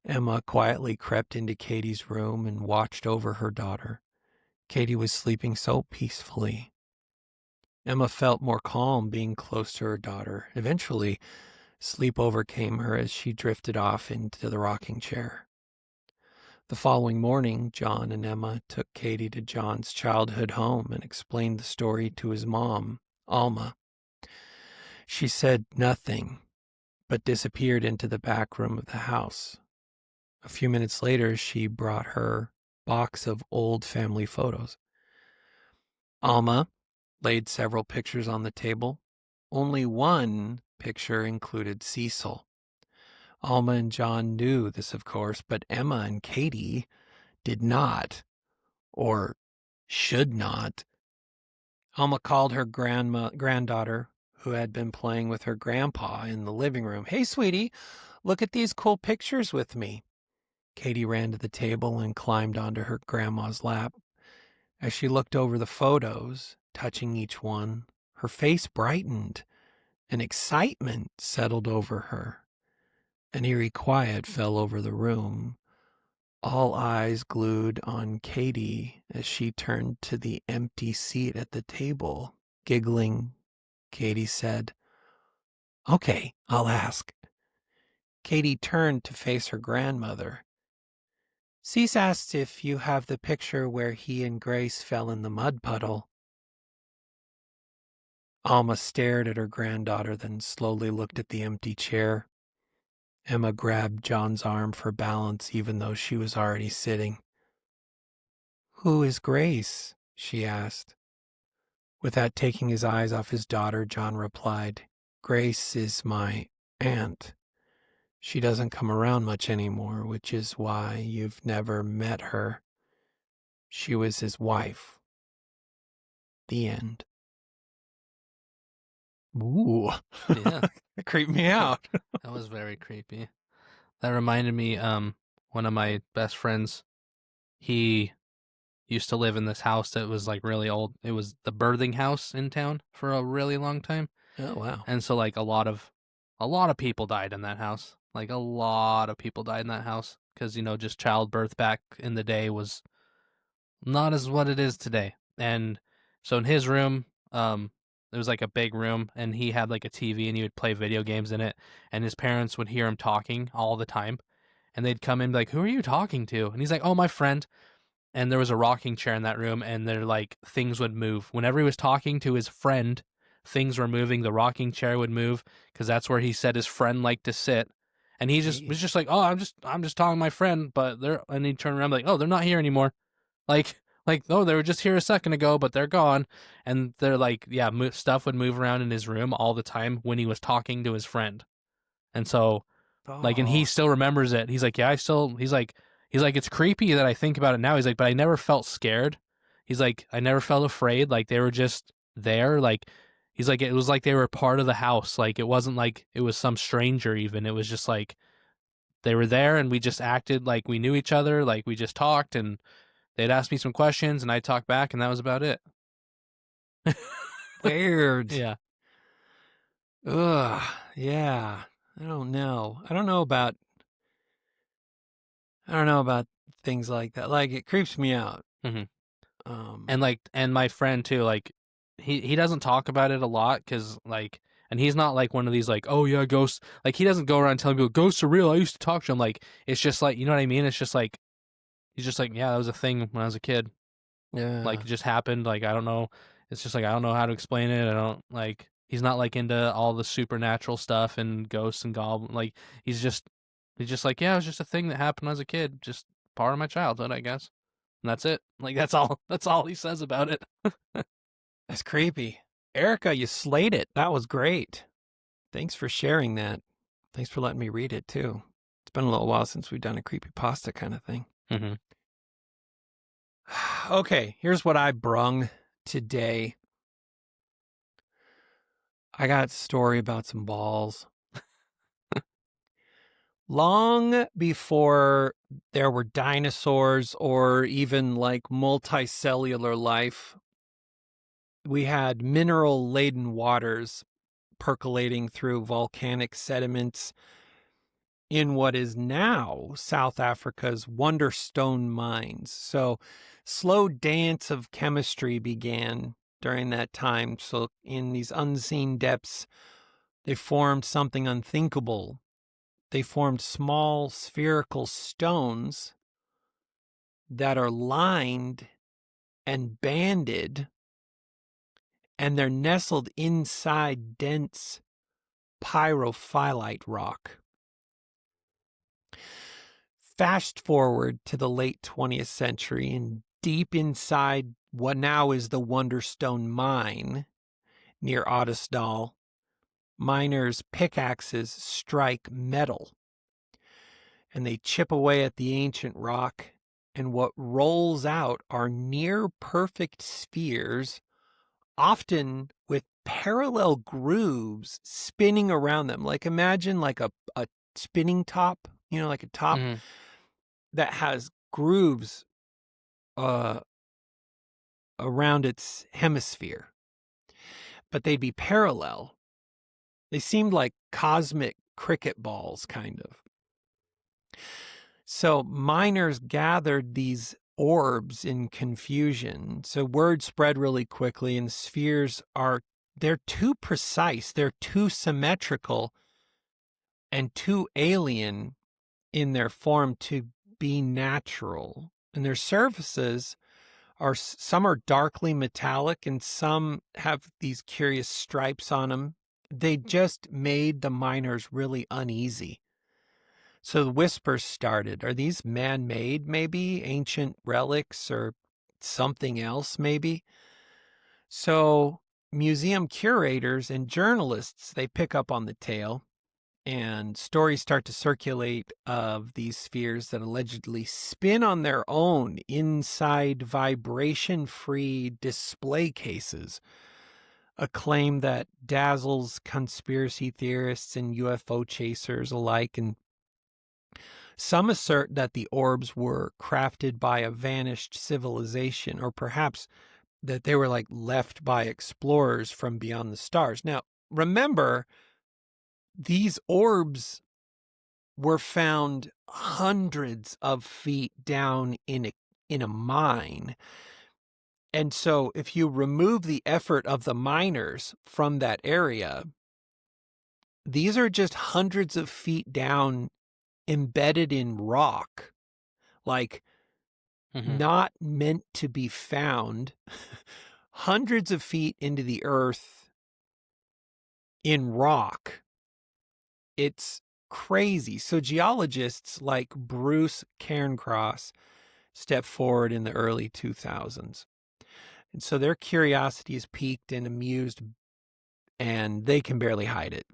Speaker 2: Emma quietly crept into Katie's room and watched over her daughter. Katie was sleeping so peacefully. Emma felt more calm being close to her daughter. Eventually, sleep overcame her as she drifted off into the rocking chair. The following morning, John and Emma took Katie to John's childhood home and explained the story to his mom, Alma. She said nothing, but disappeared into the back room of the house. A few minutes later, she brought her box of old family photos. Alma laid several pictures on the table. Only one picture included Cecil. Alma and John knew this, of course, but Emma and Katie did not, or should not. Alma called her granddaughter, who had been playing with her grandpa in the living room. Hey, sweetie, look at these cool pictures with me. Katie ran to the table and climbed onto her grandma's lap. As she looked over the photos, touching each one, her face brightened and excitement settled over her. An eerie quiet fell over the room, all eyes glued on Katie as she turned to the empty seat at the table. Giggling, Katie said, Okay, I'll ask. Katie turned to face her grandmother. Cease asked if you have the picture where he and Grace fell in the mud puddle. Alma stared at her granddaughter, then slowly looked at the empty chair. Emma grabbed John's arm for balance, even though she was already sitting. Who is Grace? She asked. Without taking his eyes off his daughter, John replied, Grace is my aunt. She doesn't come around much anymore, which is why you've never met her. She was his wife. The end. Ooh,
Speaker 3: Yeah,
Speaker 2: it creeped me out.
Speaker 3: that was very creepy. That reminded me, one of my best friends, he used to live in this house that was like really old. It was the birthing house in town for a really long time.
Speaker 2: Oh wow.
Speaker 3: And so like a lot of people died in that house. Like a lot of people died in that house because, just childbirth back in the day was not as what it is today. And so in his room, it was like a big room, and he had like a TV, and he would play video games in it, and his parents would hear him talking all the time, and they'd come in and be like, "Who are you talking to?" And he's like, "Oh, my friend." And there was a rocking chair in that room, and they're like things would move whenever he was talking to his friend. Things were moving. The rocking chair would move because that's where he said his friend liked to sit. And he just was just like, "Oh, I'm just talking to my friend," but they're, and he'd turn around like, "Oh, they're not here anymore." Like, oh, they were just here a second ago, but they're gone. And they're like, yeah, stuff would move around in his room all the time when he was talking to his friend. And so, and he still remembers it. He's like, yeah, he's like, it's creepy that I think about it now. He's like, but I never felt scared. He's like, I never felt afraid. Like they were just there. Like, he's like, it was like they were part of the house. Like, it wasn't like it was some stranger even. It was just like they were there, and we just acted like we knew each other. Like we just talked, and they'd ask me some questions, and I'd talk back, and that was about it.
Speaker 2: Weird.
Speaker 3: Yeah.
Speaker 2: Ugh. Yeah. I don't know about things like that. Like it creeps me out.
Speaker 3: Mhm.
Speaker 2: And
Speaker 3: And my friend too, like he doesn't talk about it a lot because and he's not like one of these like, oh yeah, ghosts. Like he doesn't go around telling people ghosts are real. I used to talk to them. Like it's just like, you know what I mean? It's just like he's just like, yeah, that was a thing when I was a kid.
Speaker 2: yeah.
Speaker 3: Like it just happened. Like I don't know. It's just like I don't know how to explain it. I don't like. He's not like into all the supernatural stuff and ghosts and goblins. Like he's just like, yeah, it was just a thing that happened when I was a kid. Just part of my childhood, I guess. And that's it. Like that's all. That's all he says about it.
Speaker 2: That's creepy. Erica, you slayed it. That was great. Thanks for sharing that. Thanks for letting me read it too. It's been a little while since we've done a creepypasta kind of thing.
Speaker 3: Mm-hmm.
Speaker 2: Okay, here's what I brung today. I got a story about some balls. Long before there were dinosaurs or even like multicellular life, we had mineral-laden waters percolating through volcanic sediments in what is now South Africa's Wonderstone mines. So slow dance of chemistry began during that time. So in these unseen depths, they formed something unthinkable. They formed small spherical stones that are lined and banded, and they're nestled inside dense pyrophyllite rock. Fast forward to the late 20th century, and deep inside what now is the Wonderstone mine near Ottosdal, miners' pickaxes strike metal, and they chip away at the ancient rock, and what rolls out are near-perfect spheres, often with parallel grooves spinning around them. Like imagine like a spinning top, like a top
Speaker 3: Mm-hmm.
Speaker 2: that has grooves around its hemisphere, but they'd be parallel. They seemed like cosmic cricket balls, kind of. So miners gathered these orbs in confusion. So word spread really quickly, and spheres they're too precise, they're too symmetrical, and too alien in their form to be natural. And their surfaces some are darkly metallic, and some have these curious stripes on them. They just made the miners really uneasy. So the whispers started. Are these man-made, maybe? Ancient relics or something else, maybe? So museum curators and journalists, they pick up on the tale, and stories start to circulate of these spheres that allegedly spin on their own inside vibration-free display cases a claim that dazzles conspiracy theorists and UFO chasers alike. And some assert that the orbs were crafted by a vanished civilization, or perhaps that they were like left by explorers from beyond the stars. Now, remember, these orbs were found hundreds of feet down in a mine. And so if you remove the effort of the miners from that area, these are just hundreds of feet down, embedded in rock, like not meant to be found, hundreds of feet into the earth in rock. It's crazy. So geologists like Bruce Cairncross stepped forward in the early 2000s. And so their curiosity is piqued and amused, and they can barely hide it.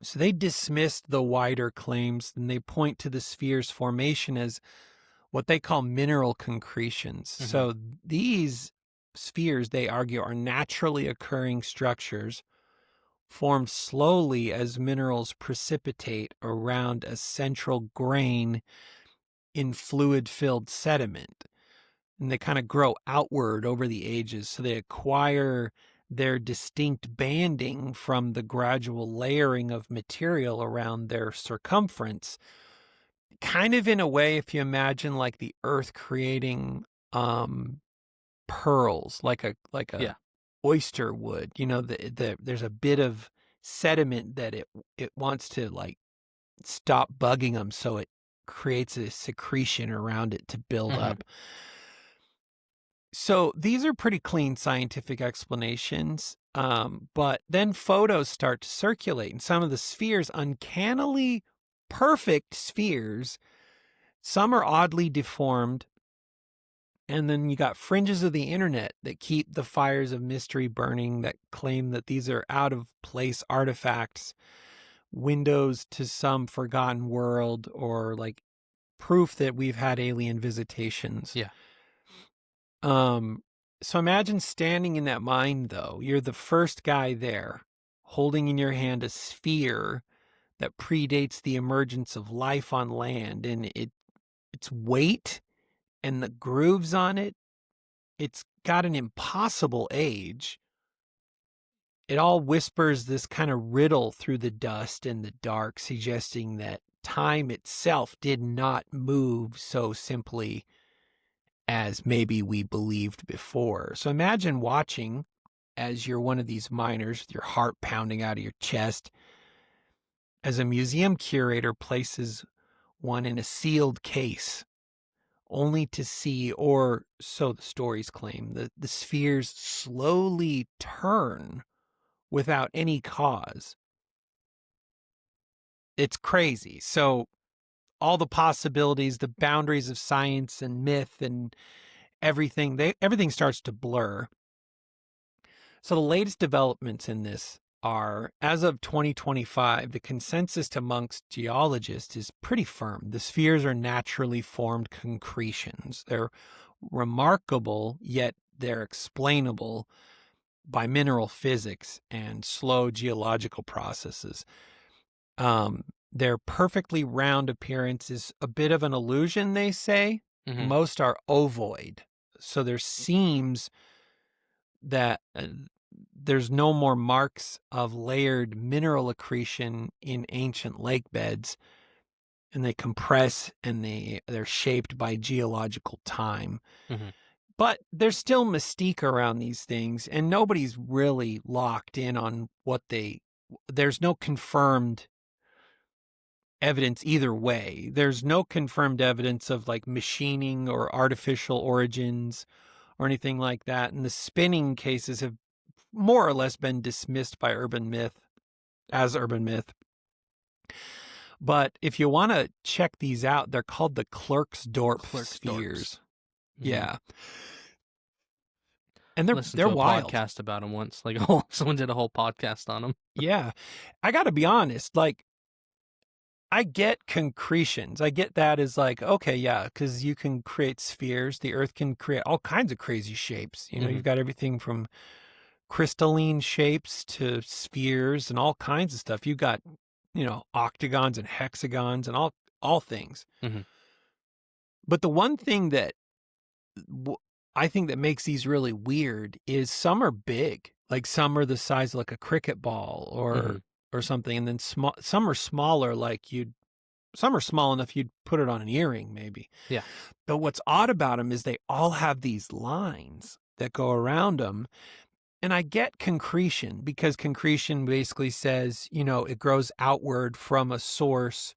Speaker 2: So they dismissed the wider claims, and they point to the sphere's formation as what they call mineral concretions. So these spheres, they argue, are naturally occurring structures formed slowly as minerals precipitate around a central grain in fluid-filled sediment. And they kind of grow outward over the ages, so they acquire their distinct banding from the gradual layering of material around their circumference. Kind of in a way, if you imagine like the earth creating pearls, like a oyster would, there's a bit of sediment that it wants to like stop bugging them, so it creates a secretion around it to build up. So these are pretty clean scientific explanations, but then photos start to circulate, and some of the spheres, uncannily perfect spheres, some are oddly deformed, and then you got fringes of the internet that keep the fires of mystery burning, that claim that these are out-of-place artifacts, windows to some forgotten world, or like proof that we've had alien visitations.
Speaker 3: Yeah.
Speaker 2: So imagine standing in that mine, though. You're the first guy there, holding in your hand a sphere that predates the emergence of life on land, and its weight and the grooves on it, it's got an impossible age. It all whispers this kind of riddle through the dust and the dark, suggesting that time itself did not move so simply as maybe we believed before. So imagine watching as you're one of these miners with your heart pounding out of your chest, as a museum curator places one in a sealed case, only to see, or so the stories claim, the spheres slowly turn without any cause. It's crazy. So all the possibilities, the boundaries of science and myth and everything starts to blur. So the latest developments in this are, as of 2025, the consensus amongst geologists is pretty firm. The spheres are naturally formed concretions. They're remarkable, yet they're explainable by mineral physics and slow geological processes. Their perfectly round appearance is a bit of an illusion, they say. Most are ovoid. So there seems that there's no more marks of layered mineral accretion in ancient lake beds, and they compress and they're shaped by geological time. But there's still mystique around these things, and nobody's really locked in on there's no confirmed evidence either way. There's no confirmed evidence of like machining or artificial origins or anything like that. And the spinning cases have more or less been dismissed by urban myth. But if you want to check these out, they're called the Klerksdorp spheres. Yeah. And they're wild.
Speaker 3: Podcast about them once. Like, someone did a whole podcast on them.
Speaker 2: Yeah. I got to be honest, like, I get concretions. I get that as like, okay, yeah, because you can create spheres. The earth can create all kinds of crazy shapes. You've got everything from crystalline shapes to spheres and all kinds of stuff. You've got, octagons and hexagons and all things.
Speaker 3: Mhm.
Speaker 2: But the one thing that I think that makes these really weird is some are big, like some are the size of like a cricket ball or something, and then some are smaller, some are small enough you'd put it on an earring maybe.
Speaker 3: Yeah.
Speaker 2: But what's odd about them is they all have these lines that go around them. And I get concretion, because concretion basically says, it grows outward from a source.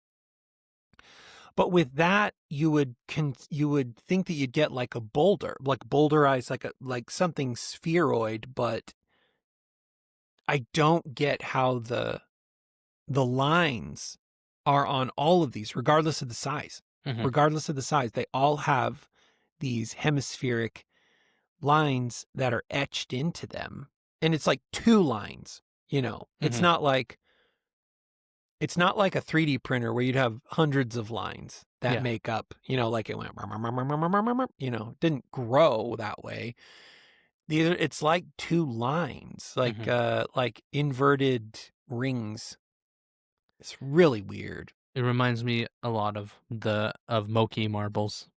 Speaker 2: But with that, you would think that you'd get like a boulder, like boulderized, like something spheroid. But I don't get how the lines are on all of these, regardless of the size.
Speaker 3: Mhm.
Speaker 2: Regardless of the size, they all have these hemispheric lines that are etched into them, and it's like 2 lines. It's
Speaker 3: Mhm.
Speaker 2: not like a 3D printer where you'd have hundreds of lines that
Speaker 3: Yeah.
Speaker 2: make up, like it went, didn't grow that way. It's like 2 lines, like inverted rings. It's really weird.
Speaker 3: It reminds me a lot of Moki marbles.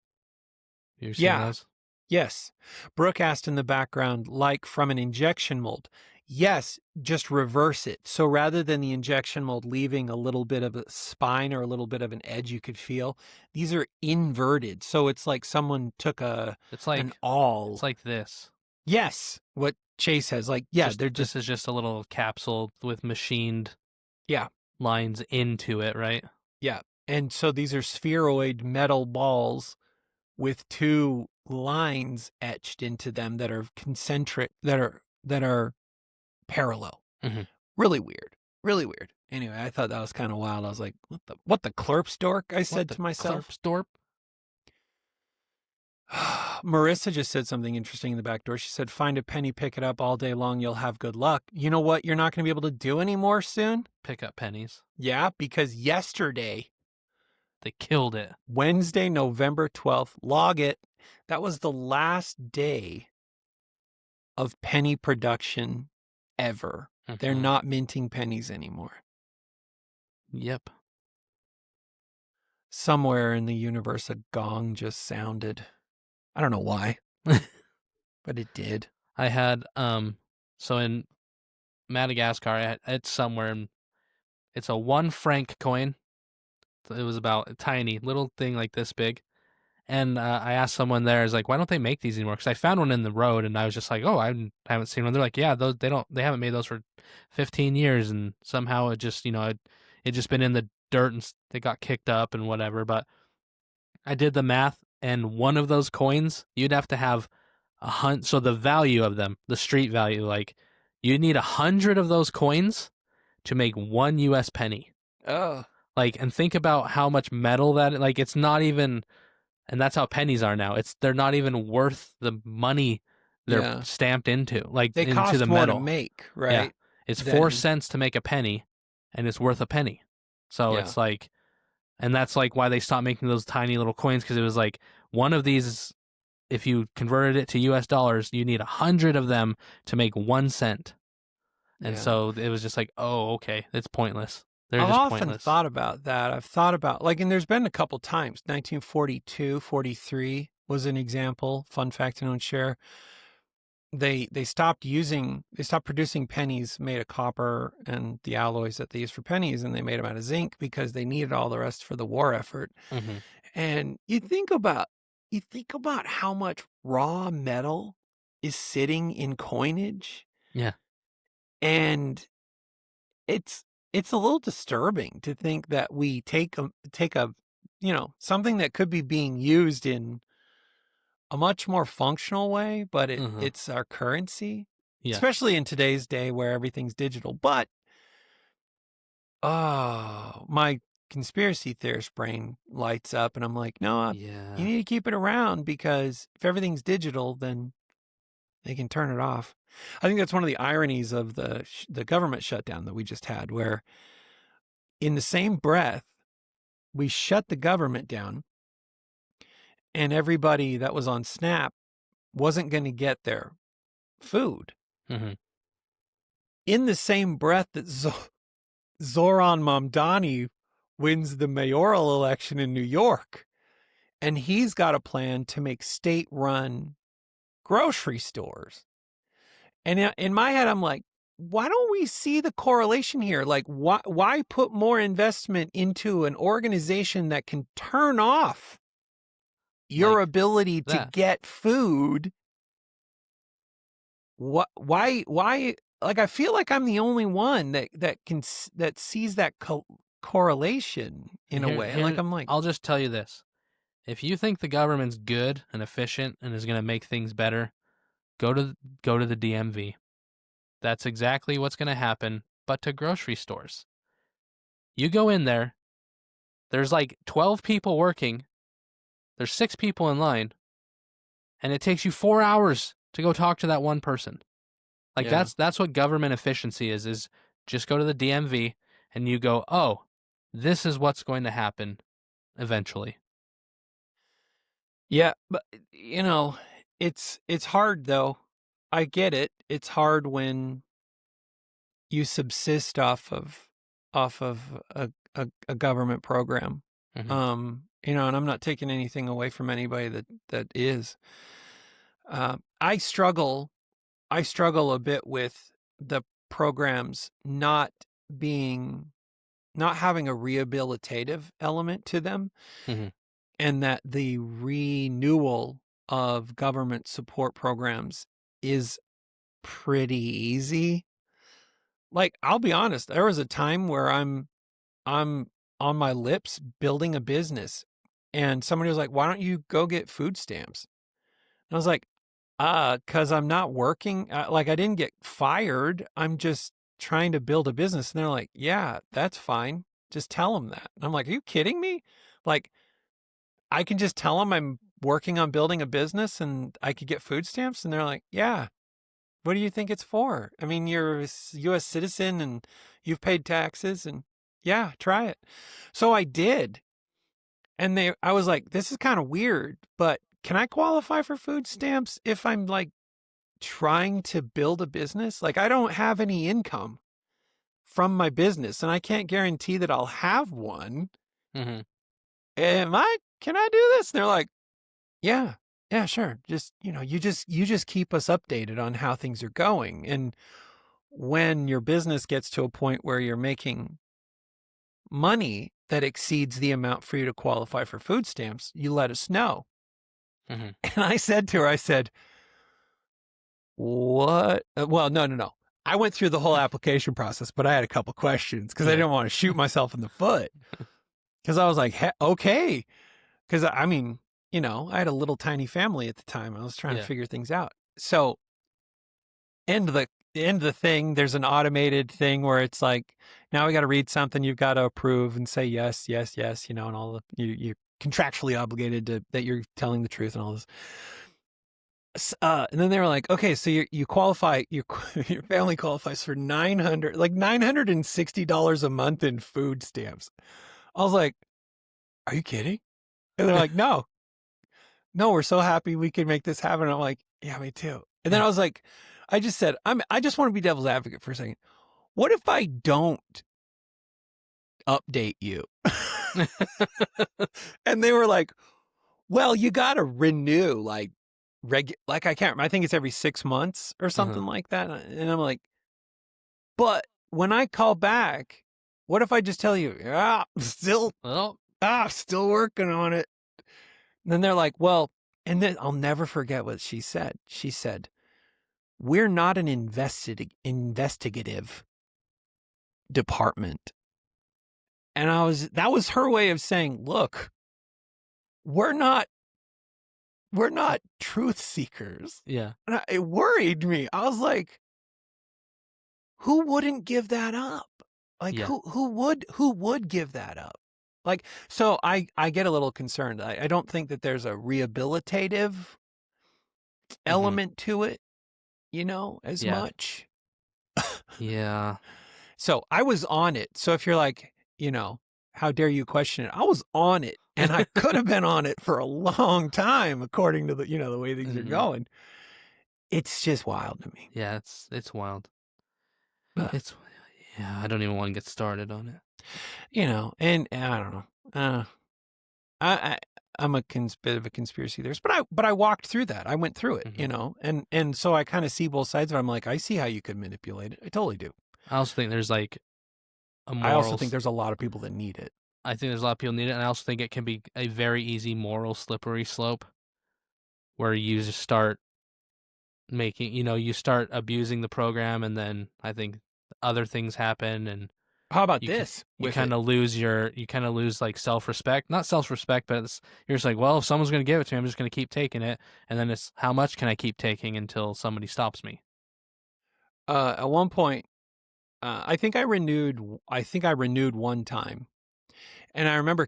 Speaker 3: You seen
Speaker 2: Yeah.
Speaker 3: those?
Speaker 2: Yes. Brooke asked in the background, like from an injection mold. Yes, just reverse it. So rather than the injection mold leaving a little bit of a spine or a little bit of an edge you could feel, these are inverted. So it's like someone took
Speaker 3: It's like
Speaker 2: an awl.
Speaker 3: It's like this.
Speaker 2: Yes, what Chase has. They're just
Speaker 3: This is just a little capsule with machined
Speaker 2: Yeah.
Speaker 3: lines into it, right?
Speaker 2: Yeah. And so these are spheroid metal balls with 2 lines etched into them that are concentric, that are parallel.
Speaker 3: Mhm.
Speaker 2: Really weird. Really weird. Anyway, I thought that was kind of wild. I was like, what the Clerpsdork? I said to myself.
Speaker 3: Clerpsdorp?
Speaker 2: Marissa just said something interesting in the back door. She said, find a penny, pick it up all day long. You'll have good luck. You know what you're not going to be able to do anymore soon?
Speaker 3: Pick up pennies.
Speaker 2: Yeah, because yesterday,
Speaker 3: They killed it.
Speaker 2: Wednesday, November 12th, log it. That was the last day of penny production ever. They're
Speaker 3: Mhm.
Speaker 2: not minting pennies anymore.
Speaker 3: Yep.
Speaker 2: Somewhere in the universe, a gong just sounded. I don't know why, but it did.
Speaker 3: I had so in Madagascar, it's somewhere it's a 1 franc coin. It was about a tiny little thing like this big. And I asked someone there, I was like, why don't they make these anymore? Because I found one in the road, and I was just like, oh, I haven't seen one. They're like, yeah, they haven't made those for 15 years, and somehow it just, it just been in the dirt and they got kicked up and whatever. But I did the math, and one of those coins, you'd have to have so the value of them, the street value, like you need 100 of those coins to make 1 US penny.
Speaker 2: Oh.
Speaker 3: And think about how much metal it's not even. And that's how pennies are now. They're not even worth the money they're stamped into,
Speaker 2: They
Speaker 3: into
Speaker 2: cost
Speaker 3: the
Speaker 2: more
Speaker 3: metal.
Speaker 2: to make, right?
Speaker 3: Yeah. It's 4 cents to make a penny, and it's worth a penny. So it's and that's why they stopped making those tiny little coins, because it was one of these, if you converted it to US dollars, you need 100 of them to make 1 cent. And so it was just oh, okay, it's pointless. They're
Speaker 2: I've
Speaker 3: just
Speaker 2: often
Speaker 3: pointless.
Speaker 2: thought about that. I've thought about, and there's been a couple times, 1942, 43 was an example. Fun fact I don't share. They stopped producing pennies made of copper and the alloys that they use for pennies, and they made them out of zinc because they needed all the rest for the war effort.
Speaker 3: Mhm.
Speaker 2: And you think about how much raw metal is sitting in coinage.
Speaker 3: Yeah.
Speaker 2: And it's a little disturbing to think that we take a something that could be being used in a much more functional way, but it's our currency,
Speaker 3: Yeah.
Speaker 2: especially in today's day where everything's digital. But my conspiracy theorist brain lights up, and I'm like, no,
Speaker 3: Yeah.
Speaker 2: you need to keep it around, because if everything's digital, then they can turn it off. I think that's one of the ironies of the government shutdown that we just had, where in the same breath, we shut the government down, and everybody that was on SNAP wasn't going to get their food.
Speaker 3: Mhm.
Speaker 2: in the same breath that Zoran Mamdani wins the mayoral election in New York, and he's got a plan to make state-run grocery stores. And in my head, I'm like, why don't we see the correlation here? Like, why put more investment into an organization that can turn off your
Speaker 3: Like
Speaker 2: ability to
Speaker 3: that.
Speaker 2: get food? Why? Like, I feel like I'm the only one that sees that correlation in a way. Like, I'm like,
Speaker 3: I'll just tell you this. If you think the government's good and efficient and is going to make things better, go to the DMV. That's exactly what's going to happen, but to grocery stores. You go in there, there's like 12 people working, there's 6 people in line, and it takes you 4 hours to go talk to that one person. Like
Speaker 2: Yeah.
Speaker 3: that's what government efficiency is just go to the DMV and you go, "Oh, this is what's going to happen eventually."
Speaker 2: yeah, but it's hard though. I get it. It's hard when you subsist off of a government program.
Speaker 3: Mhm.
Speaker 2: And I'm not taking anything away from anybody that is. I struggle a bit with the programs not having a rehabilitative element to them,
Speaker 3: Mhm.
Speaker 2: and that the renewal of government support programs is pretty easy. Like, I'll be honest, there was a time where I'm on my lips building a business, and somebody was like, "Why don't you go get food stamps?" And I was like, 'cause I'm not working. Like, I didn't get fired. I'm just trying to build a business. And they're like, "Yeah, that's fine. Just tell them that." And I'm like, "Are you kidding me? Like, I can just tell them I'm working on building a business and I could get food stamps?" And they're like, "Yeah. What do you think it's for? I mean, you're a U.S. citizen and you've paid taxes, and yeah, try it." So I did. And I was like, "This is kind of weird, but can I qualify for food stamps if I'm like trying to build a business? Like, I don't have any income from my business, and I can't guarantee that I'll have one.
Speaker 3: Mhm.
Speaker 2: Can I do this?" And they're like, "Yeah, sure. Just, you just keep us updated on how things are going. And when your business gets to a point where you're making money that exceeds the amount for you to qualify for food stamps, you let us know."
Speaker 3: Mhm.
Speaker 2: And I said to her, I said, "What?" Well, no. I went through the whole application process, but I had a couple questions because I
Speaker 3: Yeah.
Speaker 2: didn't want to shoot myself in the foot. Because I was like, okay. Because I mean, I had a little tiny family at the time. I was trying to
Speaker 3: Yeah.
Speaker 2: figure things out. So end of the thing, there's an automated thing where it's like, now we got to read something, you've got to approve and say yes, and all the you're contractually obligated to that you're telling the truth and all this. And then they were like, "Okay, so you qualify, your family qualifies for $960 a month in food stamps." I was like, "Are you kidding?" And they're like, "No, we're so happy we could make this happen." And I'm like, "Yeah, me too." And then I was like, I just said, I just want to be devil's advocate for a second. What if I don't update you? And they were like, "Well, you got to renew like I can't remember. I think it's every 6 months or something like that." And I'm like, "But when I call back, what if I just tell you, still
Speaker 3: Well,
Speaker 2: still working on it?" And then they're like, "Well," and then I'll never forget what she said. She said, "We're not an investigative department." And that was her way of saying, "Look, we're not truth seekers."
Speaker 3: yeah.
Speaker 2: And it worried me. I was like, who wouldn't give that up? Like,
Speaker 3: Yeah.
Speaker 2: who would give that up? Like, so I get a little concerned. I don't think that there's a rehabilitative element to it, as
Speaker 3: Yeah.
Speaker 2: much.
Speaker 3: Yeah.
Speaker 2: So I was on it. So if you're like, how dare you question it? I was on it, and I could have been on it for a long time, according to the way things are going. It's just wild to me.
Speaker 3: Yeah, it's wild. It's yeah, I don't even want to get started on it.
Speaker 2: You know, and I don't know. I'm a bit of a conspiracy theorist, but I walked through that. I went through it, you know, and so I kind of see both sides of it. I'm like, I see how you could manipulate it. I totally do.
Speaker 3: I also think there's like a moral.
Speaker 2: I also think there's a lot of people that need it.
Speaker 3: I think there's a lot of people need it, and I also think it can be a very easy moral slippery slope where you just start making, you start abusing the program, and then I think other things happen, and
Speaker 2: How about
Speaker 3: you
Speaker 2: this?
Speaker 3: you kind of lose like self-respect, not self-respect, but you're just like, well, if someone's going to give it to me, I'm just going to keep taking it, and then it's how much can I keep taking until somebody stops me?
Speaker 2: At one point, I think I renewed one time, and I remember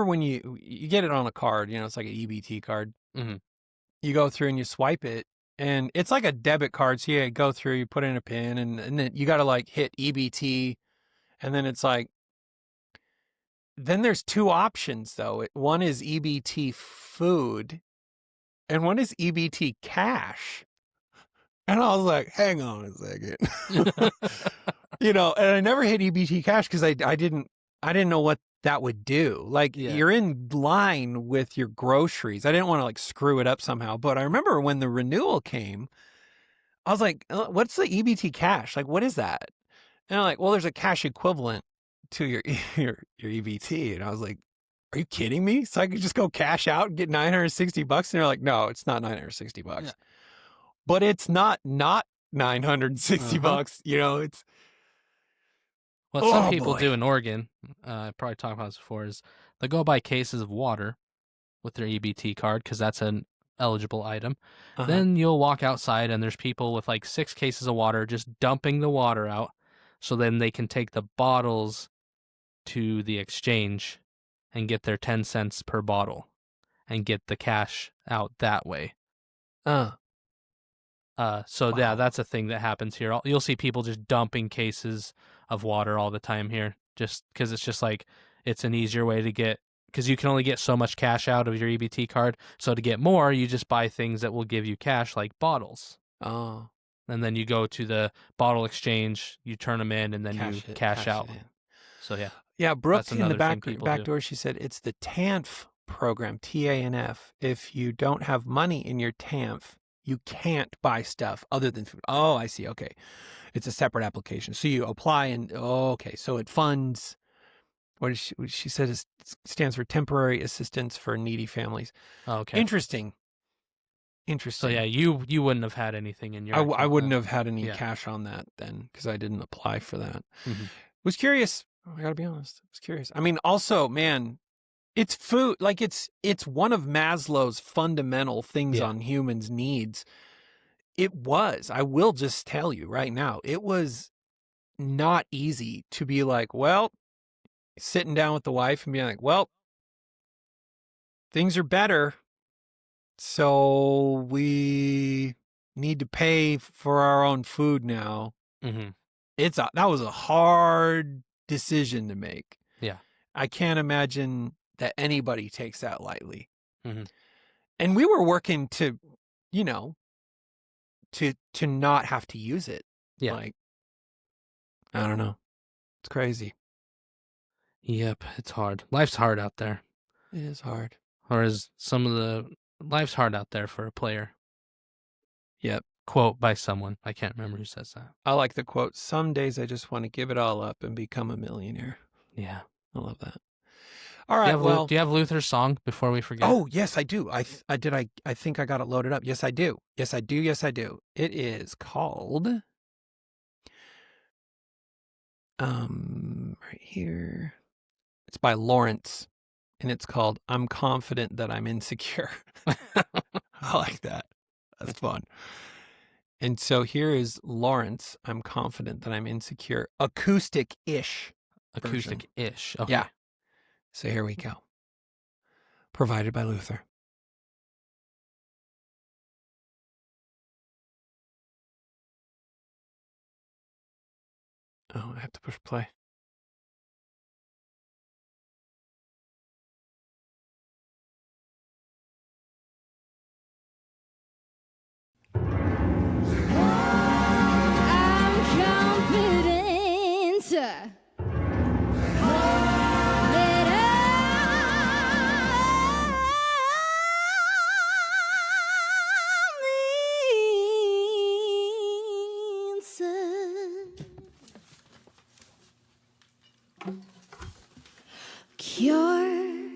Speaker 2: when you get it on a card, it's like an EBT card.
Speaker 3: Mm-hmm.
Speaker 2: You go through and you swipe it, and it's like a debit card. So you go through, you put in a pin, and then you got to like hit EBT, and then it's like, then there's two options though. One is EBT food, and one is EBT cash. And I was like, hang on a second. And I never hit EBT cash because I didn't know what that would do. Like, you're in line with your groceries. I didn't want to like screw it up somehow. But I remember when the renewal came, I was like, what's the EBT cash? Like, what is that? And I'm like, well, there's a cash equivalent to your EBT. And I was like, are you kidding me? So I could just go cash out and get $960? And they're like, no, it's not $960.
Speaker 3: Yeah.
Speaker 2: But it's not $960. It's.
Speaker 3: What some people do in Oregon, I probably talked about this before, is they go buy cases of water with their EBT card because that's an eligible item. Then you'll walk outside and there's people with like 6 cases of water just dumping the water out, so then they can take the bottles to the exchange and get their 10 cents per bottle and get the cash out that way. So yeah, that's a thing that happens here. You'll see people just dumping cases of water all the time here, just because it's just like, it's an easier way to get, because you can only get so much cash out of your EBT card. So to get more, you just buy things that will give you cash, like bottles.
Speaker 2: Oh.
Speaker 3: And then you go to the bottle exchange, you turn them in, and then you cash out. So yeah.
Speaker 2: Yeah, Brooke in the back
Speaker 3: do.
Speaker 2: door, she said it's the TANF program, TANF. If you don't have money in your TANF, you can't buy stuff other than food. Oh, I see. Okay. It's a separate application. So you apply and, okay. So it funds, what she said it stands for Temporary Assistance for Needy Families.
Speaker 3: Oh, okay.
Speaker 2: Interesting.
Speaker 3: So yeah, you wouldn't have had anything in your
Speaker 2: I wouldn't have had any cash on that then because I didn't apply for that.
Speaker 3: Mm-hmm.
Speaker 2: Was curious. I gotta be honest. I was curious. I mean, also, man, it's food. Like it's one of Maslow's fundamental things on humans' needs. I will just tell you right now, it was not easy to be like, well, sitting down with the wife and being like, well, things are better, so we need to pay for our own food now.
Speaker 3: Mm-hmm.
Speaker 2: That was a hard decision to make.
Speaker 3: Yeah.
Speaker 2: I can't imagine that anybody takes that lightly.
Speaker 3: Mm-hmm.
Speaker 2: And we were working to, to not have to use it.
Speaker 3: Yeah.
Speaker 2: Like, I don't know. It's crazy.
Speaker 3: Yep. It's hard. Life's hard out there.
Speaker 2: It is hard.
Speaker 3: Or is life's hard out there for a player.
Speaker 2: Yep.
Speaker 3: Quote by someone. I can't remember who says that.
Speaker 2: I like the quote. Some days I just want to give it all up and become a millionaire.
Speaker 3: Yeah.
Speaker 2: I love that. All right.
Speaker 3: Do you have Luther's song before we forget?
Speaker 2: Oh, yes, I do. I think I got it loaded up. Yes, I do. Yes, I do. Yes, I do. It is called, right here. It's by Lawrence, and it's called "I'm Confident That I'm Insecure." I like that. That's fun. And so here is Lawrence. I'm confident that I'm insecure. Acoustic-ish.
Speaker 3: Acoustic-ish. Okay.
Speaker 2: Yeah. So here we go. Provided by Luther. Oh, I have to push play.
Speaker 5: I'm confident insecure.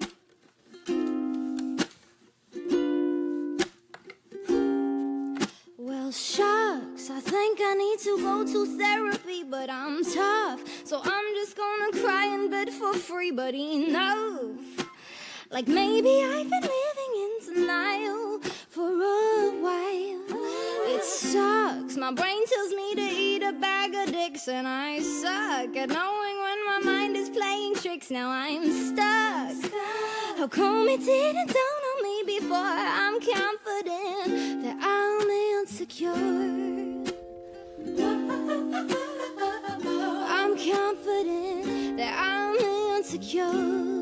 Speaker 5: Well, shucks, I think I need to go to therapy, but I'm tough, so I'm just gonna cry in bed for free, but enough. Like maybe I've been living in denial for a while. It sucks, my brain tells me to eat a bag of dicks, and I suck at knowing when my mind is playing tricks. Now I'm stuck. How come it didn't dawn on me before? I'm confident that I'm insecure. I'm confident that I'm insecure.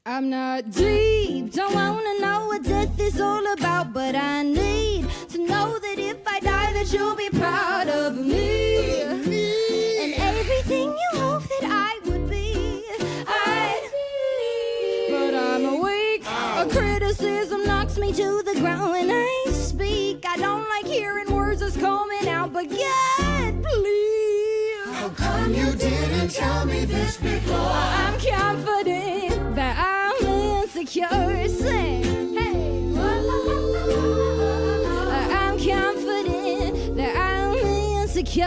Speaker 5: I'm not deep, don't wanna know what death is all about, but I need to know that if I die that you'll be proud of me. And everything you hope that I would be, but I'm weak. A criticism knocks me to the ground when I speak. I don't like hearing words that's coming out, but God, please.
Speaker 6: How come you didn't tell me this before?
Speaker 5: I'm confident that I'm insecure. Say, hey. I'm confident that I'm insecure.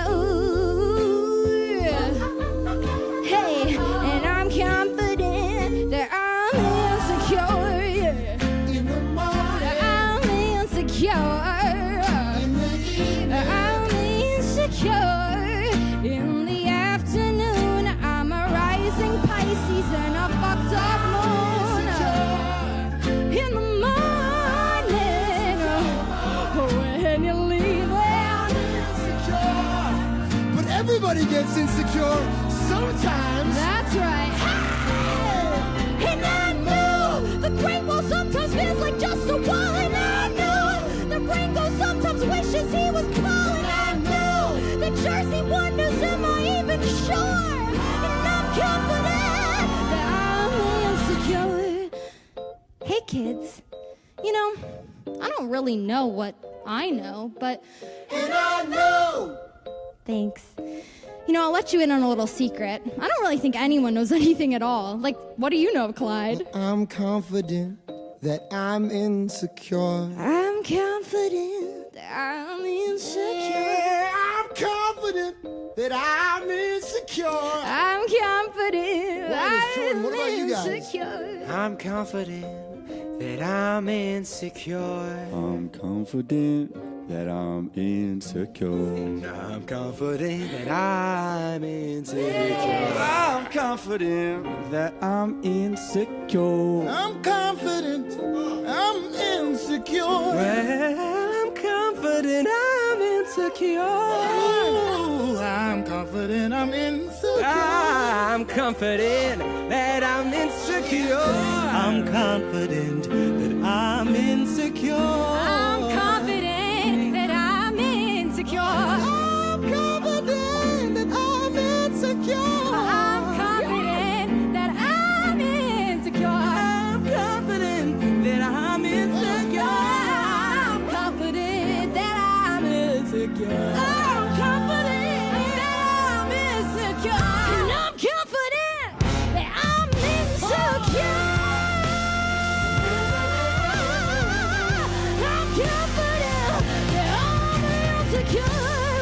Speaker 5: Hey, and I'm confident that I'm insecure.
Speaker 6: In the morning,
Speaker 5: I'm insecure.
Speaker 6: in the evening,
Speaker 5: I'm insecure. In the afternoon, I'm a rising Pisces and a fucked up moon. In the morning, when you leave, well,
Speaker 6: insecure. But everybody gets insecure sometimes.
Speaker 5: that's right. Hey! And I knew the Great Wall sometimes feels like just a wall. And I knew the Ringo sometimes wishes he was Paul. And I knew the Jersey wonders, am I even sure? And I'm confident that I'm insecure. Hey kids, you know, I don't really know what I know, but
Speaker 6: And I know.
Speaker 5: thanks. You know, I'll let you in on a little secret. I don't really think anyone knows anything at all. Like, what do you know, Clyde?
Speaker 6: I'm confident that I'm insecure.
Speaker 5: I'm confident that I'm insecure.
Speaker 6: I'm confident that I'm insecure.
Speaker 5: I'm confident
Speaker 6: Why, Jordan, what about you guys?
Speaker 5: insecure.
Speaker 8: I'm confident that I'm insecure.
Speaker 9: I'm confident that I'm insecure.
Speaker 8: I'm confident that I'm insecure.
Speaker 9: I'm confident that I'm insecure.
Speaker 6: I'm confident I'm insecure.
Speaker 8: Well, I'm confident I'm insecure.
Speaker 6: Ooh, I'm confident I'm insecure.
Speaker 8: I'm confident that I'm insecure. I'm confident that I'm insecure.
Speaker 5: I'm confident that I'm insecure.
Speaker 6: I'm confident that I'm insecure.
Speaker 5: I'm confident that I'm insecure.
Speaker 8: I'm confident that I'm insecure.
Speaker 5: I'm confident that I'm insecure. I'm confident that I'm insecure. And I'm confident that I'm insecure. I'm confident that I'm insecure.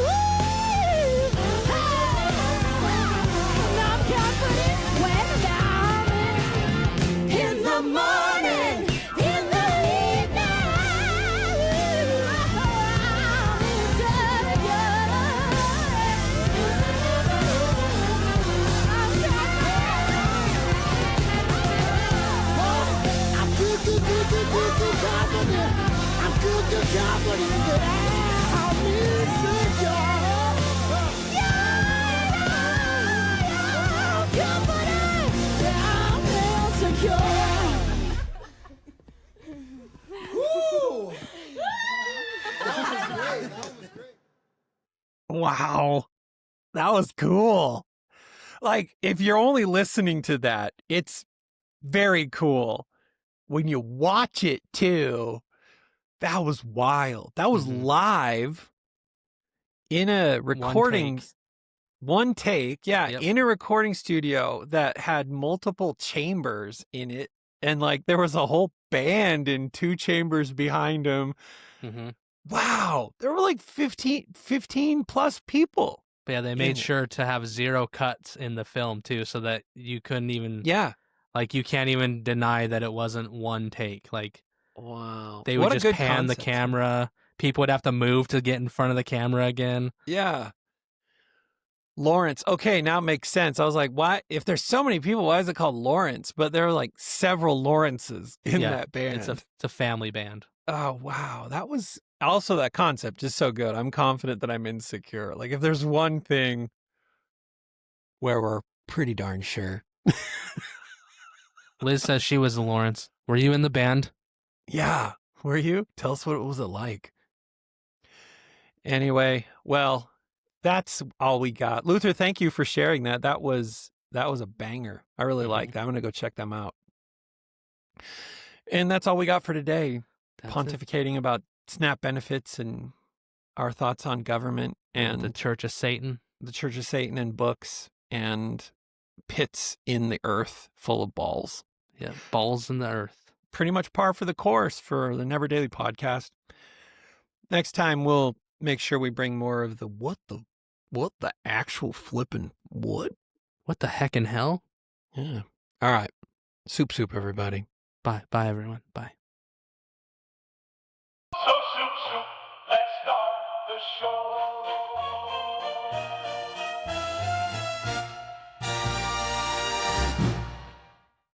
Speaker 5: Woo! And I'm confident when I'm in the morning, in the evening. I'm insecure.
Speaker 6: I'm good confident. I'm good confident that I'm insecure.
Speaker 5: I'm confident that I'm insecure.
Speaker 6: Woo!
Speaker 2: Wow. That was cool. Like, if you're only listening to that, it's very cool. When you watch it too, That was wild. That was
Speaker 3: Mhm.
Speaker 2: live in a recording. One take, yeah,
Speaker 3: Yep.
Speaker 2: in a recording studio that had multiple chambers in it. And like there was a whole band in 2 chambers behind him.
Speaker 3: Mm-hmm.
Speaker 2: Wow. There were like 15 plus people.
Speaker 3: But yeah, they made sure to have 0 cuts in the film too, so that you couldn't even,
Speaker 2: Yeah.
Speaker 3: like, you can't even deny that it wasn't one take. Like,
Speaker 2: Wow.
Speaker 3: they
Speaker 2: What
Speaker 3: would
Speaker 2: a
Speaker 3: just
Speaker 2: good
Speaker 3: pan the
Speaker 2: concept.
Speaker 3: camera. People would have to move to get in front of the camera again.
Speaker 2: Yeah. Lawrence. Okay, now it makes sense. I was like, why? If there's so many people, why is it called Lawrence? But there were like several Lawrences in
Speaker 3: Yeah,
Speaker 2: that band.
Speaker 3: It's a family band.
Speaker 2: Oh, wow. That was also that concept is so good. I'm confident that I'm insecure. Like, if there's one thing where we're pretty darn sure.
Speaker 3: Liz says she was the Lawrence. Were you in the band?
Speaker 2: Yeah. Were you? Tell us what was it like. Anyway, well, that's all we got. Luther, thank you for sharing that. That was a banger. I really liked that. I'm going to go check them out. And that's all we got for today.
Speaker 3: That's
Speaker 2: Pontificating about SNAP benefits and our thoughts on government and
Speaker 3: the Church of Satan.
Speaker 2: The Church of Satan and books and pits in the earth full of balls.
Speaker 3: Yeah, balls in the earth.
Speaker 2: Pretty much par for the course for the Neverdaily podcast. Next time we'll make sure we bring more of the what the actual flippin' what?
Speaker 3: What the heck in hell?
Speaker 2: Yeah. All right. Soup, everybody.
Speaker 3: Bye, everyone. Bye.
Speaker 10: So, let's start the show.